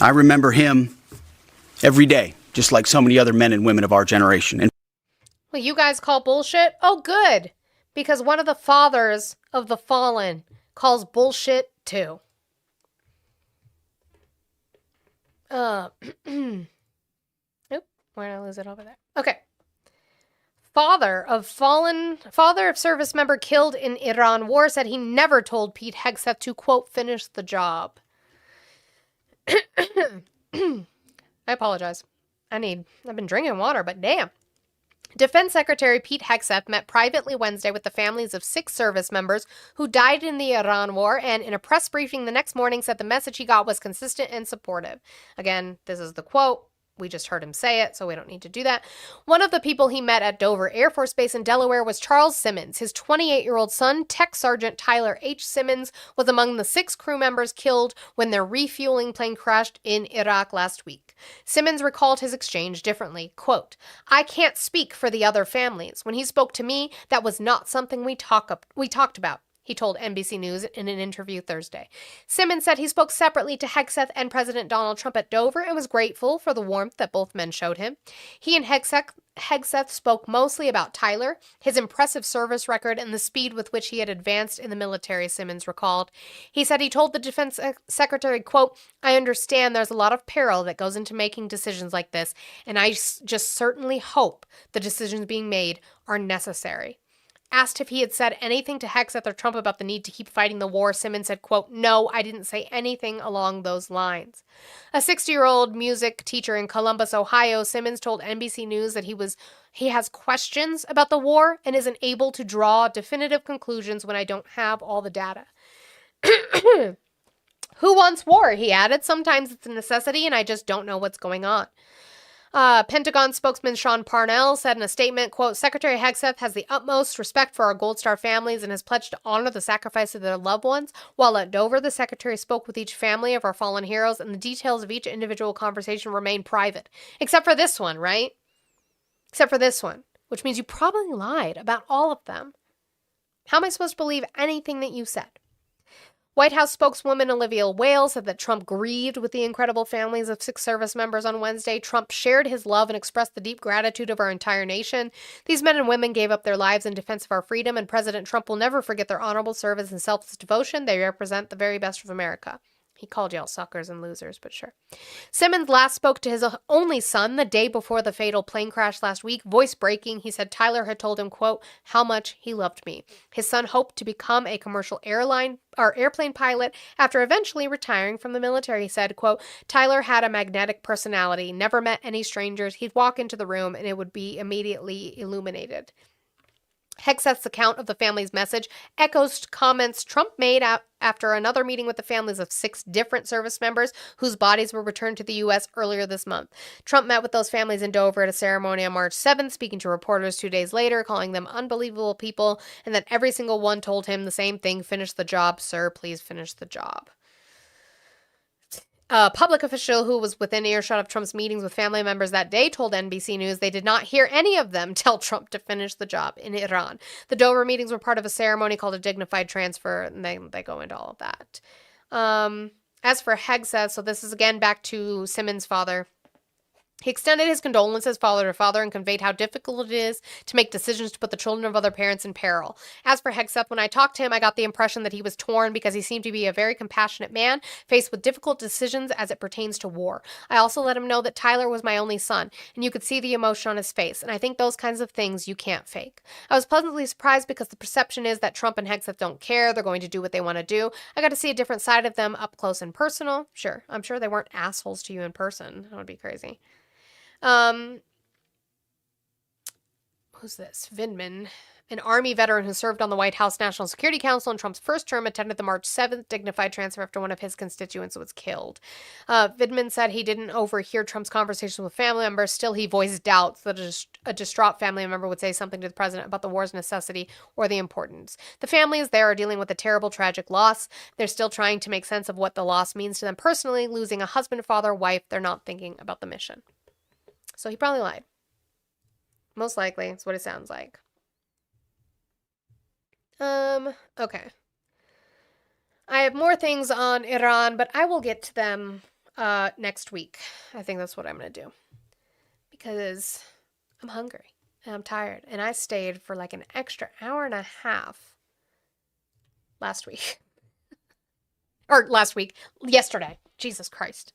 I: I remember him every day, just like so many other men and women of our generation. And
A: Well, you guys call bullshit? Oh, good. Because one of the fathers of the fallen calls bullshit too. Oop, where did I lose it over there? Okay. Father of service member killed in Iran war said he never told Pete Hegseth to, quote, finish the job. I apologize. I've been drinking water, but damn. Defense Secretary Pete Hegseth met privately Wednesday with the families of 6 service members who died in the Iran war, and in a press briefing the next morning said the message he got was consistent and supportive. Again, this is the quote. We just heard him say it, so we don't need to do that. One of the people he met at Dover Air Force Base in Delaware was Charles Simmons. His 28-year-old son, Tech Sergeant Tyler H. Simmons, was among the 6 crew members killed when their refueling plane crashed in Iraq last week. Simmons recalled his exchange differently. Quote, I can't speak for the other families. When he spoke to me, that was not something we talked about. he told NBC News in an interview Thursday. Simmons said he spoke separately to Hegseth and President Donald Trump at Dover and was grateful for the warmth that both men showed him. He and Hegseth spoke mostly about Tyler, his impressive service record, and the speed with which he had advanced in the military, Simmons recalled. He said he told the defense secretary, quote, "I understand there's a lot of peril that goes into making decisions like this, and I just certainly hope the decisions being made are necessary." Asked if he had said anything to Hegseth or Trump about the need to keep fighting the war, Simmons said, quote, "No, I didn't say anything along those lines." A 60-year-old music teacher in Columbus, Ohio, Simmons told NBC News that he has questions about the war and isn't able to draw definitive conclusions when I don't have all the data. Who wants war? He added. Sometimes it's a necessity and I just don't know what's going on. Pentagon spokesman Sean Parnell said in a statement, quote, "Secretary Hegseth has the utmost respect for our Gold Star families and has pledged to honor the sacrifice of their loved ones. While at Dover, the secretary spoke with each family of our fallen heroes, and the details of each individual conversation remain private." Except for this one, right? Except for this one, which means you probably lied about all of them. How am I supposed to believe anything that you said? White House spokeswoman Olivia Wales said that Trump grieved with the incredible families of 6 service members on Wednesday. Trump shared his love and expressed the deep gratitude of our entire nation. These men and women gave up their lives in defense of our freedom, and President Trump will never forget their honorable service and selfless devotion. They represent the very best of America. He called y'all suckers and losers, but sure. Simmons last spoke to his only son the day before the fatal plane crash last week. Voice breaking, he said Tyler had told him, quote, "how much he loved me." His son hoped to become a commercial airplane pilot after eventually retiring from the military. He said, quote, "Tyler had a magnetic personality, never met any strangers. He'd walk into the room and it would be immediately illuminated." Hegseth's account of the family's message echoes comments Trump made after another meeting with the families of 6 different service members whose bodies were returned to the U.S. earlier this month. Trump met with those families in Dover at a ceremony on March 7th, speaking to reporters 2 days later, calling them unbelievable people, and that every single one told him the same thing: "Finish the job, sir, please finish the job." A public official who was within earshot of Trump's meetings with family members that day told NBC News they did not hear any of them tell Trump to finish the job in Iran. The Dover meetings were part of a ceremony called a dignified transfer, and they go into all of that. As for Hegseth, so this is again back to Simmons' father. He extended his condolences father to father and conveyed how difficult it is to make decisions to put the children of other parents in peril. As for Hegseth, when I talked to him, I got the impression that he was torn because he seemed to be a very compassionate man faced with difficult decisions as it pertains to war. I also let him know that Tyler was my only son, and you could see the emotion on his face, and I think those kinds of things you can't fake. I was pleasantly surprised because the perception is that Trump and Hegseth don't care. They're going to do what they want to do. I got to see a different side of them up close and personal. Sure, I'm sure they weren't assholes to you in person. That would be crazy. Who's this? Vindman, an Army veteran who served on the White House National Security Council in Trump's first term, attended the March 7th dignified transfer after one of his constituents was killed. Vindman said he didn't overhear Trump's conversations with family members. Still, he voiced doubts that a distraught family member would say something to the president about the war's necessity or the importance. The families there are dealing with a terrible, tragic loss. They're still trying to make sense of what the loss means to them personally, losing a husband, father, wife. They're not thinking about the mission. So he probably lied. Most likely, it's what it sounds like. Okay. I have more things on Iran, but I will get to them next week. I think that's what I'm going to do. Because I'm hungry and I'm tired. And I stayed for like an extra hour and a half last week. Yesterday. Jesus Christ.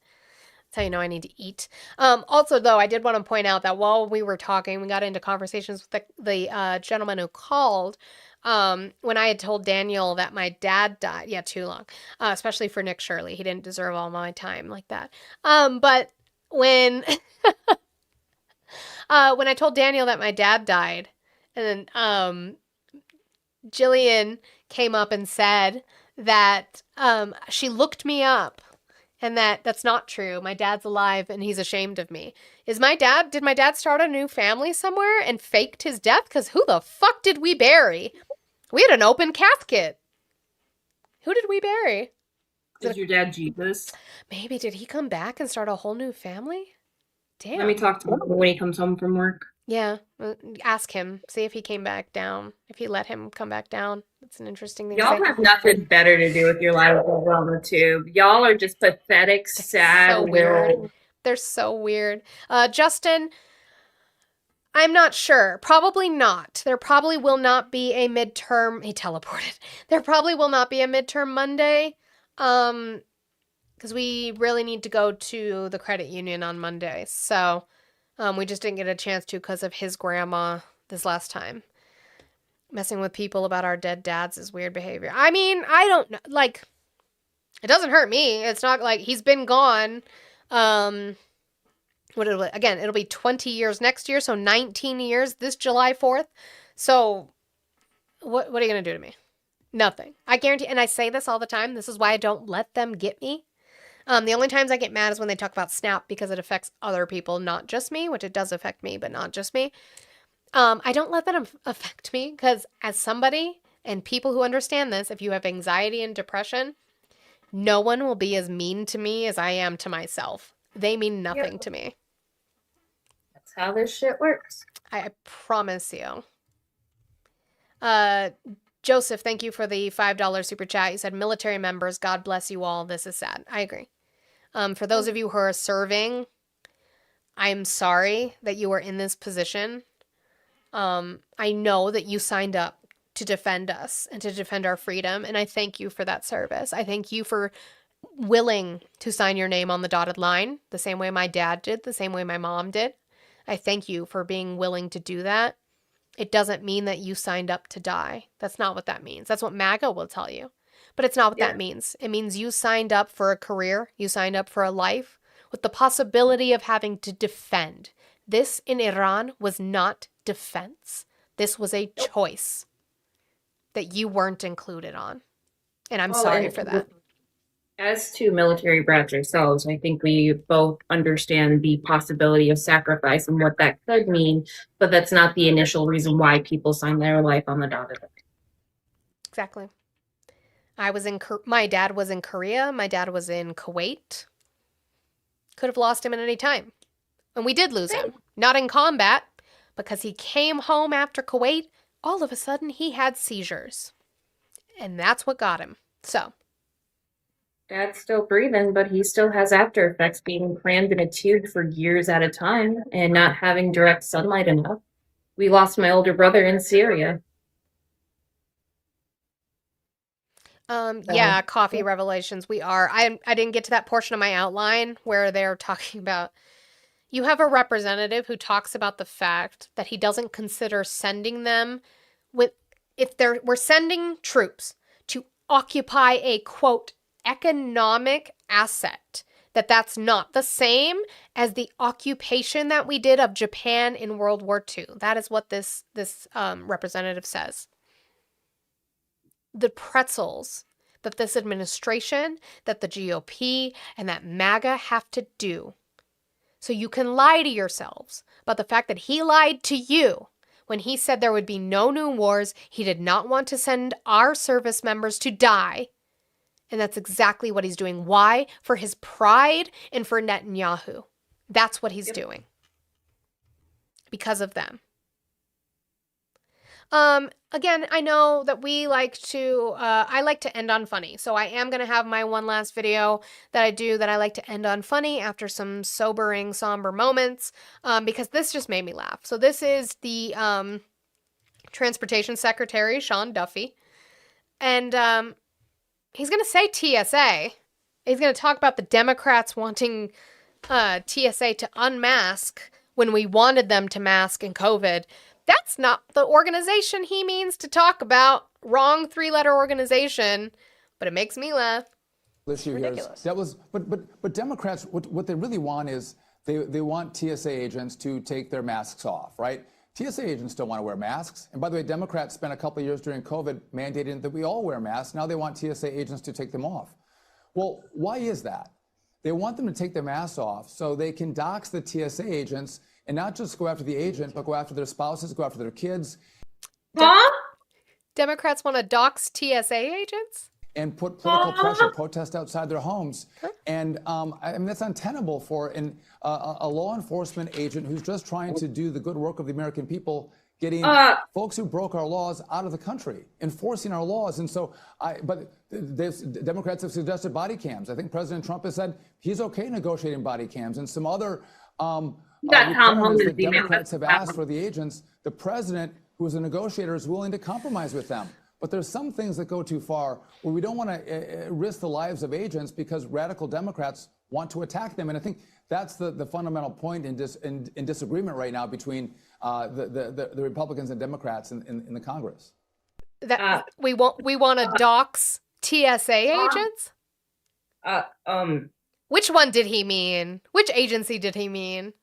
A: That's how you know I need to eat. Also, though, I did want to point out that while we were talking, we got into conversations with the gentleman who called when I had told Daniel that my dad died. Yeah, too long. Especially for Nick Shirley. He didn't deserve all my time like that. But when when I told Daniel that my dad died, and then Jillian came up and said that she looked me up. And that's not true. My dad's alive and he's ashamed of me. Did my dad start a new family somewhere and faked his death? Because who the fuck did we bury? We had an open casket. Who did we bury?
B: Is your dad Jesus?
A: Maybe. Did he come back and start a whole new family? Damn.
B: Let me talk to him when he comes home from work.
A: Yeah. Ask him. See if he came back down. If he let him come back down. It's an interesting thing to
B: Y'all
A: say.
B: have nothing better to do with your lives on the tube. Y'all are just pathetic, sad,
A: So weird.
B: little.
A: They're so weird. Justin, I'm not sure. Probably not. There probably will not be a midterm. He teleported. There probably will not be a midterm Monday. Because we really need to go to the credit union on Monday. So we just didn't get a chance to because of his grandma this last time. Messing with people about our dead dads is weird behavior. I mean, I don't know. Like, it doesn't hurt me. It's not like he's been gone. It'll be 20 years next year, so 19 years this July 4th. So what are you going to do to me? Nothing. I guarantee, and I say this all the time, this is why I don't let them get me. The only times I get mad is when they talk about Snap because it affects other people, not just me, which it does affect me, but not just me. I don't let that affect me because as somebody, and people who understand this, if you have anxiety and depression, no one will be as mean to me as I am to myself. They mean nothing to me.
B: That's how this shit works.
A: I promise you. Joseph, thank you for the $5 super chat. You said, military members, God bless you all. This is sad. I agree. For those of you who are serving, I'm sorry that you are in this position. I know that you signed up to defend us and to defend our freedom, and I thank you for that service. I thank you for willing to sign your name on the dotted line, the same way my dad did, the same way my mom did. I thank you for being willing to do that. It doesn't mean that you signed up to die. That's not what that means. That's what MAGA will tell you. But it's not what that means. It means you signed up for a career. You signed up for a life with the possibility of having to defend. This in Iran was not defense. This was a choice that you weren't included on. And I'm sorry for that.
B: As two military brats ourselves, I think we both understand the possibility of sacrifice and what that could mean, but that's not the initial reason why people sign their life on the dotted line.
A: Exactly. My dad was in Korea. My dad was in Kuwait. Could have lost him at any time. And we did lose him. Not in combat, because he came home after Kuwait. All of a sudden, he had seizures. And that's what got him. So.
B: Dad's still breathing, but he still has after effects being crammed in a tube for years at a time and not having direct sunlight enough. We lost my older brother in Syria.
A: Yeah, coffee revelations. We are. I didn't get to that portion of my outline where they're talking about. You have a representative who talks about the fact that he doesn't consider sending them we're sending troops to occupy a quote economic asset. That's not the same as the occupation that we did of Japan in World War II. That is what this representative says. The pretzels that this administration, that the GOP, and that MAGA have to do. So you can lie to yourselves about the fact that he lied to you when he said there would be no new wars. He did not want to send our service members to die. And that's exactly what he's doing. Why? For his pride and for Netanyahu. That's what he's doing. Because of them. Again, I know that we like to, I like to end on funny. So I am going to have my one last video that I do that I like to end on funny after some sobering, somber moments, because this just made me laugh. So this is the Transportation Secretary, Sean Duffy. And he's going to say TSA. He's going to talk about the Democrats wanting TSA to unmask when we wanted them to mask in COVID. That's not the organization he means to talk about. Wrong three-letter organization, but it makes me laugh.
R: This year,
A: ridiculous.
R: That was, but Democrats, what they really want is they want TSA agents to take their masks off, right? TSA agents don't want to wear masks. And by the way, Democrats spent a couple of years during COVID mandating that we all wear masks. Now they want TSA agents to take them off. Well, why is that? They want them to take their masks off so they can dox the TSA agents and not just go after the agent, but go after their spouses, go after their kids.
A: Democrats want to dox TSA agents?
R: and put political pressure, protest outside their homes. And I mean, that's untenable for a law enforcement agent who's just trying to do the good work of the American people, getting folks who broke our laws out of the country, enforcing our laws. And so, Democrats have suggested body cams. I think President Trump has said he's okay negotiating body cams, and some other requirements that Democrats have asked for the agents. The president, who is a negotiator, is willing to compromise with them. But there's some things that go too far where we don't want to risk the lives of agents because radical Democrats want to attack them. And I think that's the fundamental point in disagreement right now between the Republicans and Democrats in the Congress.
A: That we want to dox TSA agents? Which one did he mean? Which agency did he mean?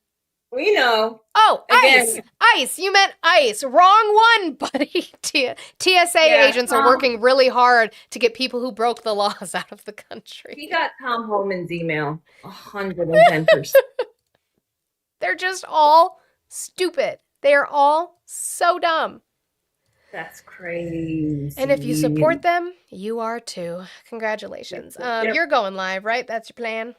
B: We know.
A: Oh,
B: Again.
A: ICE. You meant ICE. Wrong one, buddy. TSA agents are working really hard to get people who broke the laws out of the country.
B: He got Tom Homan's email 110%.
A: They're just all stupid. They are all so dumb.
B: That's crazy.
A: And if you support them, you are too. Congratulations. You're going live, right? That's your plan?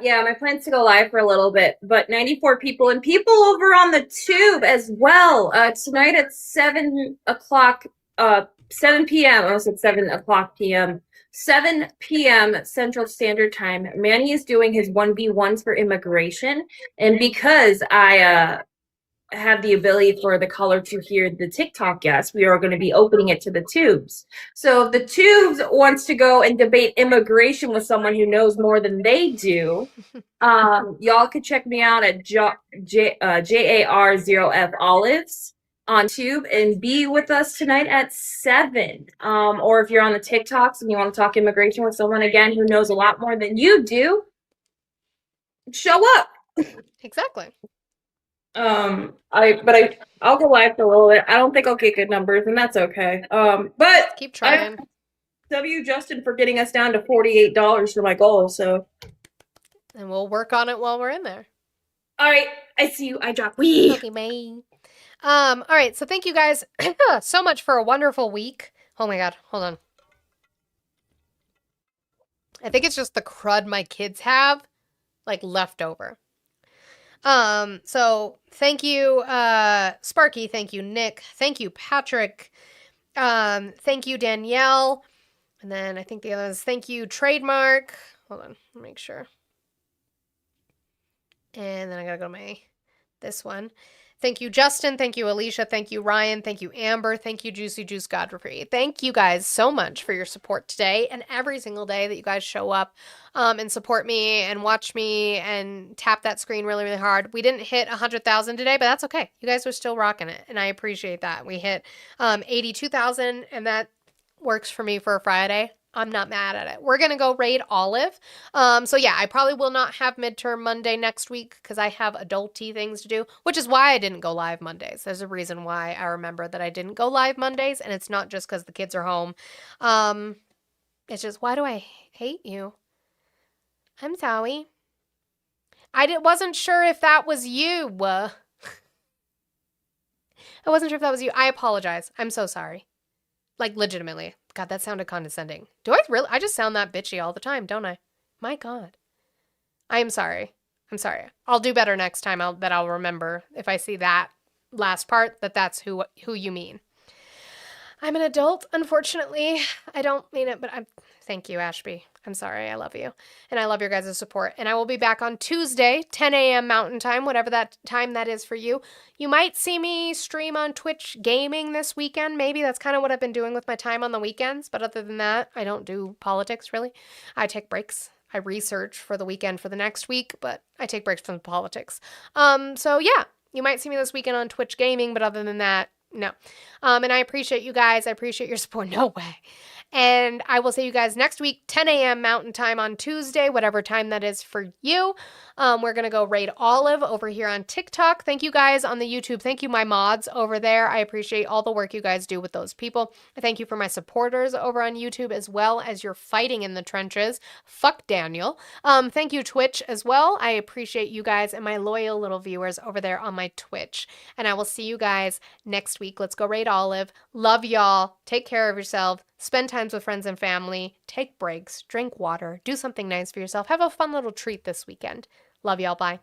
B: Yeah, my plan's to go live for a little bit, but 94 people and people over on the tube as well. Tonight at 7 o'clock, 7 p.m. I almost said 7 o'clock p.m. 7 p.m. Central Standard Time. Manny is doing his 1v1s for immigration, and because I have the ability for the caller to hear the TikTok guest, we are going to be opening it to the tubes. So if the tubes wants to go and debate immigration with someone who knows more than they do, y'all could check me out at JAR0F Olives on tube and be with us tonight at 7. Or if you're on the TikToks and you want to talk immigration with someone again who knows a lot more than you do, show up.
A: Exactly.
B: I'll go live for a little bit. I don't think I'll get good numbers, and that's okay. But
A: keep trying.
B: W Justin for getting us down to $48 for my goal. So,
A: and we'll work on it while we're in there.
B: All right, I see you. I drop. Wee.
A: Okay, bye. All right. So thank you guys so much for a wonderful week. Oh my God, hold on. I think it's just the crud my kids have, like left over. So thank you, Sparky. Thank you, Nick. Thank you, Patrick. Thank you, Danielle. And then I think the others, thank you, Trademark. Hold on, let me make sure. And then I gotta go to this one. Thank you, Justin. Thank you, Alicia. Thank you, Ryan. Thank you, Amber. Thank you, Juicy Juice Godfrey. Thank you guys so much for your support today and every single day that you guys show up and support me and watch me and tap that screen really, really hard. We didn't hit 100,000 today, but that's okay. You guys are still rocking it, and I appreciate that. We hit 82,000, and that works for me for a Friday. I'm not mad at it. We're going to go raid Olive. So yeah, I probably will not have midterm Monday next week because I have adulty things to do, which is why I didn't go live Mondays. There's a reason why I remember that I didn't go live Mondays, and it's not just because the kids are home. It's just, why do I hate you? I'm sorry. Wasn't sure if that was you. I wasn't sure if that was you. I apologize. I'm so sorry. Like, legitimately. God, that sounded condescending. Do I really? I just sound that bitchy all the time, don't I? My God. I am sorry. I'm sorry. I'll do better next time. I'll remember if I see that last part that's who you mean. I'm an adult, unfortunately. I don't mean it, but thank you, Ashby. I'm sorry. I love you. And I love your guys' support. And I will be back on Tuesday, 10 a.m. Mountain Time, whatever that time that is for you. You might see me stream on Twitch gaming this weekend. Maybe that's kind of what I've been doing with my time on the weekends. But other than that, I don't do politics, really. I take breaks. I research for the weekend for the next week, but I take breaks from politics. So yeah, you might see me this weekend on Twitch gaming, but other than that, no. And I appreciate you guys. I appreciate your support. No way. And I will see you guys next week, 10 a.m. Mountain Time on Tuesday, whatever time that is for you. We're going to go raid Olive over here on TikTok. Thank you guys on the YouTube. Thank you, my mods over there. I appreciate all the work you guys do with those people. I thank you for my supporters over on YouTube as well as your fighting in the trenches. Fuck Daniel. Thank you, Twitch, as well. I appreciate you guys and my loyal little viewers over there on my Twitch. And I will see you guys next week. Let's go raid Olive. Love y'all. Take care of yourself. spend times with friends and family, take breaks, drink water, do something nice for yourself. Have a fun little treat this weekend. Love y'all. Bye.